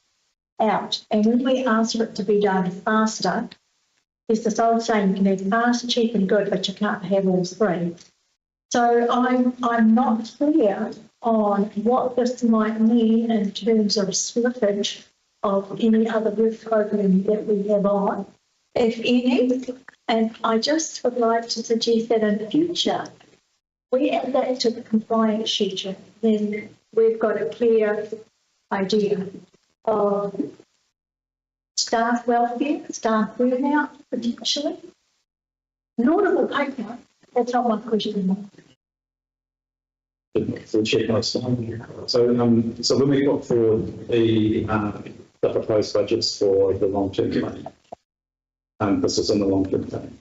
out? And when we ask for it to be done faster, there's this old saying, you can have fast, cheap and good, but you can't have all three. So I'm not clear on what this might mean in terms of slippage of any other work program that we have on, if any. And I just would like to suggest that in the future, we add that to the compliance schedule, then we've got a clear idea of staff welfare, staff burnout, potentially. An audible paper, that's not my question. So check my slide. So when we got forward the proposed budgets for the long-term plan, this is in the long-term plan.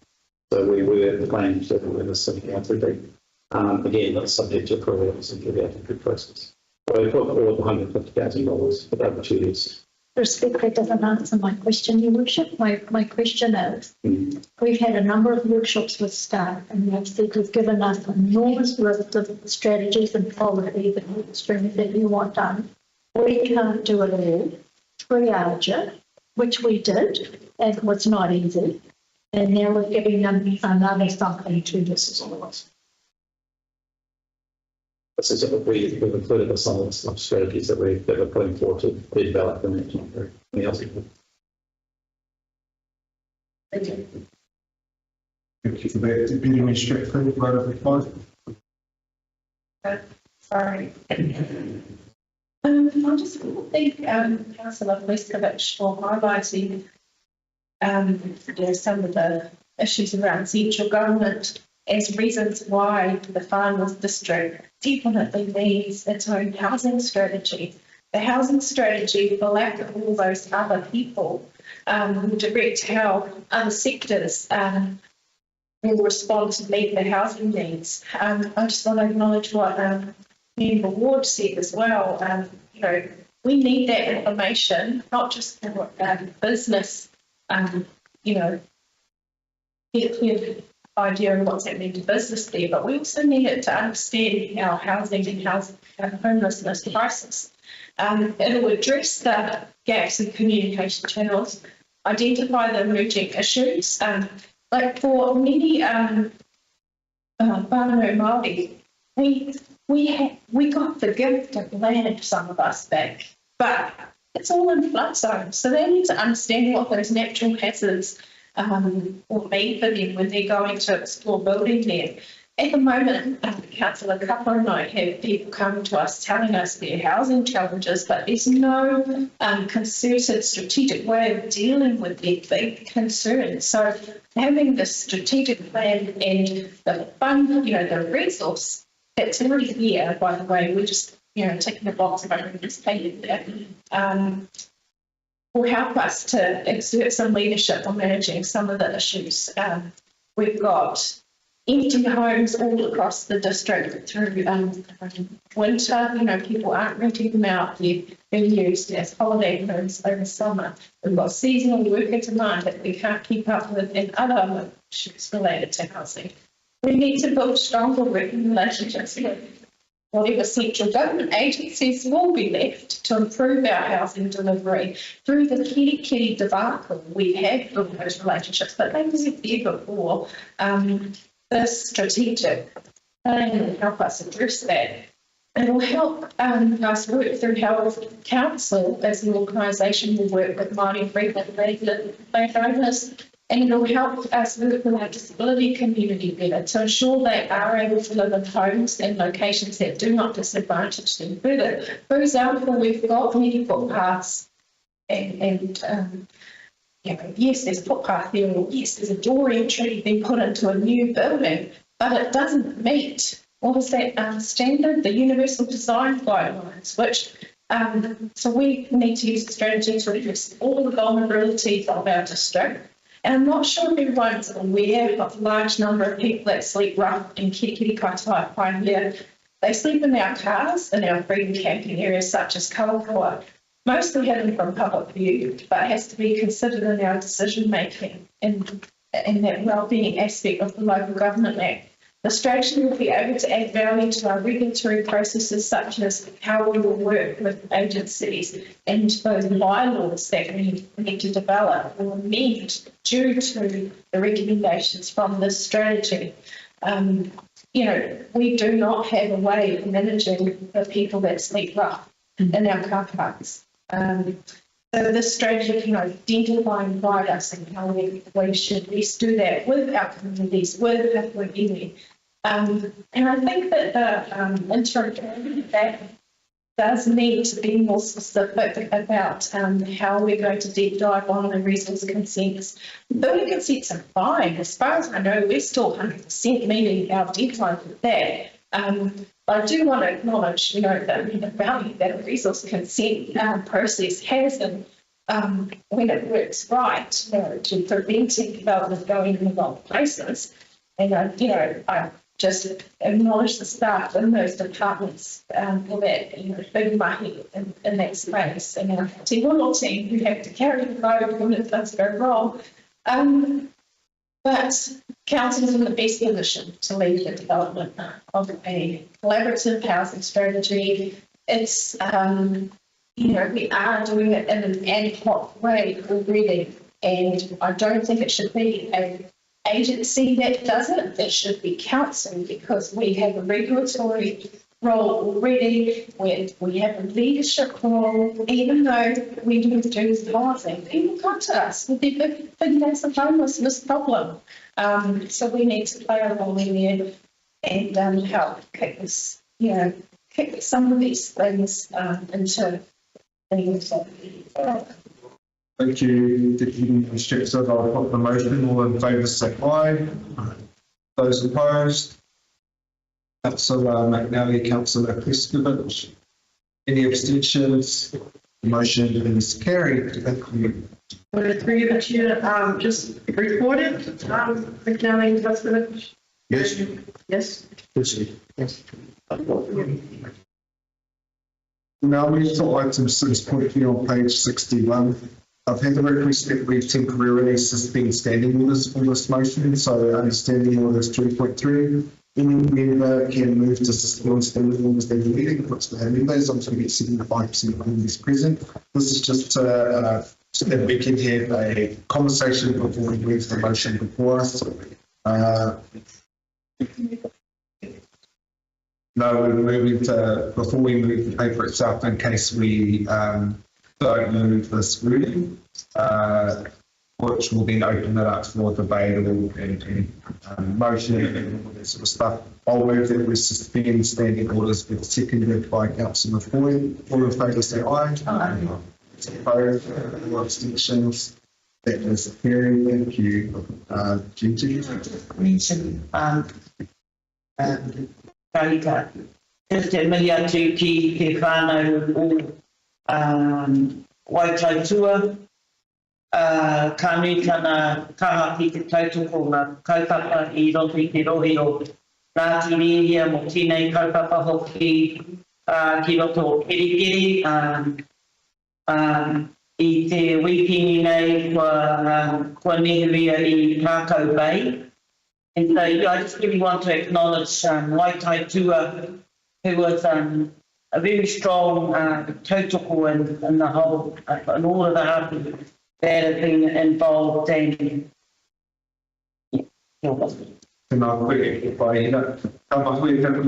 So we were planning to do this everything. Again, that's subject to approvals and the applicant process. So we put forward $150,000 for over 2 years. Respect, that doesn't answer my question, Your Worship. My question is, we've had a number of workshops with staff, and they've said you've given us an enormous list of strategies and policies and streams that you want done. We can't do it all. Triage it, which we did, and it was not easy. And now we're giving them another something to do. This is we've included some of the strategies that we're putting forward to be developed in the LC. Thank you. Thank you for that. Deputy Magistrate Clerk, right over 5. Sorry. I just think Councillor Pleskovic for highlighting some of the issues around central government as reasons why the Farmers District definitely needs its own housing strategy. The housing strategy, for lack of all those other people, will direct how other sectors will respond to meet the housing needs. I just want to acknowledge what Member Ward said as well. We need that information, not just for business, idea of what's happening to business there, but we also need it to understand our housing and homelessness crisis. It will address the gaps in communication channels, identify the emerging issues. Like for many whānau Māori, we got the gift of land, some of us back, but it's all in flood zones. So they need to understand what those natural hazards will mean for them when they're going to explore building there. At the moment, Councillor Kappa and I have people coming to us telling us their housing challenges, but there's no concerted strategic way of dealing with their big concerns. So having the strategic plan and the fund, the resource that's already there, by the way, we're just, ticking the box of over this page there, will help us to exert some leadership on managing some of the issues. We've got empty homes all across the district through winter. People aren't renting them out. They're being used as holiday homes over summer. We've got seasonal worker demand that we can't keep up with, and other issues related to housing. We need to build stronger working relationships with whatever central government agencies will be left to improve our housing delivery through the Kiri debacle. We have built those relationships, but they weren't there before. This strategic plan will help us address that. It will help us work through Health Council as an organisation. Will work with Māori frequent landowners, and it will help us work with our disability community better to ensure they are able to live in homes and locations that do not disadvantage them further. For example, we've got many footpaths and yes, there's a footpath there, or yes, there's a door entry being put into a new building, but it doesn't meet, what is that standard? The Universal Design Guidelines, which, so we need to use a strategy to address all the vulnerabilities of our district. And I'm not sure if everyone's aware of the large number of people that sleep rough in Kiri Kaitai here. They sleep in our cars, in our freedom camping areas such as Kawakoa. Mostly hidden from public view, but has to be considered in our decision making in that wellbeing aspect of the Local Government Act. The strategy will be able to add value to our regulatory processes, such as how we will work with agencies and those bylaws that we need to develop or amend due to the recommendations from this strategy. We do not have a way of managing the people that sleep rough in our car parks. So this strategy can identify and guide us in how we should best do that with our communities, with Papua New Guinea. And I think that the interim plan that does need to be more specific about how we're going to deep dive on the resource consents. Building consents are fine. As far as I know, we're still 100% meeting our deadline for that. But I do want to acknowledge, the value that a resource consent process has, and when it works right, to preventing development going in the wrong places. And I just acknowledge the staff in those departments for that, big mahi in that space, and our Te Wono team who have to carry the load when it does go wrong. But council is in the best position to lead the development of a collaborative housing strategy. It's, we are doing it in an ad hoc way already, and I don't think it should be an agency that does it. It should be council, because we have a regulatory role already, we have a leadership role. Even though we do housing, people come to us with their big massive homelessness problem. So we need to play a role in there and help kick some of these things into things. Thank you, Deputy Instructor. I'll put the motion. All in favour say aye. Those opposed? Councillor McNally, Councillor Pliskevich. Any abstentions? The motion is carried. Thank you. Would agree that you just reported, McNally, Pliskevich? Yes. Yes. Yes. Now we to item 6.3 on page 61. I've had the request that we've temporarily suspend standing orders for this motion, so understanding orders 3.3. Any member can move to suspend standing orders at the meeting, which the members, I'm going to get 75% of members present. This is just so that we can have a conversation before we move the motion before us. No, we're moving to, before we move the paper itself, in case we don't move this reading, which will then open it up for debate and motion and all that sort of stuff. I'll move that we suspend standing orders with seconded by Councillor Foy. All in favour say aye. Aye. Opposed, or abstentions. That is carried. Thank you. Gigi. Mention, Karika, te mea atu ki te whānau o Waitaitua, ka nui tana kaha ki te tautoko ngā kaupapa I roto I te rohi o Ngāti Rehia mo tēnei kaupapa hoki ki roto o Kerikeri, I te wikini nei kua nehuia I Tākau Bay. And so I just really want to acknowledge Waitaitua, who was a very strong tautoko in the whole, in all of the happenings that have been involved in. Tēnā koe, pai ina. Ka mahui taku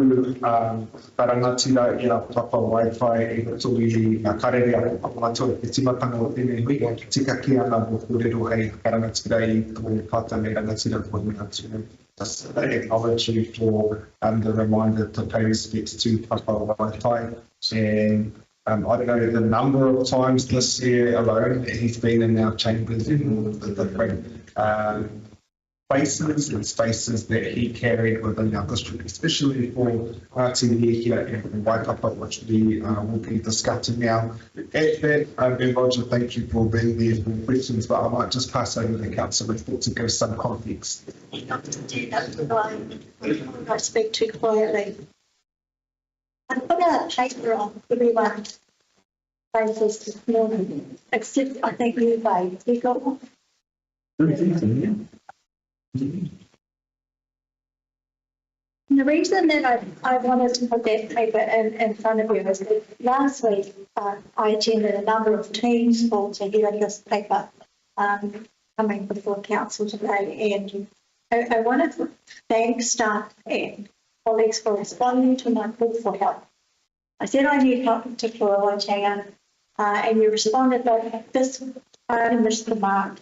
karangatira I a papa Wi-Fi e tui a karere a papa e timatanga o tēnei hui. Tika ki ana mo kūrero hei karangatira I tō pata me rangatira ko ni atu. Just acknowledge you for the reminder to pay respects to papa Wi-Fi. And I don't know the number of times this year alone that he's been in our chambers in all of the different places and spaces that he carried within our district, especially for Ngāti Rehia and Waipapa, which we will be discussing now. At that, and Roger, thank you for being there for questions, but I might just pass over to Councillor to give some context. Not to do that, I speak too quietly. I put a paper on everyone's faces this morning, except I think you, babe. You got one? And the reason that I wanted to put that paper in front of you is that last week I attended a number of teams for to hear this paper coming before council today, and I wanted to thank staff and colleagues for responding to my call for help. I said I need help in particular Waitanga, and you responded that this missed the mark.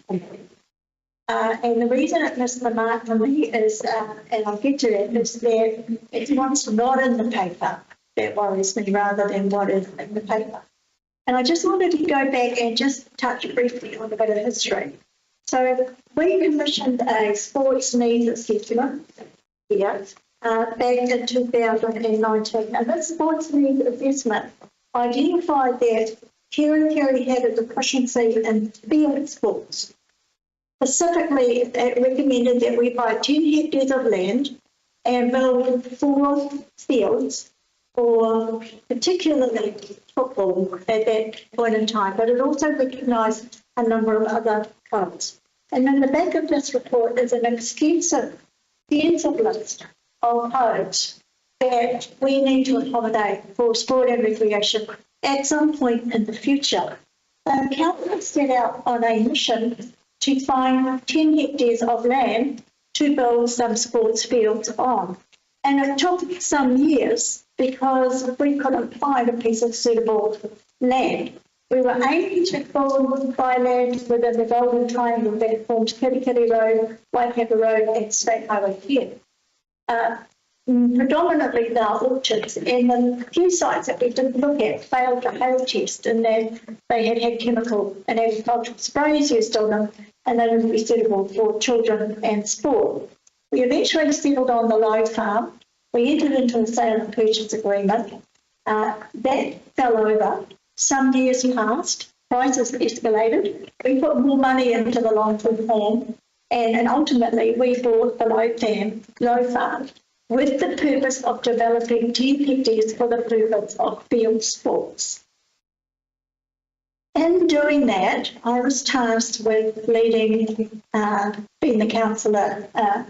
And the reason it missed the mark for me is, and I'll get to it, is that it's what's not in the paper that worries me rather than what is in the paper. And I just wanted to go back and just touch briefly on a bit of history. So we commissioned a sports needs assessment here back in 2019. And this sports needs assessment identified that Kerikeri had a deficiency in field sports. Specifically, it recommended that we buy 10 hectares of land and build 4 fields for particularly football at that point in time, but it also recognised a number of other clubs. And in the back of this report is an extensive list of codes that we need to accommodate for sport and recreation at some point in the future. Council set out on a mission to find 10 hectares of land to build some sports fields on. And it took some years because we couldn't find a piece of suitable land. We were aiming to buy land within the Golden Triangle that forms Kerikeri Road, Waipapa Road and State Highway 10. Predominantly they are orchards, and the few sites that we did look at failed the hail test in that they had chemical and agricultural sprays used on them, and they wouldn't be suitable for children and sport. We eventually settled on the Low Farm. We entered into a sale and purchase agreement. That fell over. Some years passed, prices escalated. We put more money into the long-term plan, and ultimately we bought the Low Farm with the purpose of developing 10 hectares for the purpose of field sports. In doing that, I was tasked with leading, being the councillor,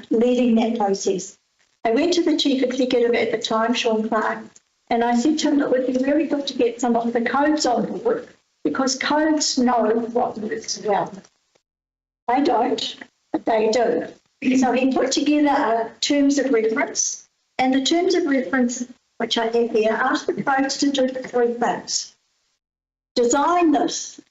leading that process. I went to the chief executive at the time, Sean Clark, and I said to him, it would be very good to get some of the codes on board, because codes know what works well. I don't, but they do. So he put together terms of reference, and the terms of reference, which I have here, ask the codes to do the three things. Design this.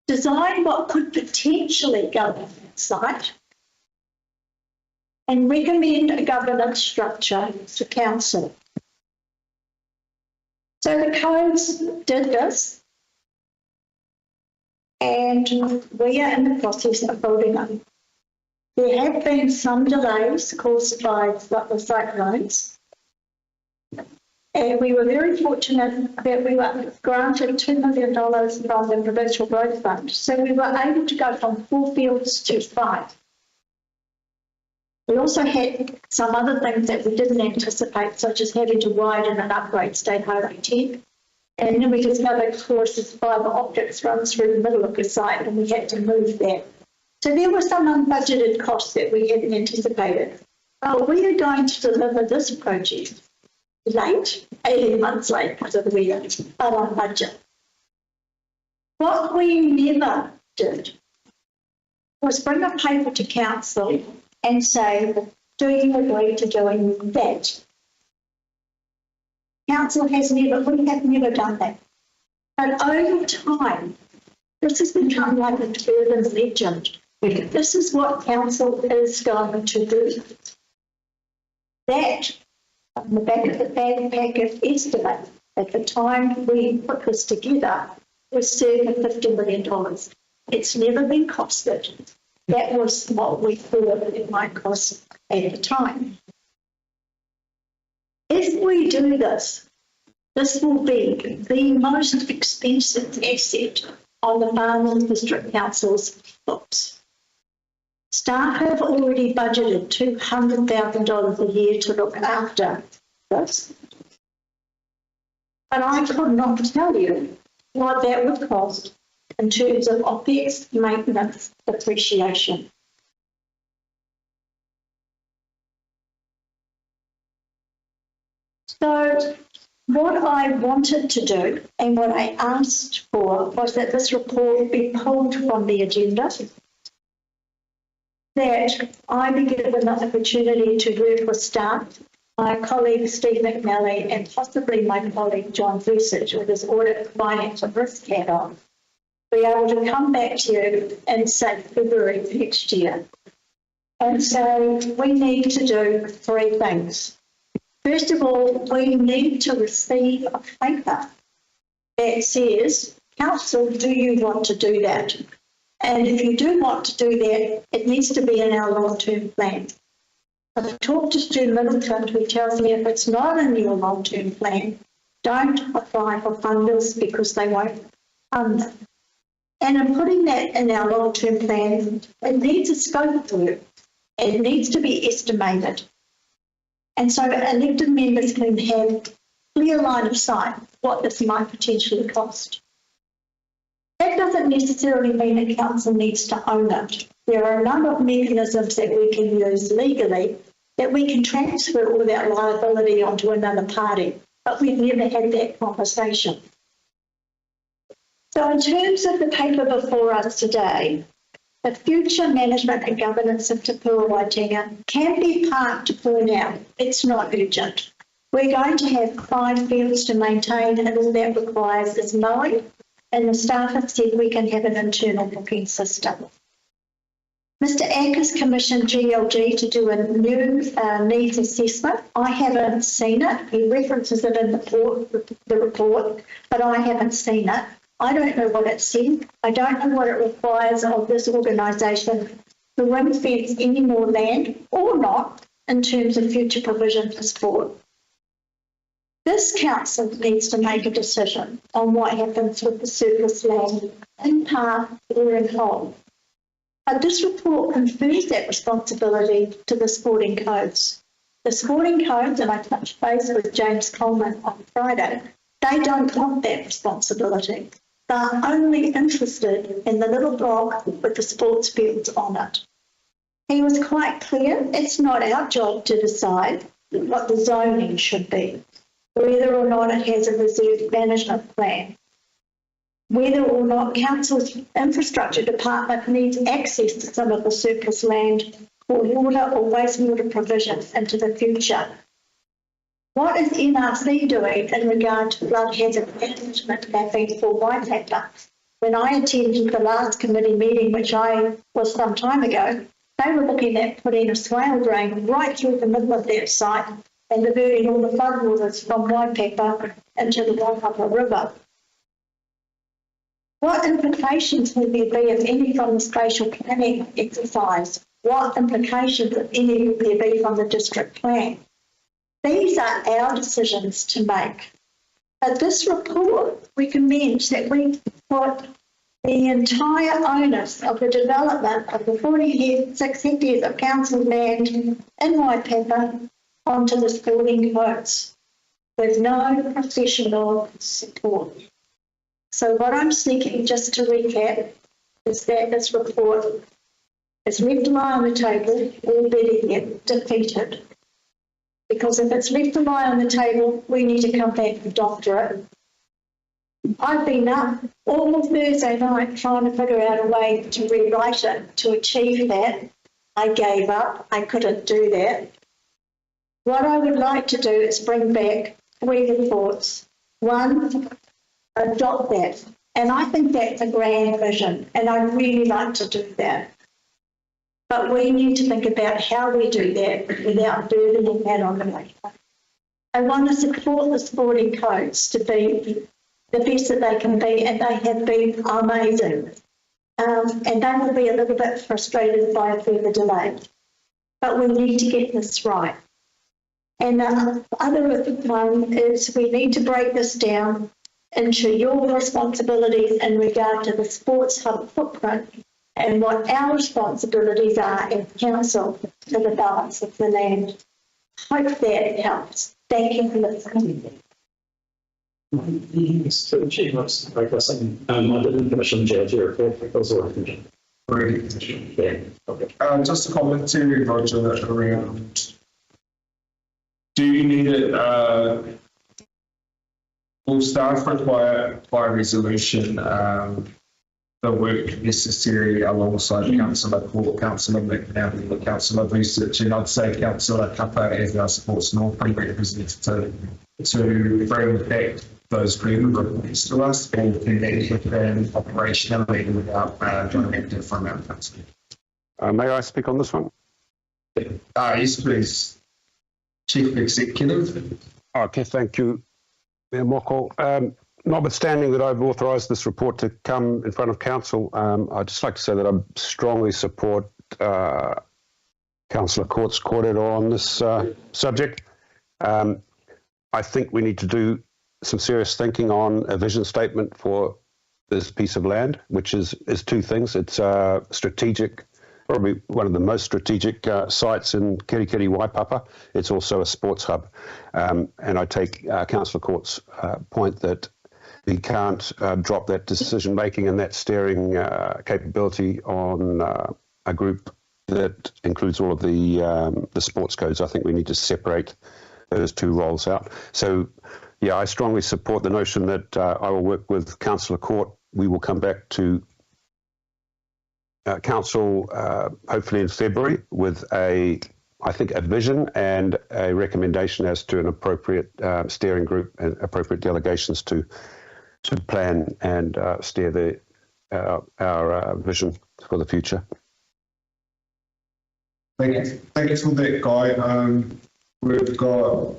Design what could potentially go on that site, and recommend a governance structure to council. So the codes did this, and we are in the process of building them. There have been some delays caused by the cyclones, and we were very fortunate that we were granted $2 million from the Provincial Growth Fund. So we were able to go from 4 fields to 5. We also had some other things that we didn't anticipate, such as having to widen and upgrade State Highway 10. And then we discovered, of course, this fibre optics runs through the middle of the site, and we had to move that. So there were some unbudgeted costs that we hadn't anticipated. Well, we are going to deliver this project late, 18 months late, because of the weather, but on budget. What we never did was bring a paper to council and say, do you agree to doing that? Council has never, we have never done that. But over time, this has become like a urban legend. This is what council is going to do. That, on the back of the packet estimate, at the time we put this together, was circa $50 million. It's never been costed. That was what we thought it might cost at the time. If we do this, this will be the most expensive asset on the Barwon District Council's books. Staff have already budgeted $200,000 a year to look after this. But I could not tell you what that would cost in terms of OPEX, maintenance, depreciation. So what I wanted to do and what I asked for was that this report be pulled from the agenda, that I be given an opportunity to work with staff, my colleague Steve McNally, and possibly my colleague John Fusich with his audit, finance and risk hat on, be able to come back to you in, say, February next year. And so we need to do 3 things. First of all, we need to receive a paper that says, Council, do you want to do that? And if you do want to do that, it needs to be in our long-term plan. I've talked to Stu Middleton, who tells me if it's not in your long-term plan, don't apply for funders because they won't fund it. And in putting that in our long-term plan, it needs a scope of work. It needs to be estimated. And so elected members can have clear line of sight what this might potentially cost. That doesn't necessarily mean that council needs to own it. There are a number of mechanisms that we can use legally that we can transfer all that liability onto another party, but we've never had that conversation. So in terms of the paper before us today, the future management and governance of Te Pua Waitinga can be parked for now. It's not urgent. We're going to have 5 fields to maintain, and all that requires is mowing, and the staff have said we can have an internal booking system. Mr. Ackers commissioned GLG to do a new needs assessment. I haven't seen it. He references it in the report, but I haven't seen it. I don't know what it said. I don't know what it requires of this organisation to ring-fence any more land or not in terms of future provision for sport. This council needs to make a decision on what happens with the surplus land in part or in whole. But this report confers that responsibility to the sporting codes. The sporting codes, and I touched base with James Coleman on Friday, They don't want that responsibility. They're only interested in the little block with the sports fields on it. He was quite clear, it's not our job to decide what the zoning should be, whether or not it has a reserve management plan, whether or not council's infrastructure department needs access to some of the surplus land for water or wastewater provisions into the future. What is NRC doing in regard to flood hazard management mapping for Waipapa? When I attended the last committee meeting, which I was some time ago, they were looking at putting a swale drain right through the middle of that site and diverting all the floodwaters from Waipapa into the Waipapa River. What implications would there be, if any, from the spatial planning exercise? What implications, if any, would there be from the district plan? These are our decisions to make. But this report recommends that we put the entire onus of the development of the 46 hectares of council land in Waipapa onto the sporting codes with no professional support. So what I'm seeking, just to recap, is that this report is left to lie on the table, or better yet, defeated. Because if it's left to lie on the table, we need to come back and doctor it. I've been up all of Thursday night trying to figure out a way to rewrite it to achieve that. I gave up. I couldn't do that. What I would like to do is bring back 3 reports. 1, adopt that. And I think that's a grand vision, and I'd really like to do that. But we need to think about how we do that without burdening that on the nation. I want to support the sporting codes to be the best that they can be, and they have been amazing. And they will be a little bit frustrated by a further delay. But we need to get this right. And the other one is we need to break this down into your responsibilities in regard to the sports hub footprint and what our responsibilities are as council to the balance of the land. Hope that helps. Thank you for listening. So, Chief, like I was saying, I didn't commission Chair to report because of commission. Yeah, okay. Just a comment to Roger around, do you need it, will staff require by resolution the work necessary alongside Councillor Court, Councillor McNally, Councillor Research, and I'd say Councillor Kappa as our Sports North representative to bring back those agreement reports to us, or can they happen operationally without directive from our council? May I speak on this one? Yes, please. Chief Executive. Okay, thank you, Mayor Moko. Notwithstanding that I've authorised this report to come in front of council, I'd just like to say that I strongly support Councillor Court's corridor on this subject. I think we need to do some serious thinking on a vision statement for this piece of land, which is 2 things. It's strategic, probably one of the most strategic sites in Kirikiri Waipapa. It's also a sports hub. And I take Councillor Court's point that we can't drop that decision making and that steering capability on a group that includes all of the sports codes. I think we need to separate those 2 roles out. So, yeah, I strongly support the notion that I will work with Councillor Court. We will come back to council hopefully in February with I think a vision and a recommendation as to an appropriate steering group and appropriate delegations to plan and steer our vision for the future. Thank you for that, Guy. We've got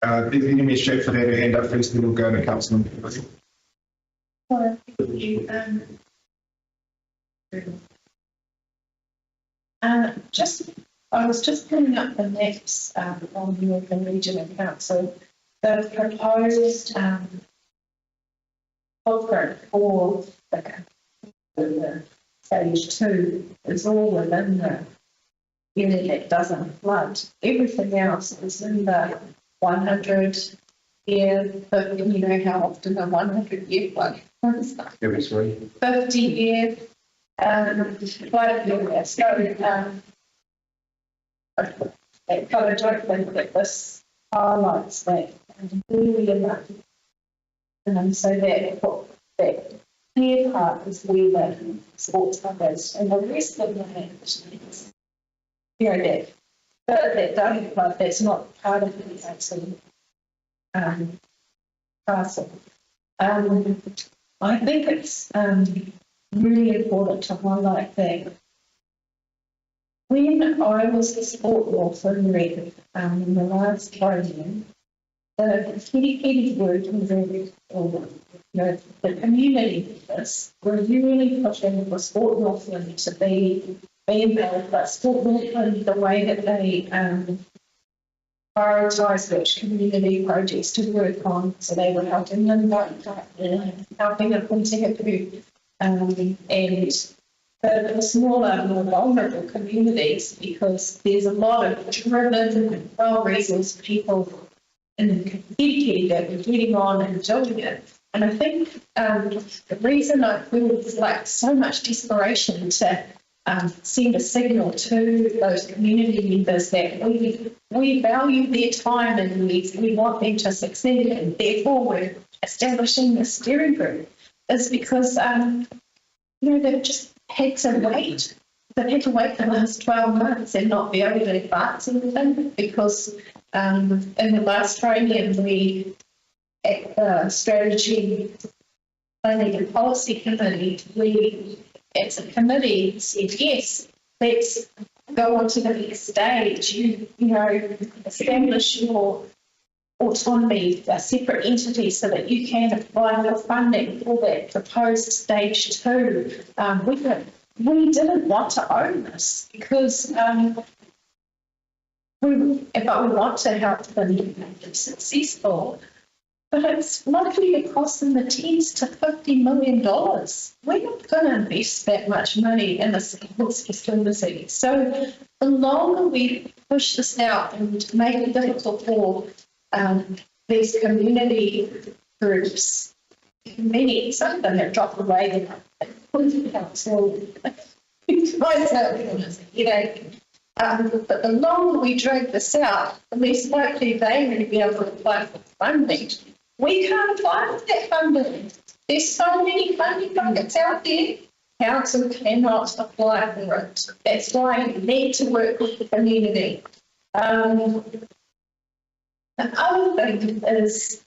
Deputy Mayor Stratford had a hand up first, then we'll go to Councillor. I was just pulling up the maps on the Northern Regional Council. The proposed footprint for the stage 2 is all within the unit that doesn't flood. Everything else is in the 100 year, but you know how often a 100-year flood comes. Every 3. 50-year flood year. So, but I don't think that this highlights that really enough. So that clear part is where the sports covers, and the rest of the is, you know, that don't, but that's not part of the actual parcel. I think it's really important to highlight that when I was the sport orphan rep in the last program, the Kitty working group, or the community members were really pushing for Sport Northland to be involved, but Sport Northland, the way that they prioritise which community projects to work on, so they were helping them, helping them putting it through, and the smaller, more vulnerable communities, because there's a lot of driven, well-resourced people in Kitty that were getting on and doing it. And I think the reason I feel like so much desperation to send a signal to those community members that we value their time and we want them to succeed, and therefore we're establishing the steering group, is because they've just had to wait. They've had to wait the last 12 months and not be able to advance anything, because in the last training we at the strategy planning and policy committee, we as a committee said, yes, let's go on to the next stage. You establish your autonomy, a separate entity, so that you can apply your funding for that proposed stage 2. We didn't want to own this because we want to help them be successful. But it's likely to cost them the tens to $50 million. We're not going to invest that much money in a sports facility. So the longer we push this out and make it difficult for these community groups, some of them have dropped away. Council, but the longer we drag this out, the less likely they will be able to apply for funding. We can't apply for that funding. There's so many funding buckets out there. Council cannot apply for it. That's why you need to work with the community. The other thing is,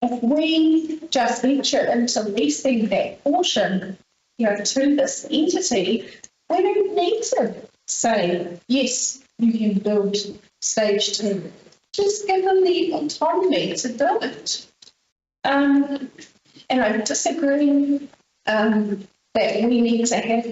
if we just venture into leasing that portion, to this entity, we don't need to say, yes, you can build stage 2. Just give them the autonomy to do it. And I disagree that we need to have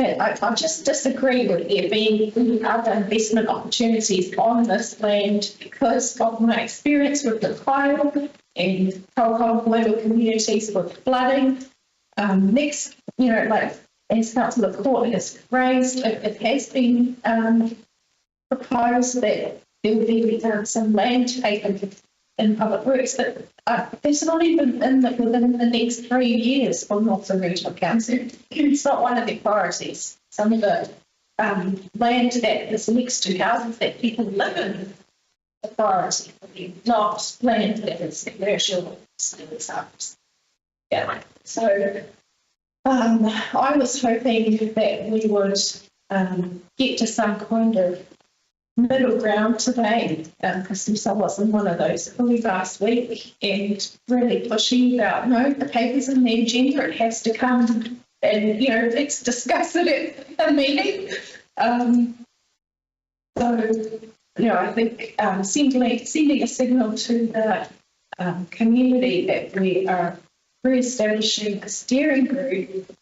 I just disagree with there being other investment opportunities on this land, because of my experience with the fire and Kaukau communities with flooding. Next, as Councillor Court has raised, it has been proposed that there will be some land taken in public works, but there's not even within the next 3 years for Northland Regional Council. It's not one of their priorities. Some of the land that is next to houses that people live in, the priority for them, not land that is commercial. Yeah. So I was hoping that we would get to some kind of middle ground today, because I wasn't one of those fully last week, and really pushing about, no, the paper's in the agenda, it has to come, and let's discuss it at the meeting. I think sending a signal to the community that we are re-establishing a steering group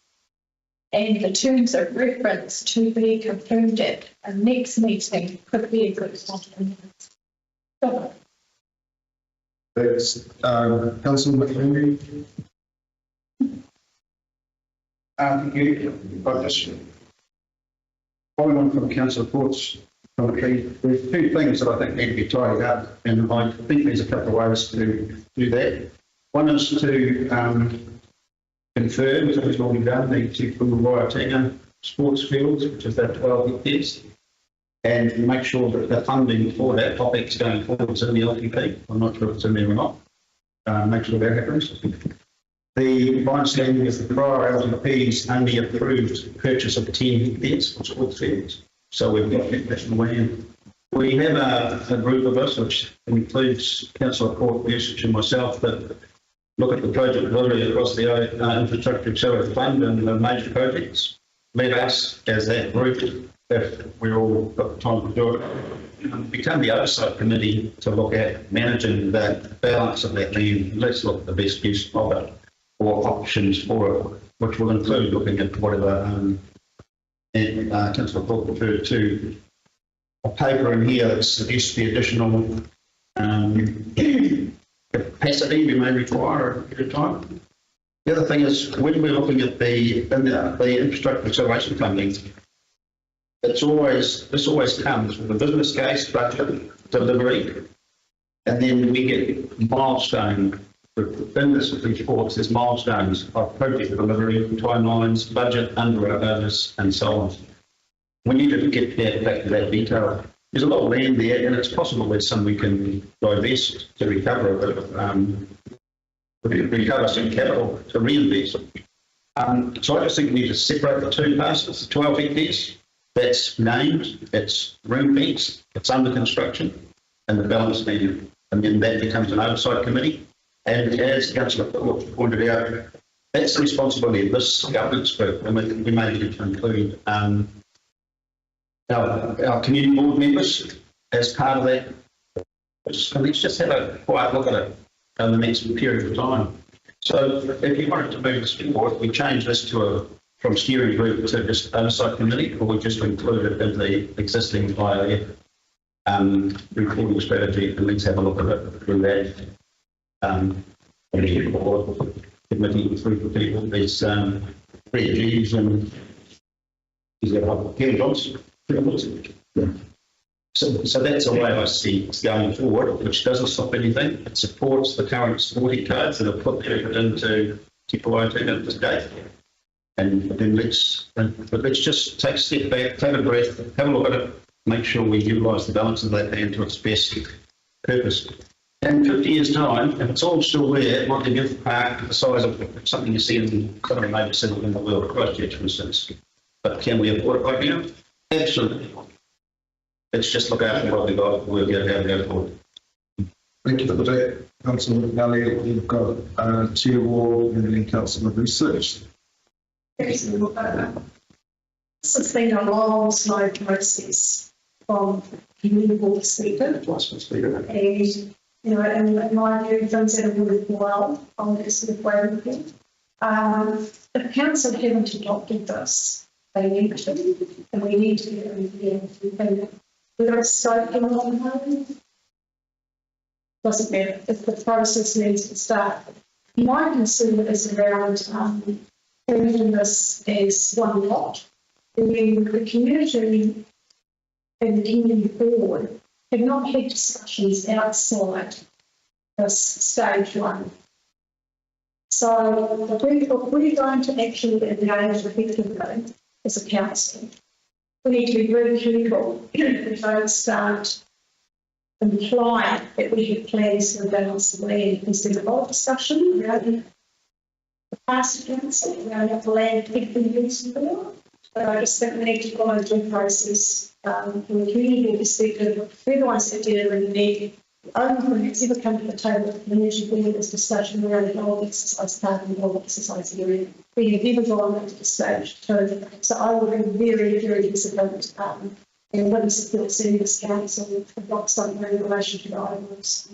and the terms of reference to be confirmed at our next meeting could be a good compliment. Thanks. Councillor McHenry. Thank you. following on from Councillor Port's commentary, there's two things that I think need to be tidied up, and I think there's a couple of ways to do that. One is to confirm, as we've already done, the Te Waitangi sports fields, which is that 12 hectares, and make sure that the funding for that OPEX going forward is in the LTP. I'm not sure if it's in there or not. Make sure that happens. My understanding is the prior LTPs only approved purchase of 10 hectares for sports fields. So we've got additional land. We have a group of us, which includes Councillor Port, Usage and myself, that look at the project delivery across the Infrastructure Accelerator Fund and the major projects. Let us, as that group, if we're all got the time to do it, become the oversight committee to look at managing that balance of that land. Let's look at the best use of it or options for it, which will include looking at whatever Councillor Port referred to a paper in here that suggests the additional capacity we may require at a time. The other thing is when we're looking at the infrastructure acceleration funding, this always comes with a business case, budget, delivery, and then we get milestone. In this report, there's milestones of project delivery, timelines, budget, underovers, and so on. We need to get back to that detail. There's a lot of land there, and it's possible there's some we can divest to recover a bit of, recover some capital to reinvest. So I just think we need to separate the two parcels, the 12 hectares, that's named, it's ring fenced, it's under construction, and the balance needed. And then that becomes an oversight committee. And as Councillor pointed out, that's the responsibility of this governance group, and we may need to include our community board members as part of that. Let's just have a quiet look at it over the next period of time. So if you wanted to move this forward, we change this to from steering group to just oversight committee, or we just include it in the existing IOF reporting strategy, and let's have a look at it through that. Committee with people, there's 3 Gs and he's got Ken Johnson. So that's a way I see it's going forward, which doesn't stop anything. It supports the current sporting cards that have put the effort into Te Waitangi at this date. And then let's just take a step back, take a breath, have a look at it, make sure we utilise the balance of that land to its best purpose. In 50 years' time, if it's all still there, it might be a park the size of something you see in some major city in the world, Christchurch, for instance. But can we afford it right now? Absolutely. Let's just look after what we've got, we'll get how to go forward. Thank you for that, Councillor Elliott. We've got Chair Ward and then Councillor Research. This has been a long, slow process from community board perspective. And, you know, in my view, things that have worked well on this sort of way of looking. The council haven't adopted this. They need to, and we need to get it. Whether it's scoping or not, doesn't matter if the process needs to start. My concern is around treating this as one lot. And then the community and the community board have not had discussions outside this stage one. So if we're going to actually engage effectively as a council, we need to be very careful that we don't start implying that we have plans to balance the land. There's been a lot of discussion around the past council, around what the land could be used for. But I just think we need to follow due process from a community perspective. We're the ones that do it in the need. The only thing that's ever come to the table with the community board is discussion around the whole exercise park and the whole exercise area. We have never gone into the stage two. So I would be very, very hesitant and wouldn't support sending this council to block something in relation to the items.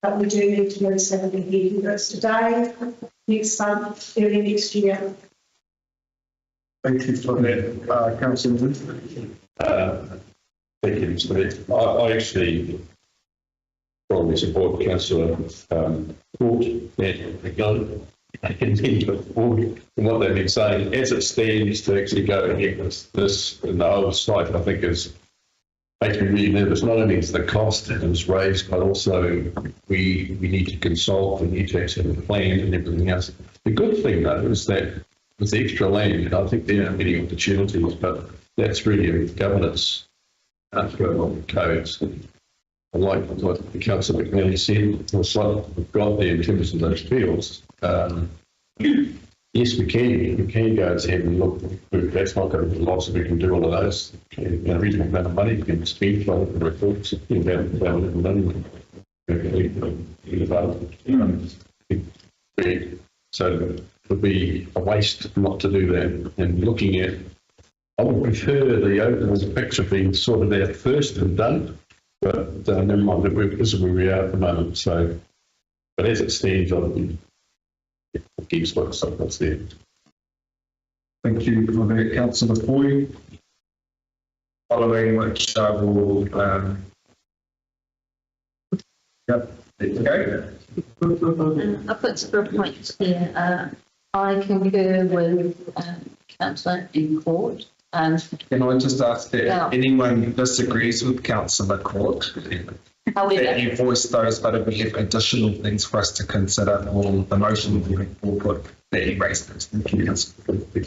But we do need to move something ahead, whether it's today, next month, early next year. Thank you for that, Councillor. Thank you, Mr. Mayor. I actually probably support Councillor Port and And what they've been saying, as it stands, to actually go ahead with this in the whole site, I think is makes me really nervous. Not only is the cost that was raised, but also we need to consult, we need to actually have a plan and everything else. The good thing though is that with the extra land, I think there are many opportunities, but that's really a governance codes. I like what Councillor McNally said, it's like we've got there in terms of those fields. Yes, we can go ahead and look. That's not going to be lots, we can do all of those. A reasonable amount of money, you can spend for the reports, about money. So it would be a waste not to do that. And looking at, I would prefer the overall picture being sorted out first and done, but never mind, this is where we are at the moment. So, but as it stands, I would keeps what's there. Thank you for that, Councillor Foy. Following which I will, yep, there you go. I've got several points here. I concur with Councillor in court. Can I just ask that anyone disagrees with Councillor Court? That you voice those, but if we have additional things for us to consider or the motion moving forward, that you raise those. Thank you.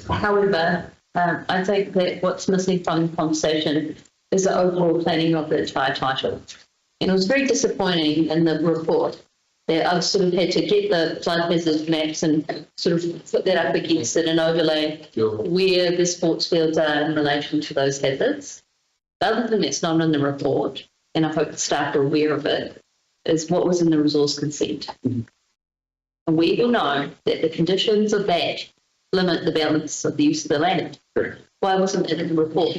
However, I think that what's missing from the conversation is the overall planning of the entire title. And it was very disappointing in the report that I've sort of had to get the flood hazard maps and sort of put that up against it and overlay where the sports fields are in relation to those hazards. The other thing that's not in the report, and I hope the staff are aware of it, is what was in the resource consent. And we all know that the conditions of that limit the balance of the use of the land. Why wasn't it in the report?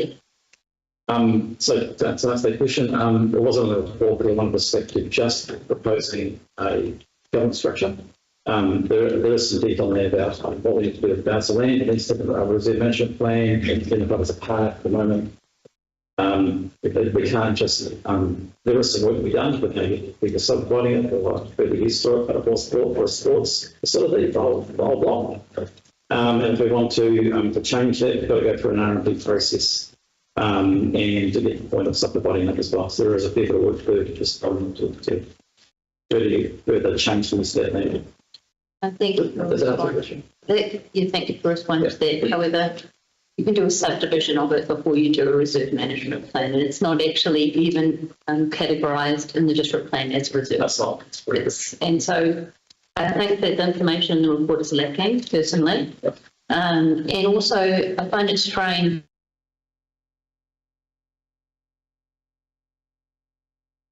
So to answer that question, it wasn't a report, but one perspective, just proposing a governance structure. There is some detail there about what we need to do with the balance of land, it needs to be a reserve management plan, and then as a park at the moment. We can't just, there is some work to be done, but maybe we can subdividing it or further use for it, but it was for a sports facility, the whole block. And if we want to change that, we've got to go through an R&D process and to get the point of subdividing it as well. So there is a fair bit of work to do just to further change things that need. I think you think it corresponds to that. However, you can do a subdivision of it before you do a reserve management plan, and it's not actually even categorised in the district plan as a reserve. That's all. And so I think that the information in the report is lacking, personally. And also, I find it strange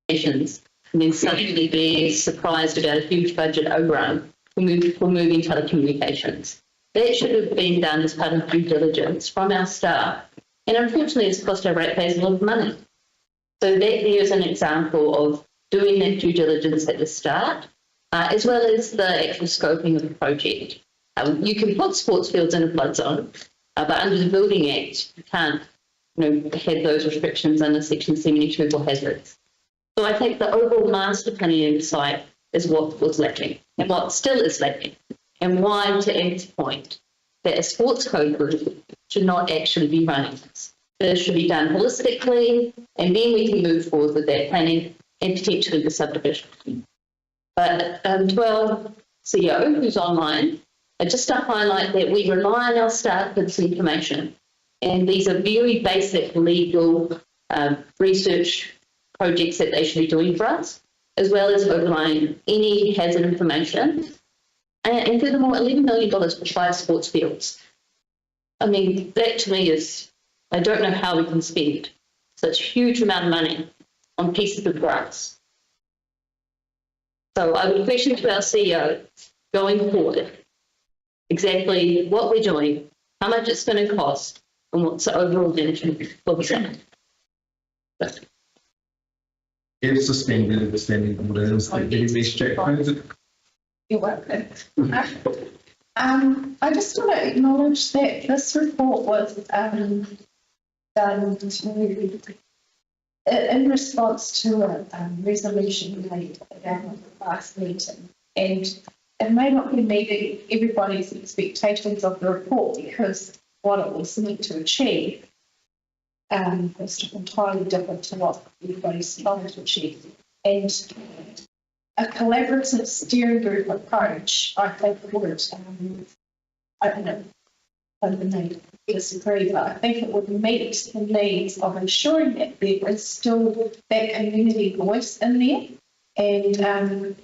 and then suddenly be surprised about a huge budget overrun for moving telecommunications. That should have been done as part of due diligence from our staff. And unfortunately, it's cost our ratepayers a lot of money. So that there is an example of doing that due diligence at the start, as well as the actual scoping of the project. You can put sports fields in a flood zone, but under the Building Act, you can't have those restrictions under Section 72 for hazards. So I think the overall master planning site is what was lacking and what still is lacking. And why, to Ed's point, that a sports code group should not actually be running this. This should be done holistically, and then we can move forward with that planning and potentially the subdivision. But to our CEO, who's online, just to highlight that we rely on our staff for this information, and these are very basic legal research projects that they should be doing for us, as well as overlaying any hazard information. And furthermore, $11 million for 5 sports fields. I mean, that to me is, I don't know how we can spend such a huge amount of money on pieces of grass. So I would question to our CEO going forward exactly what we're doing, how much it's going to cost, and what's the overall management of the If suspended, the standing orders, the DMS check. You're welcome. I just want to acknowledge that this report was done in response to a resolution made at the last meeting, and it may not be meeting everybody's expectations of the report because what it was meant to achieve is entirely different to what everybody's trying to achieve. And a collaborative steering group approach, I think, would, I don't know, I may disagree, but I think it would meet the needs of ensuring that there is still that community voice in there. And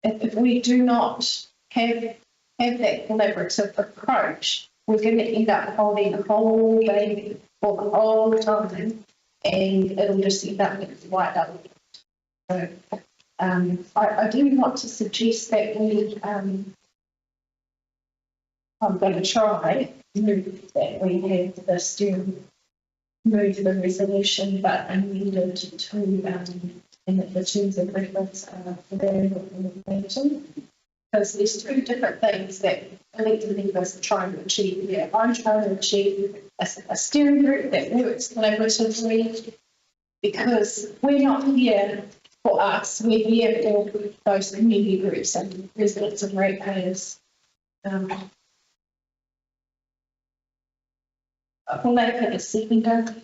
if we do not have that collaborative approach, we're going to end up holding the whole day for the whole time, and it'll just end up with white up. So, I do want to suggest that we, I'm going to try that we have the steering move the resolution, but amended to, in the terms of reference for their implementation. Because there's two different things that elected members are trying to achieve here. I'm trying to achieve a steering group that works collaboratively, because we're not here for us, we're here for those community groups and residents and ratepayers. For lack of a seconder,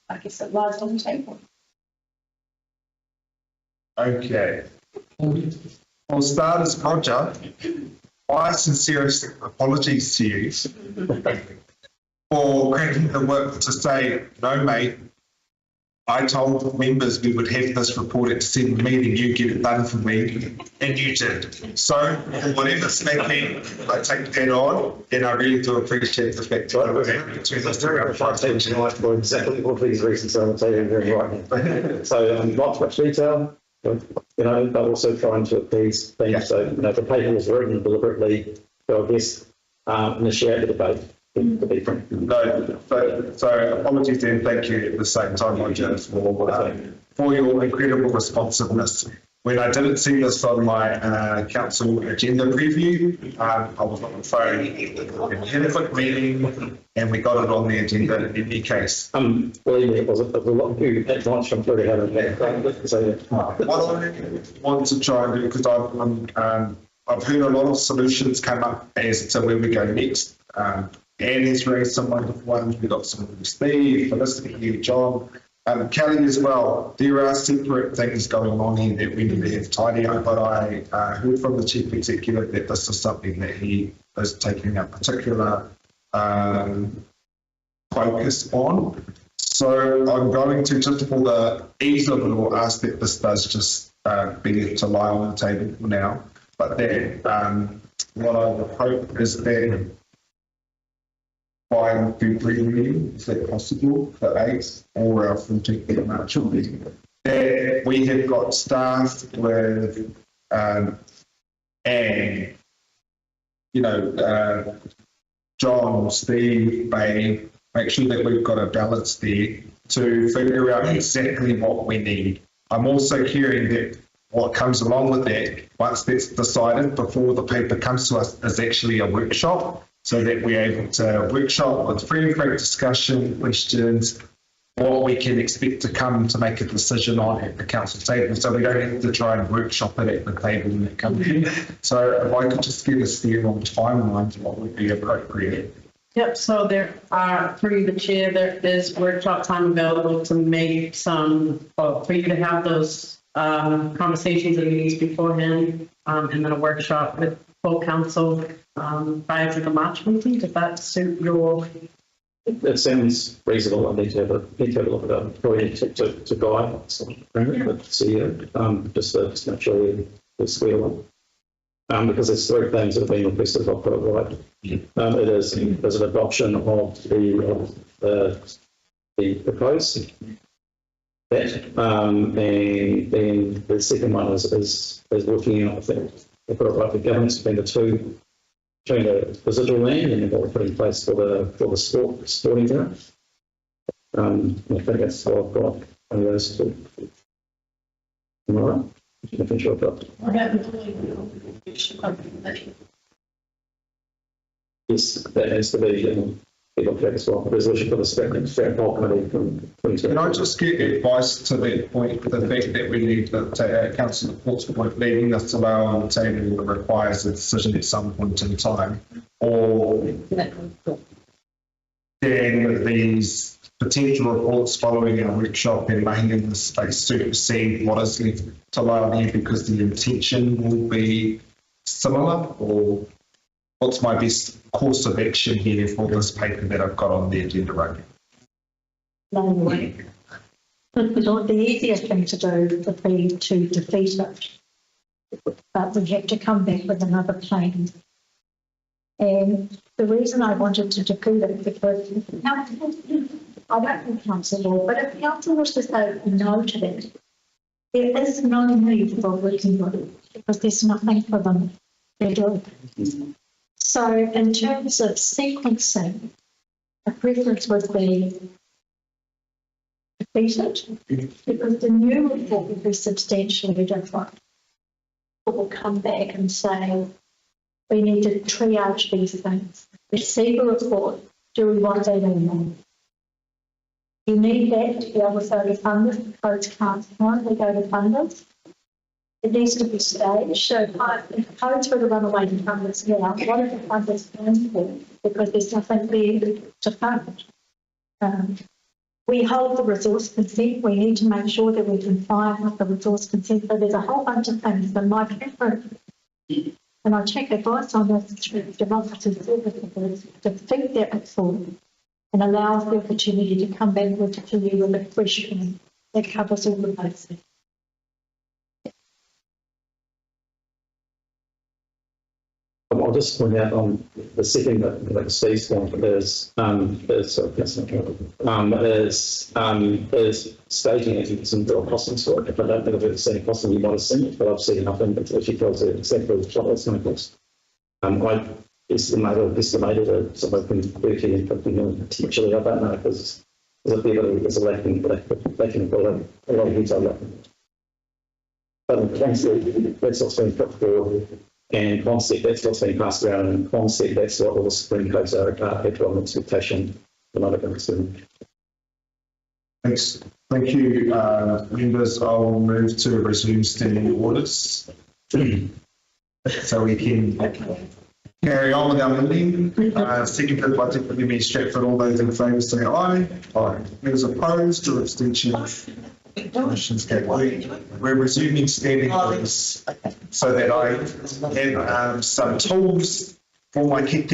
I guess it lies on the table. Okay. For starters, Roger, my sincerest apologies to you for cracking the whip to say, no, mate, I told members we would have this report at December meeting, you get it done for me, and you did. So, for whatever smacking, I take that on, and I really do appreciate the fact that I was able to for exactly all these reasons I'm saying very right. So, not much detail, you know, but also trying to appease things. So, you know, the paper was written deliberately to, I guess, initiate the debate. To be frank. No, so apologies and thank you at the same time, Roger, for your incredible responsiveness. When I didn't see this on my council agenda preview, I was on the phone, we had a quick meeting, and we got it on the agenda in any case. Believe me, it was a lot of you at lunch from pretty having that. So, what I want to try and do, because I've heard a lot of solutions come up as to where we go next. Anne has raised some wonderful ones. We've got some from Steve, Felicity, John, Kelly as well. There are separate things going on here that we need to have tidy up, but I heard from the Chief Executive that this is something that he is taking a particular focus on. So I'm going to, just for the ease of it all, ask that this does just be left to lie on the table for now. But then what I would hope is that by February meeting, is that possible for 8 or our 14th March meeting, that we have got staff with and you know John, Steve, Bay, make sure that we've got a balance there to figure out exactly what we need. I'm also hearing that what comes along with that, once that's decided before the paper comes to us, is actually a workshop, so that we're able to workshop with free and frank discussion, questions, what we can expect to come to make a decision on at the council table. So we don't have to try and workshop it at the table when it comes in. So if I could just get a steer on timelines, what would be appropriate? Yep, so there are, through the chair, there is workshop time available to make some, for you to have those conversations and meetings beforehand, and then a workshop with full council prior to the March meeting. Does that suit your? it sounds reasonable. I need to have a look at it. Probably need to guide but see just make sure we're square one. Because there's 3 things that have been requested, if I've got it right. It is there's an adoption of the proposed that, and then the second one is looking at, I think, they've got it right, the governance between the two, between the residual land and what we put in place for the sporting ground. I think that's how I've got one of those two. Am I right? I'm sure I've got. Yes, that has to be be looked at as well. Resolution for the Stratton Whole Committee from 2020. Can I just get advice to that point, the fact that we need to, Councillor Portsmouth leaving this to allow on the table requires a decision at some point in time, or then these potential reports following our workshop and making in this space supersede what is left to allow there because the intention will be similar, or what's my best course of action here for this paper that I've got on the agenda right now? No way. The easiest thing to do would be to defeat it. But we have to come back with another plan. And the reason I wanted to defeat it because I don't think council law, but if council was to say no to that, there is no need for a working group because there's nothing for them to do. So in terms of sequencing, a preference would be defeated because the new report will be substantially different. We'll come back and say, we need to triage these things. Receive a report, do we want that or not? You need that to be able to go to funders. Codes can't currently go to funders. It needs to be staged. So if codes were to run away to funders now, what are the funders going for? Because there's nothing there to fund. We hold the resource consent. We need to make sure that we comply with the resource consent. So there's a whole bunch of things. And my preference, and I check advice on this through democracy services, to think that report and allows the opportunity to come back with to you with a fresh plan that covers all the bases. I'll just point out on the second that Steve's point is staging it and build costings for it. If I don't think I've ever seen a costing, you might have seen it, but I've seen nothing that actually tells you exactly what it's going to cost. I estimated it somewhere between 30 and 50 million potentially. I don't know because there's a lacking, they can build a lot of detail lacking. But that's what's been put forward. And concept, that's what's been passed around, and concept, that's what all the Supreme Codes are on expectation. Another concern. Thanks. Thank you, members. I'll move to resume standing orders. So we can carry on with our meeting. Seconded by Deputy Mayor Stratford. All those in favour say aye. Aye. Those opposed or abstentions? Motion's carried. We're resuming standing orders so that I have some tools for my kite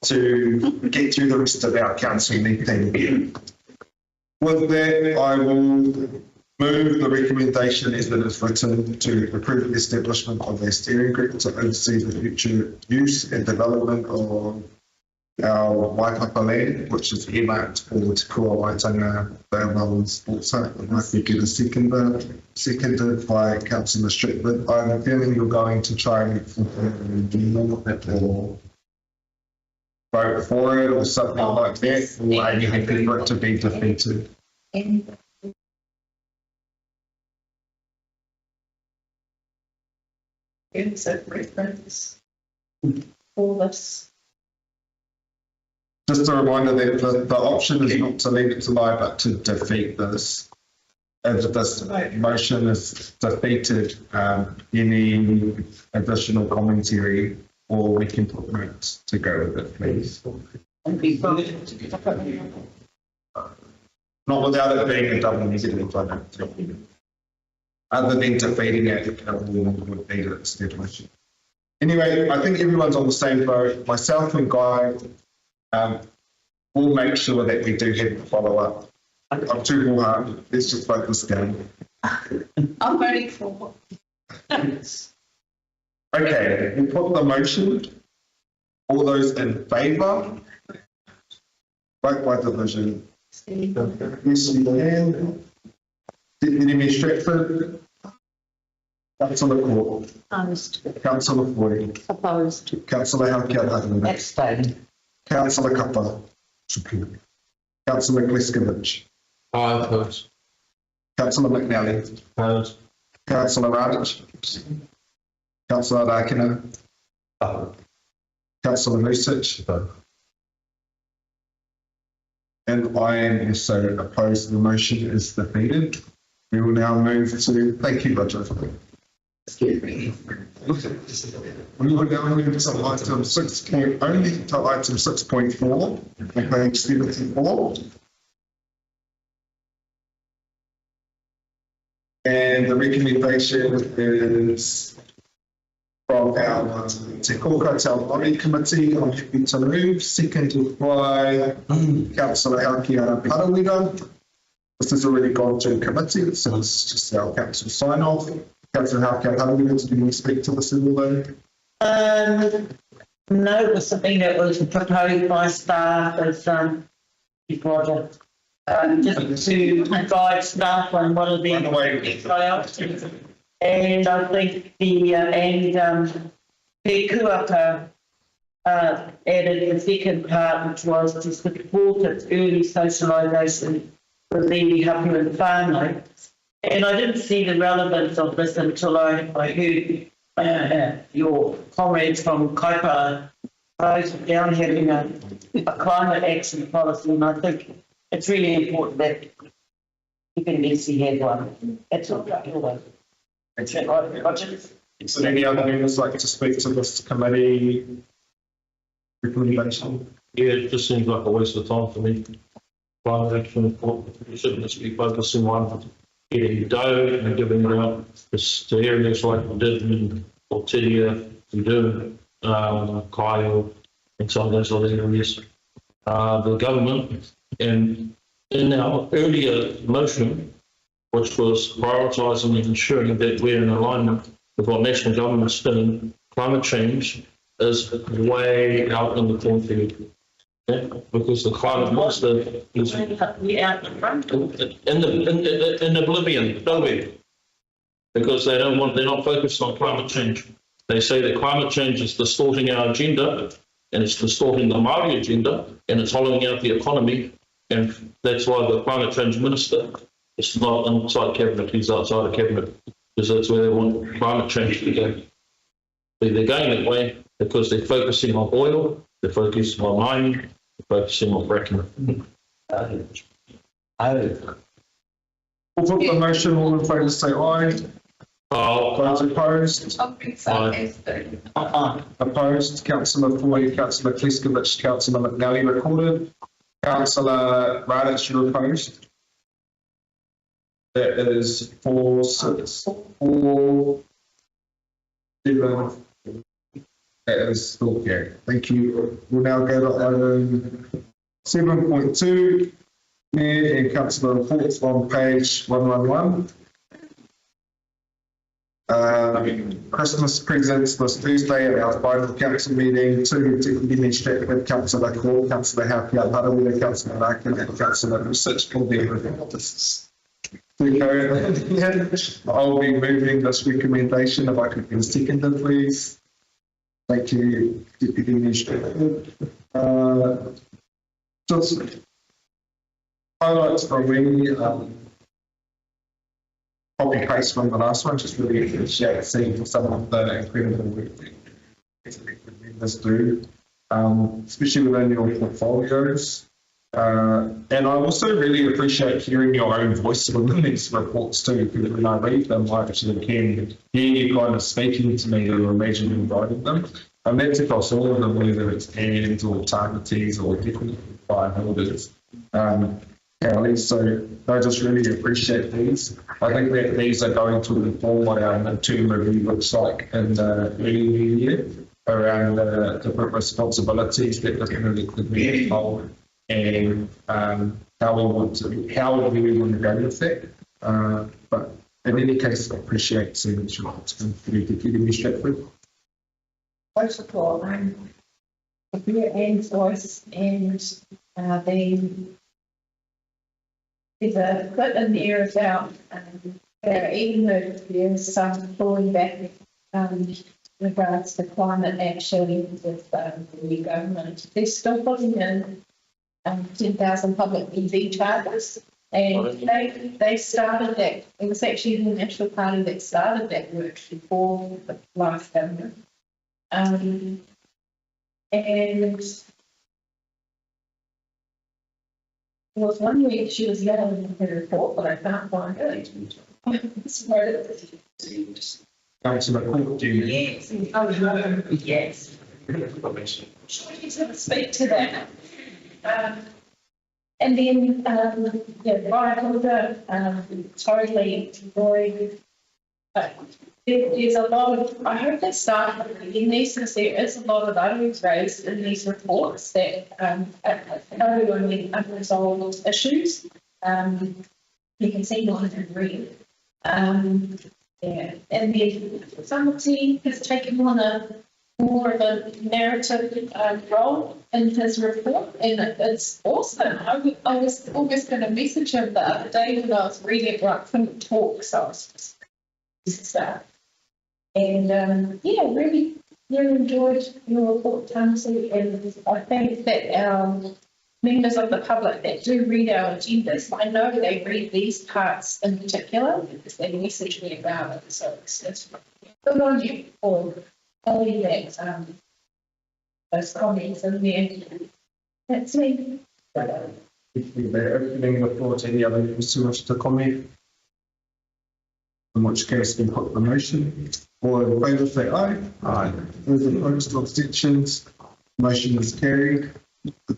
to get through the rest of our council meeting. With that, I will move the recommendation as it is written to approve the establishment of a steering group to oversee the future use and development of our Waipapa land, which is earmarked for Te Kua Waitanga Vale Melbourne Sports Hub. I'd like to get a seconded by Councillor Stratford. I have a feeling you're going to try and or vote for it or something like that, or are you happy for it to be defeated? Is it preference for this? Just a reminder that the option is not to leave it to lie, but to defeat this. If this motion is defeated, any additional commentary, or we can put notes to go with it, please. Not without it being a double negative vote. Other than defeating it, we would need it established. Anyway, I think everyone's on the same boat. Myself and Guy we'll make sure that we do have the follow-up. I'm too hard. Let's just vote this down. I'm voting for. Okay, we'll put the motion. All those in favour? Vote by division. Yes, you can. Deputy Mayor Stratford? Councillor Court? Opposed. Councillor Foy? Opposed. Councillor Halkiata? Abstain. Councillor Kappa? Councillor Gliskovich? Aye, opposed. Councillor McNally? Opposed. Councillor Radich? Councillor Dakina? Councillor Lucic? And I am also opposed. The motion is defeated. We will now move to, thank you, Roger. We will now move to item 6, only to item 6.4, on page 74. And the recommendation is from our Te Kokatau Body Committee. I'm happy to move, seconded by Councillor Haukia Parawira. This has already gone to committee, so it's just our council sign off. Councillor Haukia Parawira, do you want to speak to this in all? No, it was something that was proposed by staff as, Roger. Just to guide staff on what are the priorities. And I think the Kuaka added the second part, which was to support its early socialisation with the Hapu and whānau. And I didn't see the relevance of this until I heard your comrades from Kaipara down having a climate action policy, and I think it's really important that you can see had one. That's all right. That's it, Roger. Is there any other members like to speak to this committee recommendation? Yeah, it just seems like a waste of time for me. Climate action report, we shouldn't just be focusing on getting dough and giving it out to areas like we did in Portia, we do, Kyle, and some of those other areas. The government, and in our earlier motion, which was prioritising and ensuring that we're in alignment with what national government is doing, climate change is way out in the cornfield. Yeah, because the climate minister is in oblivion, because they're not focused on climate change. They say that climate change is distorting our agenda, and it's distorting the Māori agenda, and it's hollowing out the economy, and that's why the climate change minister is not inside cabinet, he's outside of cabinet, because that's where they want climate change to go. They're going that way because they're focusing on oil, they're focusing on mining, they're focusing on fracking. We'll put the motion, all in favour say aye. Those opposed? Opposed, Councillor Foy, Councillor Kleskovich, Councillor McNally recorded. Councillor Radich, you're opposed. That is 4, 6, 4, 7. That is still carried. Thank you. We'll now go to item 7.2. Mayor and Councillor reports on page 111. Christmas presents this Tuesday at our final council meeting. 2 Deputy Magistrate with Councillor Cole, Councillor Haukia Parawira, Councillor Rakin, and Councillor Rusich will be with us. I'll be moving this recommendation. If I could be seconded, please. Thank you, Deputy Magistrate. Just highlights from me. Copy paste from the last one, just really appreciate seeing some of the incredible work that members do, especially within your portfolios. And I also really appreciate hearing your own voice within these reports too, because when I read them, I actually can hear you kind of speaking to me or imagining writing them. And that's across all of them, whether it's hands or targetees or different fire holders. So I just really appreciate these. I think that these are going to inform what our midterm review looks like in the early new year around the different responsibilities that the community could be hold and how we want to go with that. But in any case, I appreciate seeing the chance to give me Stratford. First of all, your Anne's voice and there's a clip in there about even though there's some pulling back regards to climate action with the new government, they're still putting in 10,000 public EV chargers, and they started that. It was actually the National Party that started that work before the last government, and There was one week she was yelling in her report, but I can't find it. Councillor Cook, do you? Yes, yes. Sure, you can speak to that. And then, totally agree. There's a lot of, I hope that staff in these, since there is a lot of others raised in these reports that are only unresolved issues. You can see one in red. And then somebody has taken on more of a narrative role in his report, and it's awesome. I was almost going to message him the other day when I was reading it, but I couldn't talk, so I was just really enjoyed your report, Tamsi, and I think that our members of the public that do read our agendas, I know they read these parts in particular because they message me about it, so it's good on you for adding that, those comments in there. That's me. They're opening the floor to any other members who wish to comment. In which case, we put the motion. All in favour, say aye. Aye. Those opposed or abstentions, motion is carried.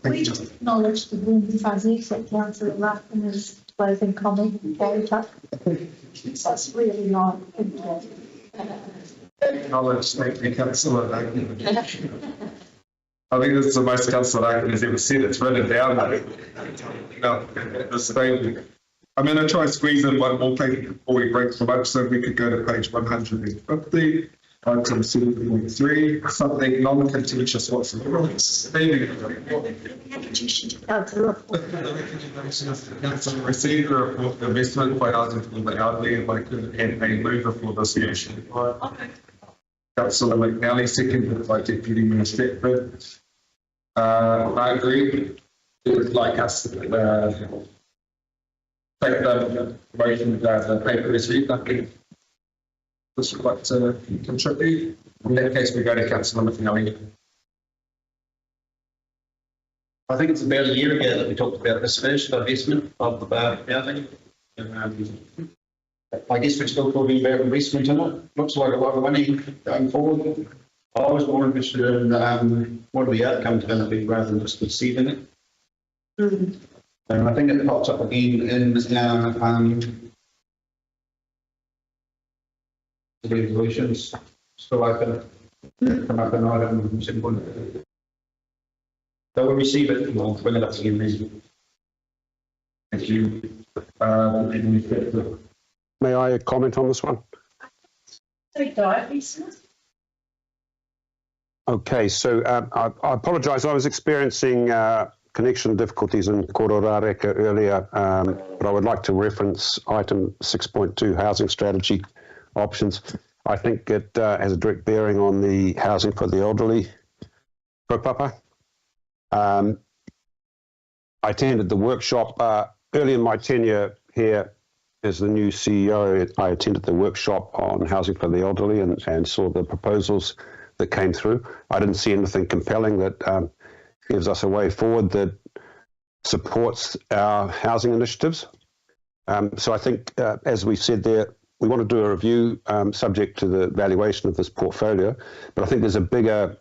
We just acknowledge the warm fuzzy, except Councillor Ruffin is closing comment and carried up. That's really not important. Acknowledge, thank you, Councillor. I think this is the most Councillor Aiken has ever said. It's written down. No, the statement. I'm going to try and squeeze in one more page before we break for lunch, so we could go to page 150, item 7.3, something non-contentious whatsoever. Receive the report of investment by housing for the elderly and by campaign mover for this motion. Councillor McNally, seconded by Deputy Minister Thetford. I agree. It would like us to take the motion that the paper received. I think this would like to contribute. In that case, we go to Councillor McNally. I think it's about a year ago that we talked about this first investment of the housing. I guess we're still talking about investment in it. Looks like a lot of money going forward. I was more interested in what are the outcomes going to be rather than just receiving it. And I think it pops up again in the resolutions. Still open. Come up in item 7. So we'll receive it, we'll bring it up again. Thank you. May I comment on this one? Okay, so I apologise. I was experiencing connection difficulties in Kororareka earlier, but I would like to reference item 6.2, housing strategy options. I think it has a direct bearing on the housing for the elderly kaupapa. I attended the workshop early in my tenure here as the new CEO. I attended the workshop on housing for the elderly and saw the proposals that came through. I didn't see anything compelling that gives us a way forward that supports our housing initiatives. So I think, as we said there, we want to do a review subject to the valuation of this portfolio, but I think there's a bigger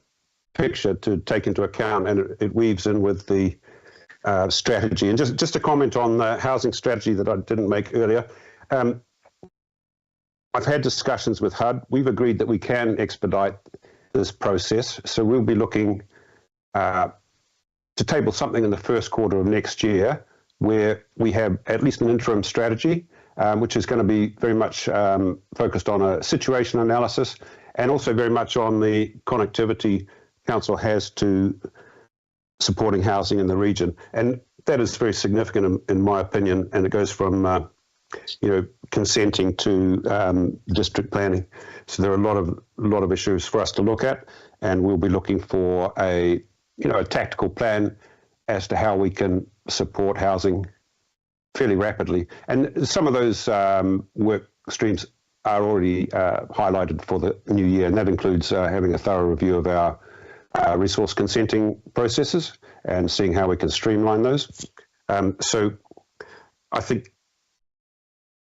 picture to take into account, and it weaves in with the strategy. And just to comment on the housing strategy that I didn't make earlier, I've had discussions with HUD. We've agreed that we can expedite this process, so we'll be looking to table something in the first quarter of next year where we have at least an interim strategy, which is going to be very much focused on a situation analysis and also very much on the connectivity Council has to supporting housing in the region. And that is very significant in my opinion, and it goes from consenting to district planning. So there are a lot of issues for us to look at, and we'll be looking for a tactical plan as to how we can support housing fairly rapidly. And some of those work streams are already highlighted for the new year, and that includes having a thorough review of our resource consenting processes and seeing how we can streamline those. So I think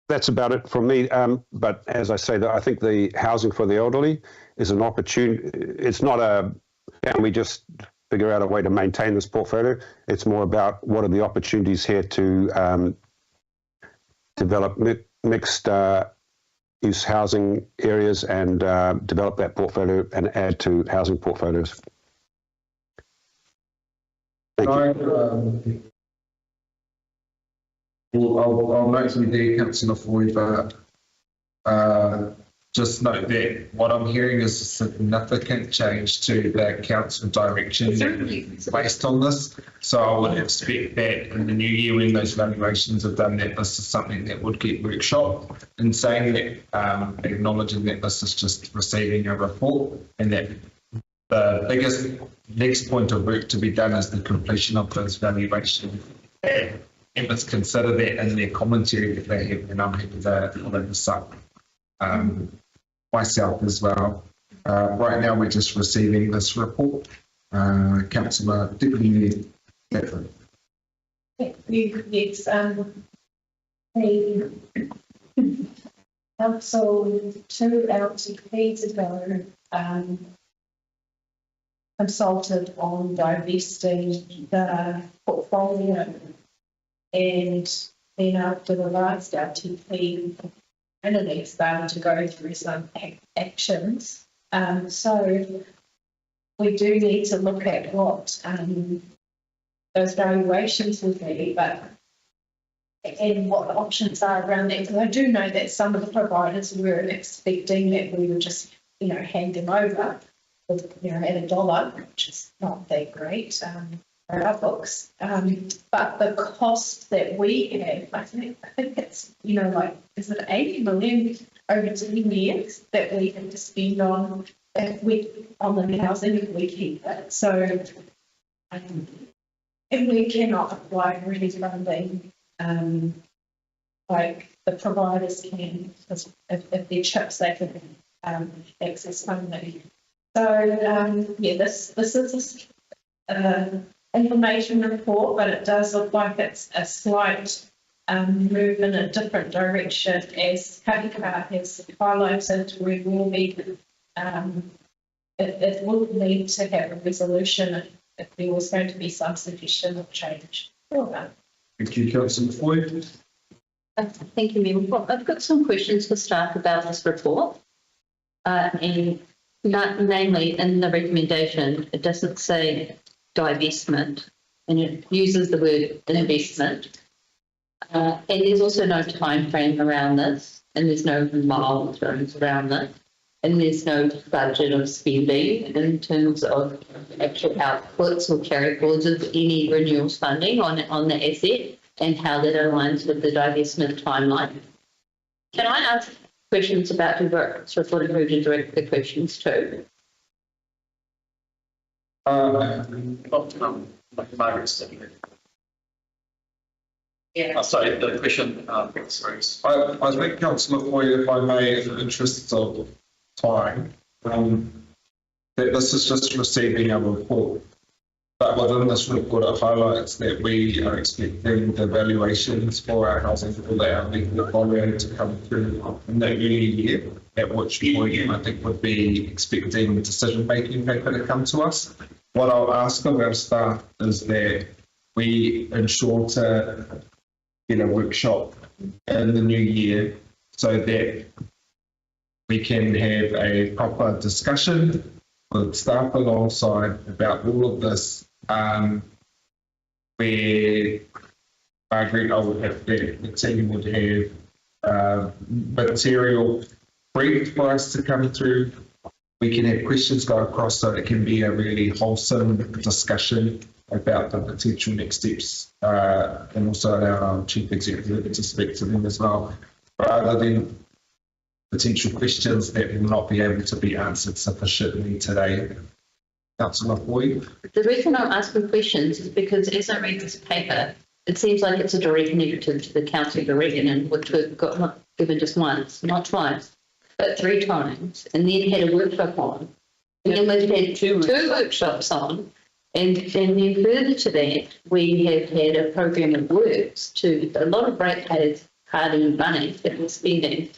that's about it from me. But as I say, I think the housing for the elderly is an opportunity. It's not can we just figure out a way to maintain this portfolio? It's more about what are the opportunities here to develop mixed use housing areas and develop that portfolio and add to housing portfolios. Thank you. I'll note you there, Councillor Foy, but just note that what I'm hearing is a significant change to the council direction based on this. So I would expect that in the new year, when those valuations are done, that this is something that would get workshopped. In saying that, acknowledging that this is just receiving a report, and that the biggest next point of work to be done is the completion of those valuations. And let's consider that in their commentary that they have, and I'm happy to follow this up myself as well. Right now, we're just receiving this report. Councillor Deputy Mayor. Thank you. Yes, the council 2 LTPs ago consulted on divesting the portfolio, and then after the last LTP, finally started to go through some actions. So we do need to look at what those valuations will be, and what the options are around that. Because I do know that some of the providers were expecting that we would just, hand them over, at $1, which is not that great for our books. But the cost that we have, I think it's, is it 80 million over 10 years that we have to spend on the housing if we keep it. So if we cannot apply for any funding, like the providers can, if they're chips, they can access funding. So this is information report, but it does look like it's a slight move in a different direction, as Kahika has highlighted. We will be, it will need to have a resolution if there was going to be some suggestion of change. Thank you, Councillor Foy. Thank you, Member. Well, I've got some questions for staff about this report. And namely, in the recommendation, it doesn't say divestment, and it uses the word investment. And there's also no time frame around this, and there's no milestones around this, and there's no budget of spending in terms of actual outputs or carry forwards of any renewals funding on the asset and how that aligns with the divestment timeline. Can I ask questions about your work? So for who to direct the questions to? Yeah. Sorry, the question, sorry. I think, Councillor Foy, if I may, in the interests of time, that this is just receiving a report. But within this report, it highlights that we are expecting the valuations for our housing for the elderly portfolio to come through in the early year, at which point I think would be expecting decision-making paper to come to us. What I'll ask of our staff is that we ensure to get a workshop in the new year so that we can have a proper discussion with staff alongside about all of this, where Margaret, I would have the team would have material briefed for us to come through. We can have questions go across so it can be a really wholesome discussion about the potential next steps, and also allow our Chief Executive to speak to them as well, rather than potential questions that will not be able to be answered sufficiently today. Councillor Foy. The reason I'm asking questions is because as I read this paper, it seems like it's a direct negative to the council direction, which we've got not given just once, not twice, but 3 times, and then had a workshop on. And then we've had two workshops on, And then further to that, we have had a program of works to a lot of ratepayers' hard-earned money that we're spending,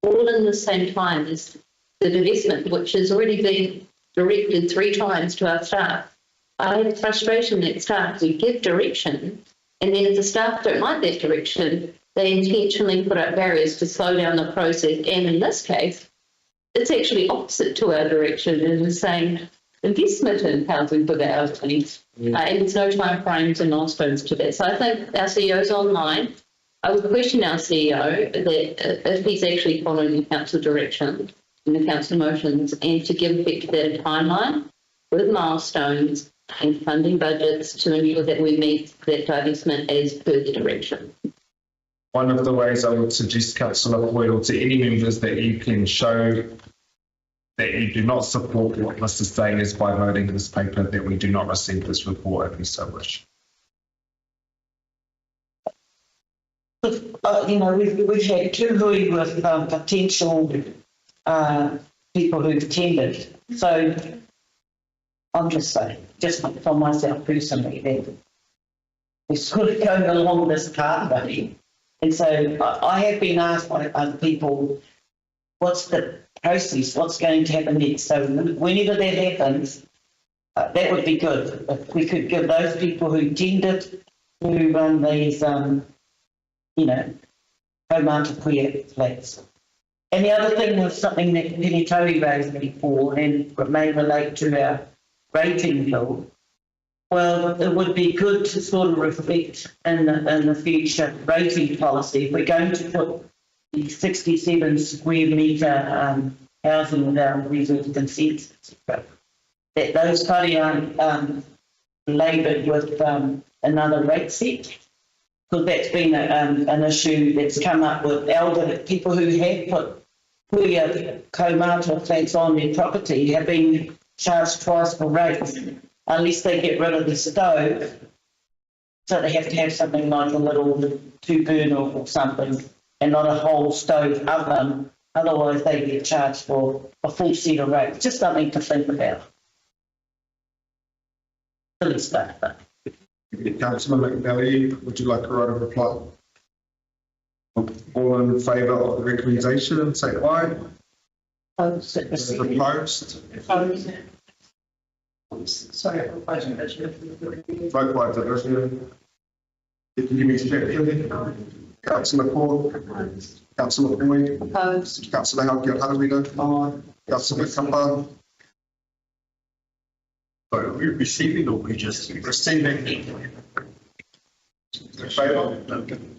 all in the same time as the divestment, which has already been directed 3 times to our staff. I have frustration that staff, we give direction, and then if the staff don't like that direction, they intentionally put up barriers to slow down the process. And in this case, it's actually opposite to our direction and is saying investment in housing for the elderly. And there's no time frames and milestones to that. So I think our CEO's online. I would question our CEO that if he's actually following the council direction and the council motions, and to give effect to that a timeline with milestones and funding budgets to ensure that we meet that divestment as per the direction. One of the ways I would suggest, Councillor Boyle, to any members that you can show that you do not support what Mr. saying is by voting in this paper that we do not receive this report if you so wish. We've had 2 hui with potential people who've tendered. So I'm just saying, just for myself personally, that we're sort of going along this pathway. And so I have been asked by other people, what's the process, what's going to happen next? So whenever that happens, that would be good. If we could give those people who tendered, who run these, Kaumata Puya flats. And the other thing was something that Penny Tory raised before, and it may relate to our rating bill. Well, it would be good to sort of reflect in the future rating policy. If we're going to put the 67 square metre housing without reasonable consent, that those whare aren't laboured with another rate set, because that's been an issue that's come up with elderly people who have put puia kaumata flats on their property have been charged twice for rates unless they get rid of the stove. So they have to have something like a little 2-burner or something and not a whole stove oven. Otherwise they get charged for a full set of rates. Just something to think about. Silly stuff, but. Councillor McNally, would you like to write a reply? All in favour of the recommendation, say aye. Opposed. Sorry, vote by division. If you give me a Councillor Paul, Councillor Boyd, opposed. Councillor Halkett-Harvey, Councillor Kapa. So are we receiving or we just receiving? In favour?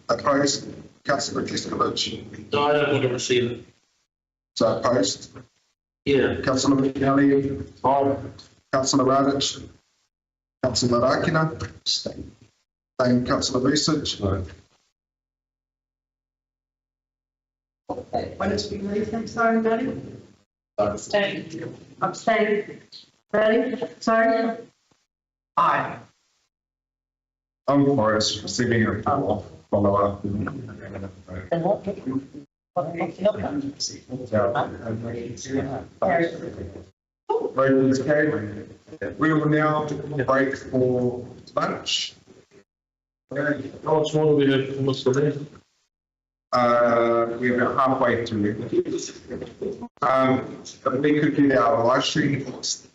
Opposed? Councillor Kiskovich. No, I don't want to receive it. So opposed? Yeah. Councillor McNally. Councillor Radich. Councillor Rakina. And Councillor Vucic. No. When it's been raised, I'm sorry, Daddy. Abstain. Abstain. Ready? Sorry? Aye. I'm for us receiving a follow up. Vote is carried. We will now break for lunch. How much more do we have from Mr. Lee? We're about halfway through. If we could get our live stream first.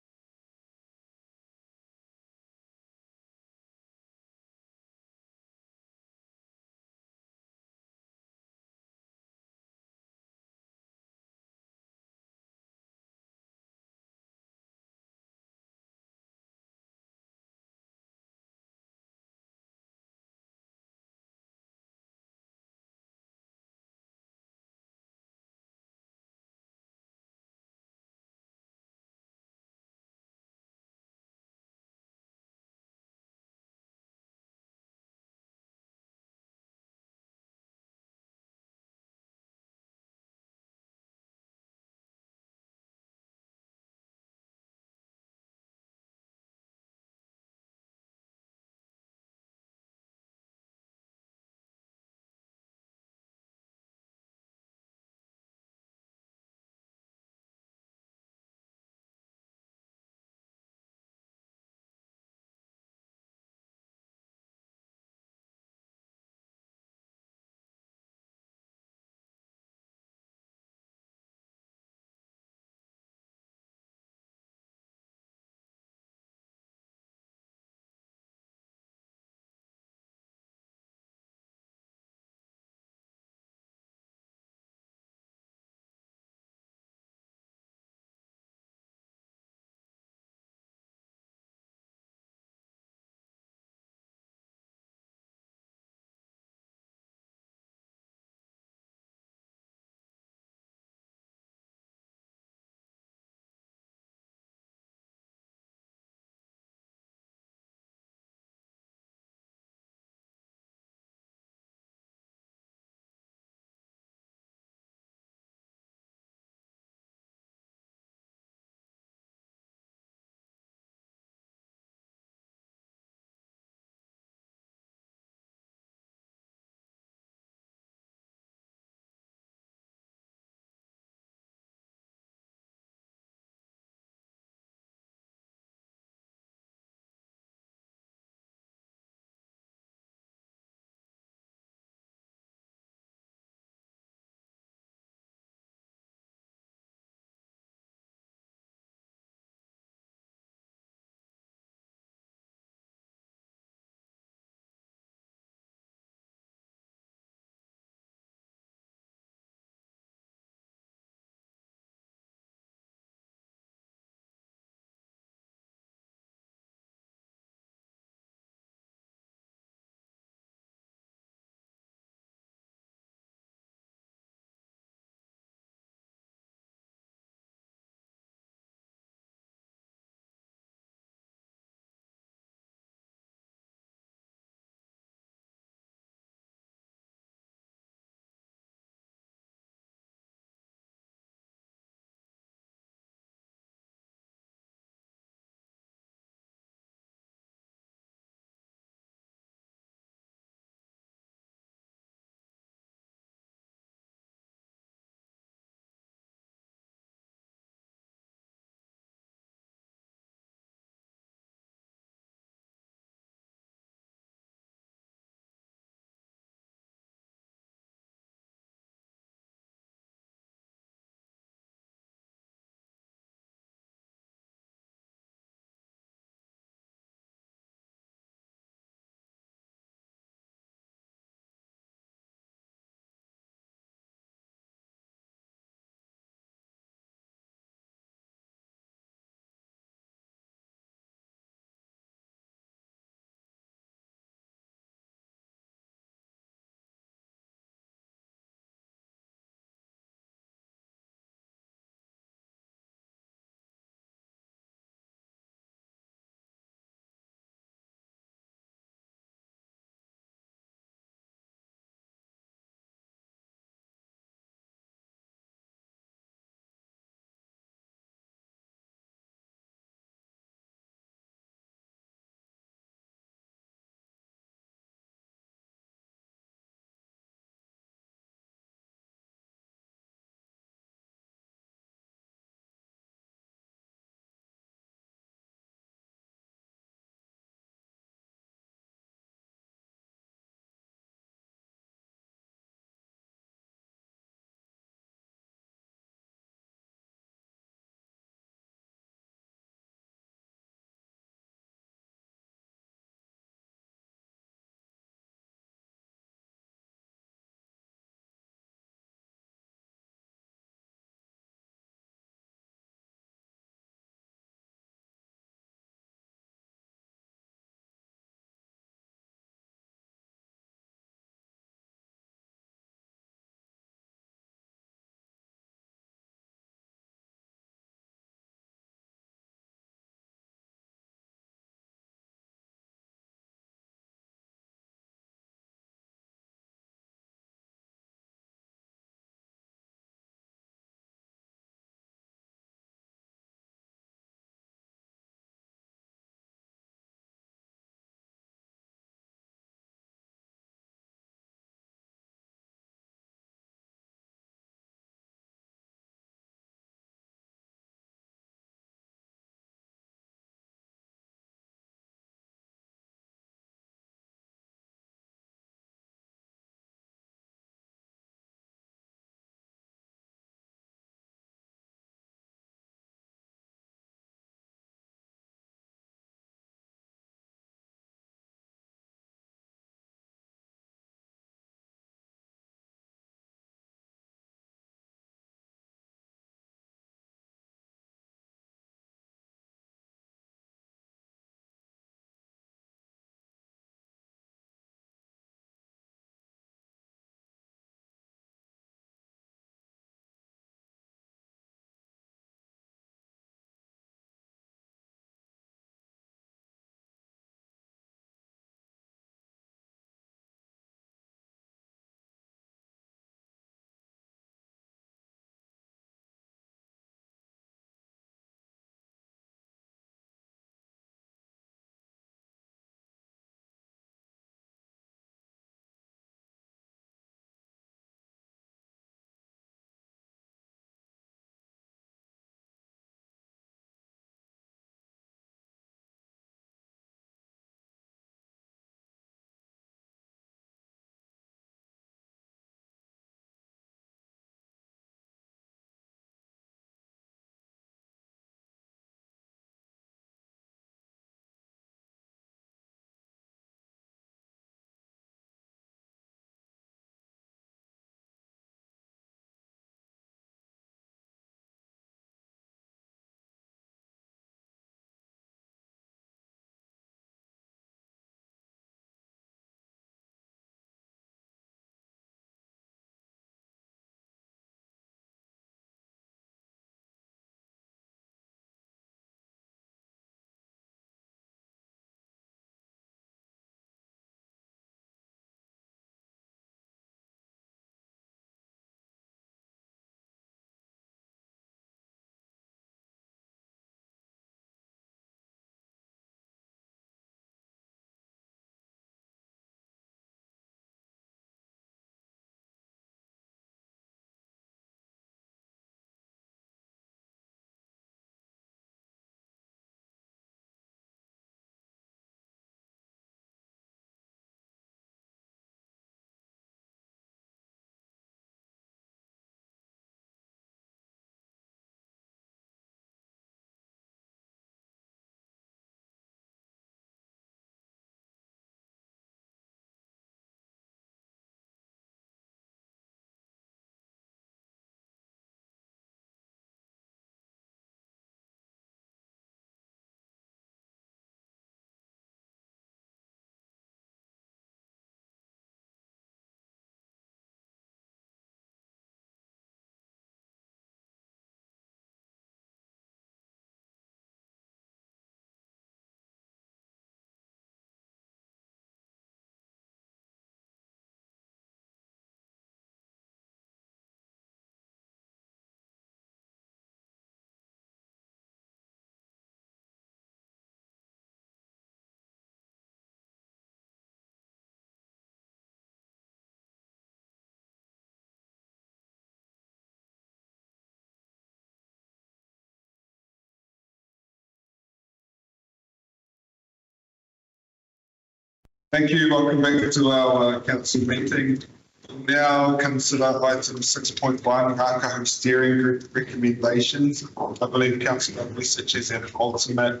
Thank you. Welcome back to our council meeting. We'll now consider item 6.1, Ngākahu Steering Group recommendations. I believe Councillor Research is an alternate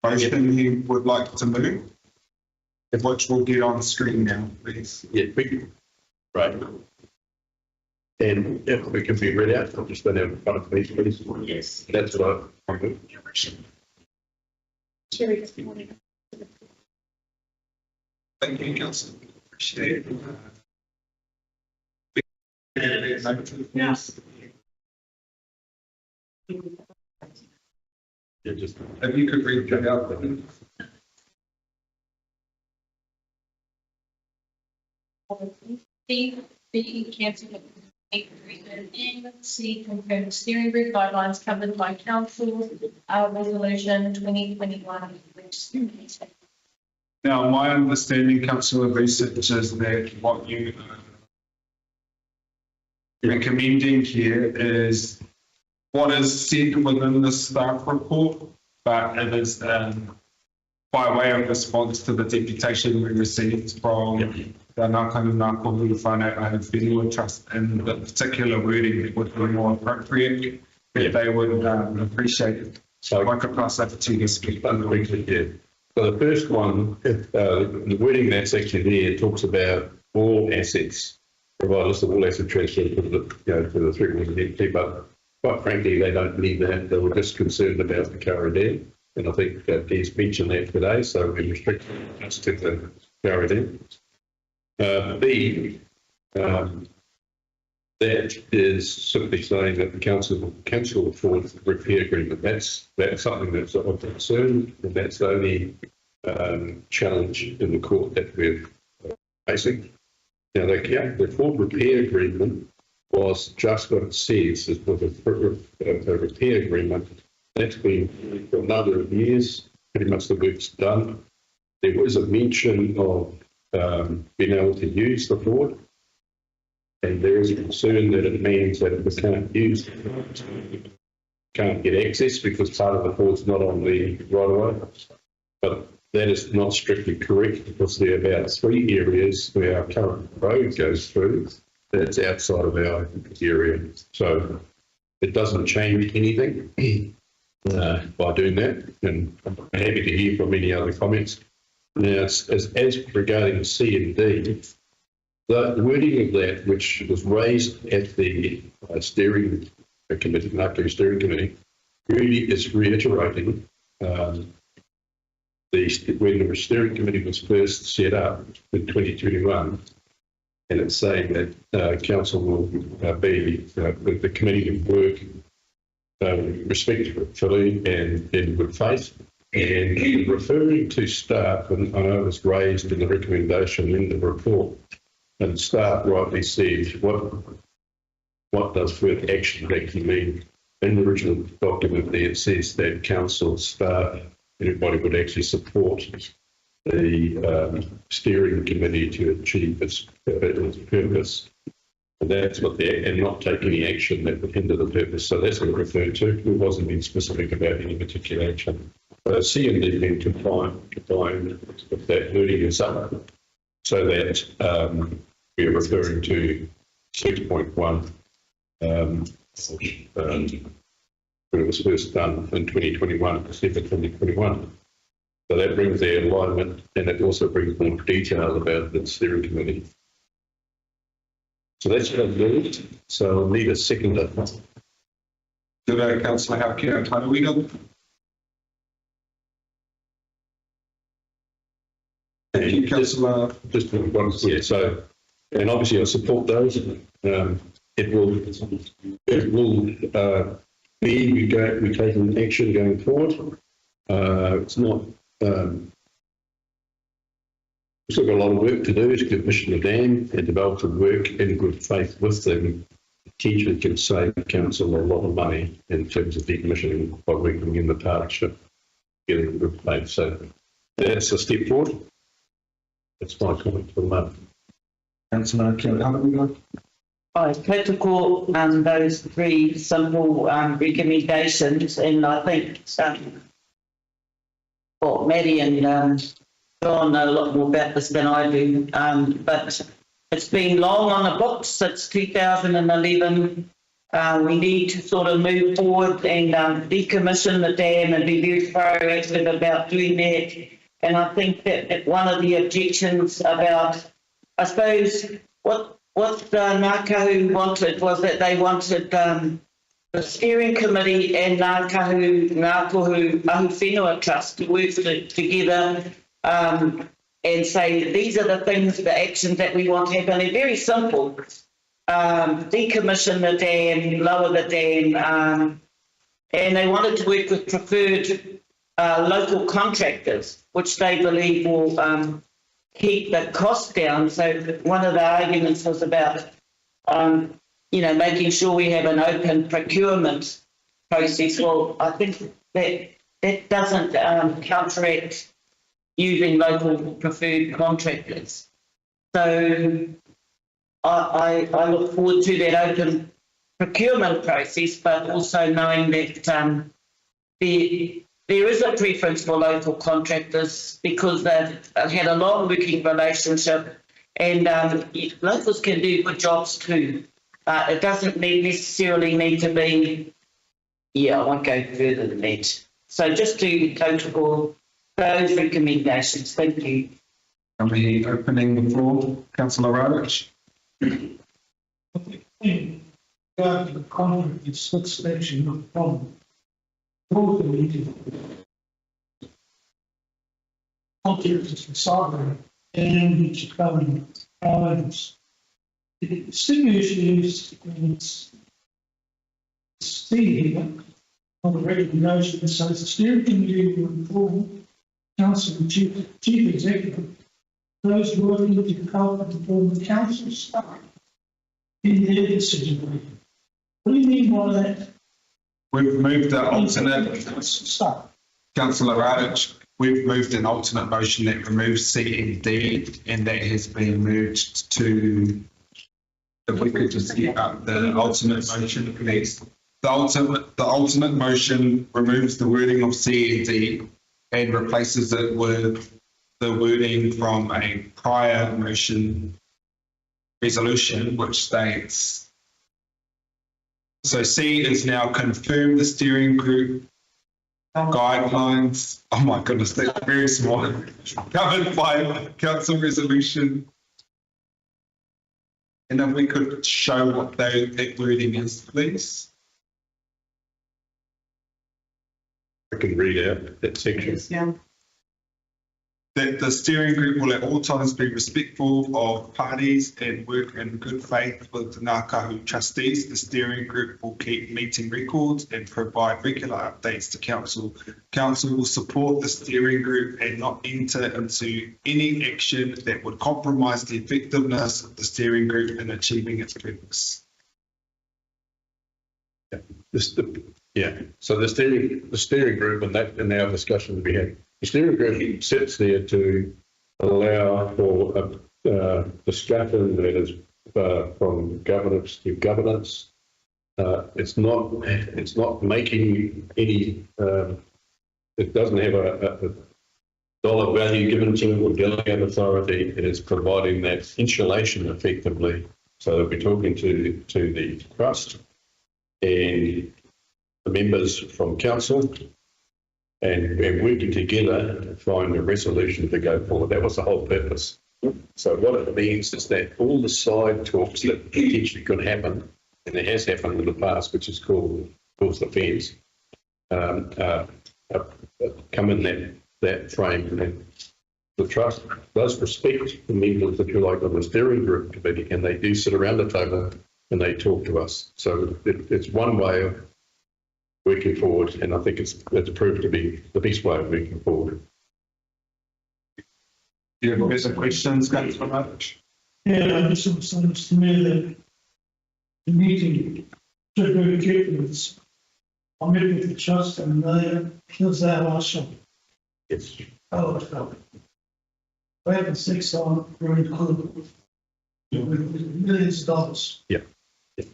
motion he would like to move, which we'll get on screen now, please. Yeah, right. And if we can be read out, I'll just go down in front of me, please. Yes. That's what I move. Thank you, Councillor. Appreciate it. Yes. Yeah, just if you could read that out, then. B, cancel agreement, and C, confirm steering group guidelines covered by council, resolution 2021. Now, my understanding, Councillor Research, is that what you are recommending here is what is said within the staff report, but it is by way of response to the deputation we received from the Ngākanu Ngākohu Whānau Whenua Trust, and the particular wording that would be more appropriate, that they would appreciate it. So I could pass that to you to speak. Yeah. So the first one, the wording that's actually there talks about all assets, provide a list of all asset transfers to the 3 million entity, but quite frankly, they don't need that. They were just concerned about the Kara Dam, and I think Dee's mentioned that today, so we restrict just to the Kara Dam. B, that is simply saying that the council will cancel for the repair agreement. That's something that's of concern, and that's the only challenge in the court that we're facing. Now, the full repair agreement was just what it says. It was a repair agreement. That's been for a number of years. Pretty much the work's done. There was a mention of being able to use the board, and there is a concern that it means that we can't use, can't get access because part of the board's not on the right of way. But that is not strictly correct, because there are about 3 areas where our current road goes through that's outside of our area. So it doesn't change anything by doing that, and I'm happy to hear from any other comments. Now, as regarding C and D, the wording of that, which was raised at the steering committee, Ngākahu steering committee, really is reiterating when the steering committee was first set up in 2021, and it's saying that council will be the committee of work respectfully and in good faith. And referring to staff, and I know it was raised in the recommendation in the report, and staff rightly said, what does further action actually mean? In the original document there, it says that council staff, everybody would actually support the steering committee to achieve its purpose. And that's what and not take any action that would hinder the purpose. So that's what it referred to. It wasn't being specific about any particular action. C and D being combined with that wording is up, so that we are referring to 6.1, when it was first done in 2021, December 2021. So that brings the alignment, and it also brings more detail about the steering committee. So that's what I've moved. So I'll need a seconder. Good, Councillor Hauke, Tauranga. Thank you, Councillor. Just one, yeah. So, and obviously I support those. It will be we taking action going forward. It's not. We've still got a lot of work to do to commission the dam and develop the work in good faith with them. Potentially can save the council a lot of money in terms of decommissioning by working in the partnership, getting in good faith. So that's a step forward. That's my comment for the moment. Councillor Tauranga. I protocol those 3 simple recommendations, and I think what Maddie and John know a lot more about this than I do, but it's been long on the books since 2011. We need to sort of move forward and decommission the dam and be very proactive about doing that. And I think that one of the objections about, I suppose, what Ngākahu wanted was that they wanted the steering committee and Ngākahu Ahuwhenua Trust to work together and say these are the things, the actions that we want to happen. They're very simple. Decommission the dam, lower the dam, and they wanted to work with preferred local contractors, which they believe will keep the cost down. So one of the arguments was about, making sure we have an open procurement process. Well, I think that doesn't counteract using local preferred contractors. So I look forward to that open procurement process, but also knowing that there is a preference for local contractors because they've had a long working relationship, and locals can do good jobs too. It doesn't necessarily need to be, I won't go further than that. So just to go to those recommendations. Thank you. Are we opening the floor? Councillor Roach. The contract is satisfaction of the problem. All the meeting. Contract is for cyber and it's covering items. The same issue is it's here on the recommendation. So the steering committee will inform council and chief executive those working to help inform the council staff in their decision making. What do you mean by that? We've moved the alternate. Councillor Radich, we've moved an alternate motion that removes C and D, and that has been moved to. If we could just get up the alternate motion, please. The alternate motion removes the wording of C and D and replaces it with the wording from a prior motion resolution, which states. So C is now confirm the steering group guidelines. Oh my goodness, that's very small. Covered by council resolution. And if we could show what that wording is, please. I can read out that section. That the steering group will at all times be respectful of parties and work in good faith with Ngākahu trustees. The steering group will keep meeting records and provide regular updates to council. Council will support the steering group and not enter into any action that would compromise the effectiveness of the steering group in achieving its purpose. So the steering group and that in our discussion we had. The steering group sits there to allow for discussion that is from governance to governance. It's not making any. It doesn't have a dollar value given to it or delegate authority. It is providing that insulation effectively. So that we're talking to the trust and the members from council. And we're working together to find a resolution to go forward. That was the whole purpose. So what it means is that all the side talks that potentially could happen, and it has happened in the past, which is called the fence, come in that frame. And the trust does respect the members, if you like, of the steering group committee, and they do sit around the table and they talk to us. So it's one way of working forward, and I think it's proved to be the best way of working forward. Do you have further questions, Councillor March? Yeah, I just understand to me that the meeting should be careful. I met with the trust and they was our last shop. Yes. Oh, it's felt. We had 6 on very good. With millions of dollars. Yeah.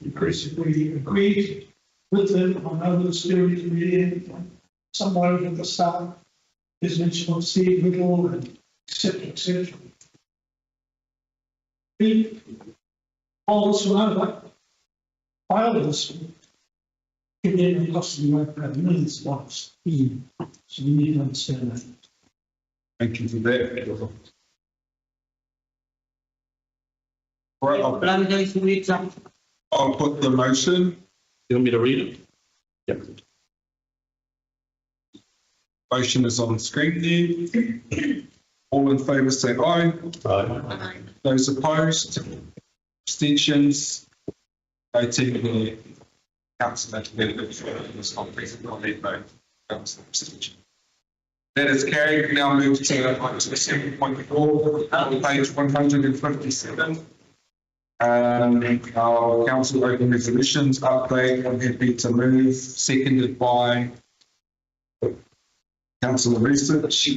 Because we agreed with them on how the steering committee, somewhere at the start, is mentioned of Steve Little and etc. We all this one over, file this one, and then the cost of the work over millions of dollars. So we need to understand that. Thank you for that. Right, I'll put the motion. You want me to read it? Yep. Motion is on the screen there. All in favour say aye. Aye. Those opposed? Abstentions? Noting the councillor is not present on that vote. Councillor abstention. That is carried. Now move to item 7.4 on page 157. Our council open resolutions update. I'm happy to move, seconded by Councillor Research.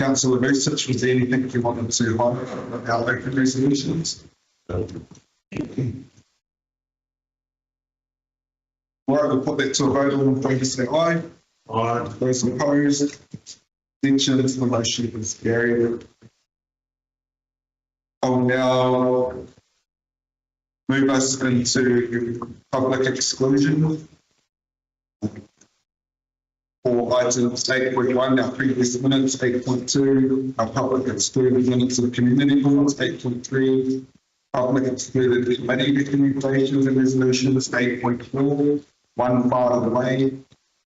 Councillor Research, was there anything you wanted to highlight about our open resolutions? All right, we'll put that to a vote. All in favour say aye. Aye. Those opposed? Abstentions? The motion is carried. I'll now move us into public exclusion. For items 8.1, our previous minutes, 8.2, our public excluded minutes of community boards, 8.3, public excluded committee recommendations and resolutions, 8.4, one part of the way,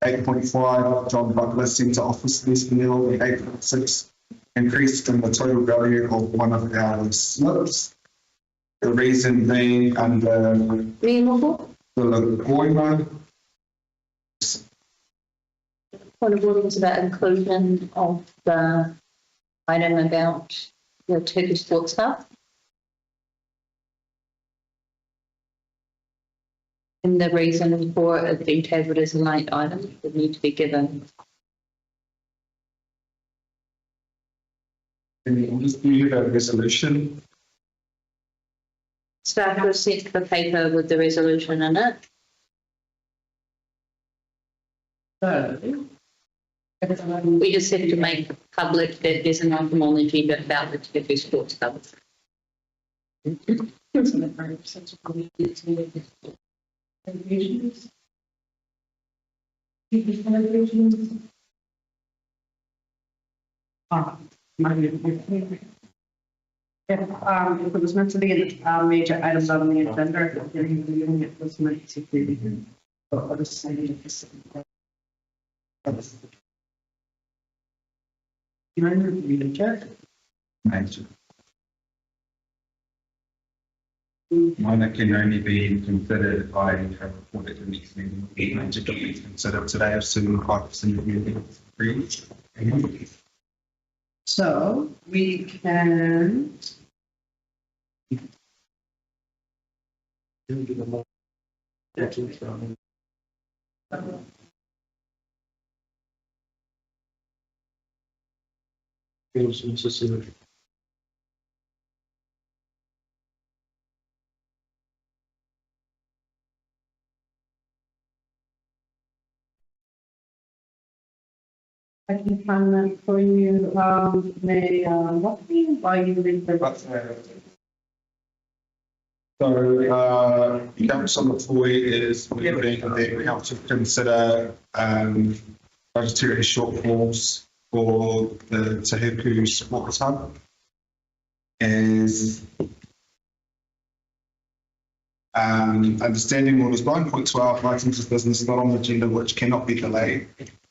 8.5, John Butler Centre Office Lease Renewal, and 8.6, increase in the total value of one of our slips. The reason being under the Lagoima. Point of order was about inclusion of the item about the Turkish Sports Hub. And the reason for it being tabled as a late item would need to be given. Do you have a resolution? Staff was sent the paper with the resolution in it. We just have to make public that there's an item on the agenda about the Turkish Sports Hub. If it was meant to be a major items on the agenda, it was meant to be. But what is saying is Mine can only be considered by a report at the next meeting. Major documents considered today of 75% of meetings. so we can. Feels necessary. I can find that for you, what do you mean by you read the? So, Councillor McFoy is moving that council consider budgetary shortfalls for the Te Huku Sports Hub is understanding orders 9.12 items of business not on the agenda which cannot be delayed.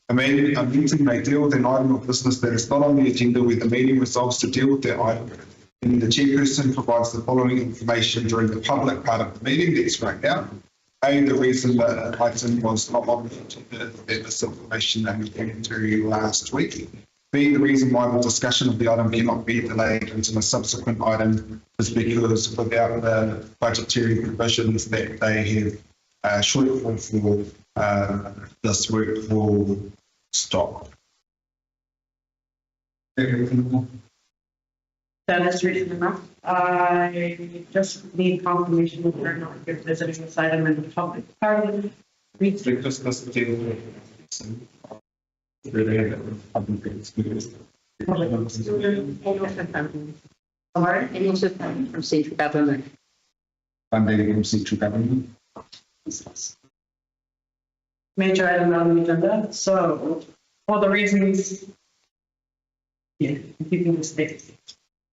A meeting may deal with an item of business that is not on the agenda where the meeting resolves to deal with that item. And the chairperson provides the following information during the public part of the meeting. That's right now. A, the reason the item was not on the agenda, that this information only came through last week. B, the reason why the discussion of the item cannot be delayed into a subsequent item is because without the budgetary provisions that they have shortfall for, this work will stop. That is reasonable enough. I just need confirmation that we're not visiting this item in the public parliament. Because this deal with really public experience. And also funding from central government. Funding from central government. Major item on the agenda, so for the reasons. Yeah, keeping this next.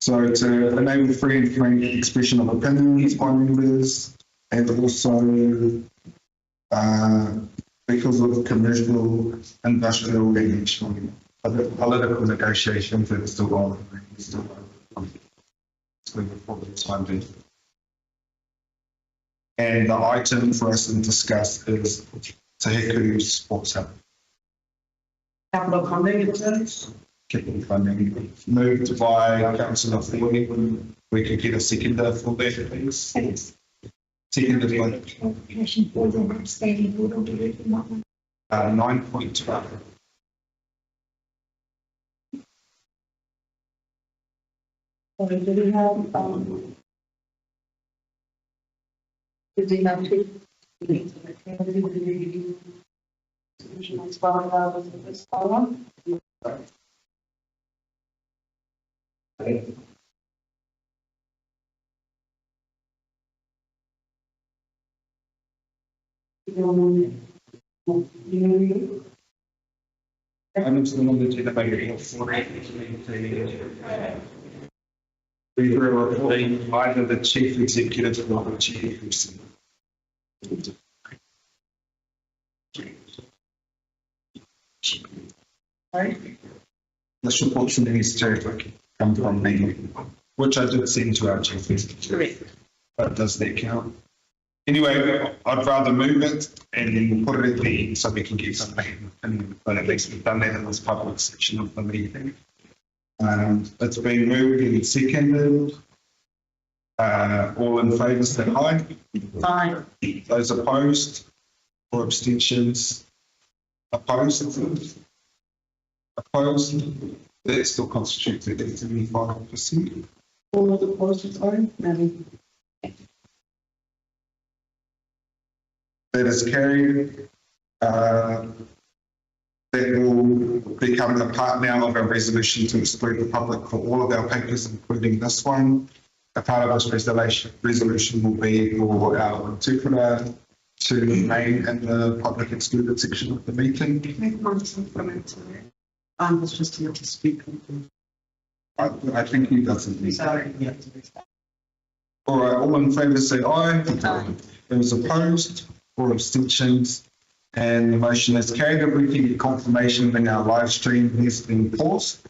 So to enable free and frank expression of opinions by members, and also because of commercial, industrial, and political negotiations that are still on. And the item for us to discuss is Te Heku Sports Hub. Capital funding concerns? Capital funding moved by Councillor Floyd. We could get a seconder for that, please. Seconded by 9.12. So do we have, do we have to? I'm just going to take the we were reporting either the chief executive or the chairperson. This report from the minister come from me, which I did send to our chief executive. But does that count? Anyway, I'd rather move it and then put it at the end so we can get something. But at least we've done that in this public section of the meeting. It's been moved and seconded. All in favour, say aye. Aye. Those opposed or abstentions? Opposed? Opposed? That still constitutes at 75%. All of the opposed, sorry, maybe. That is carried. That will become a part now of our resolution to exclude the public for all of our papers, including this one. A part of this resolution will be for our interpreter to remain in the public excluded section of the meeting. It's just here to speak. I think he doesn't need. Sorry, yeah. All right, all in favour say aye. Aye. Those opposed or abstentions? And the motion is carried. If we can get confirmation that our live stream has been paused.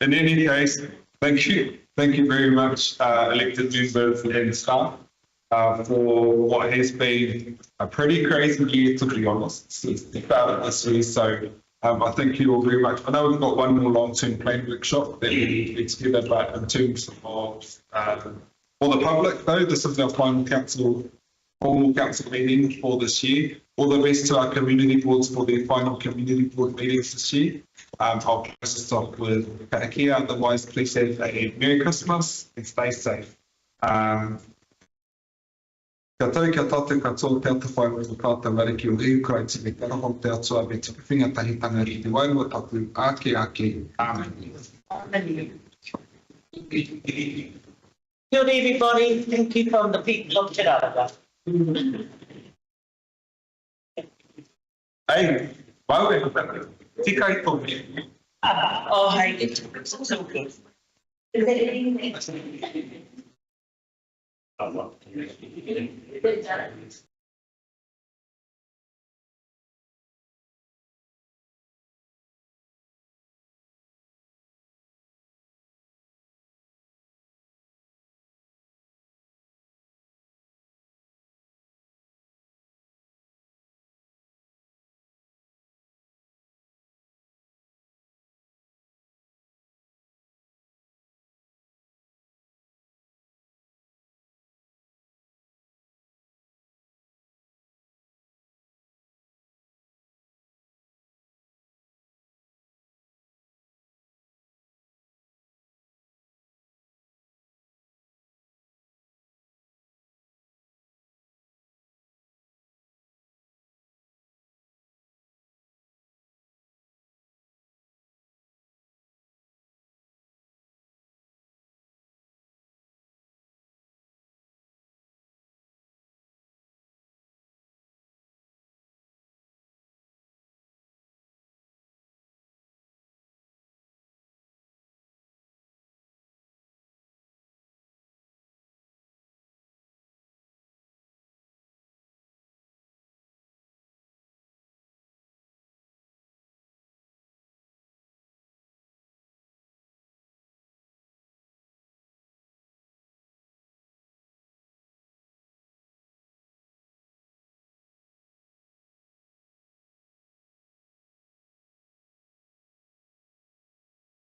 In any case, thank you very much, elected members and staff, for what has been a pretty crazy year, to be honest, since the start of this year. So I thank you all very much. I know we've got one more long-term plan workshop that we get together, but in terms of for the public, though, this is our formal council meeting for this year. All the best to our community boards for their final community board meetings this year. I'll close this off with karakia. Otherwise, please have a Merry Christmas and stay safe. Kia tau, kia tātou katoa, te ata whai o kāta mariki o hiu kai te me karaho te atua me te whiwhinga tahitanga i te wairua tapu ake. Amen. Good everybody, thank you from the people of Te Rarawa. Hey, wawe, tika I tō. Oh, hey, it's so good. Is there anything?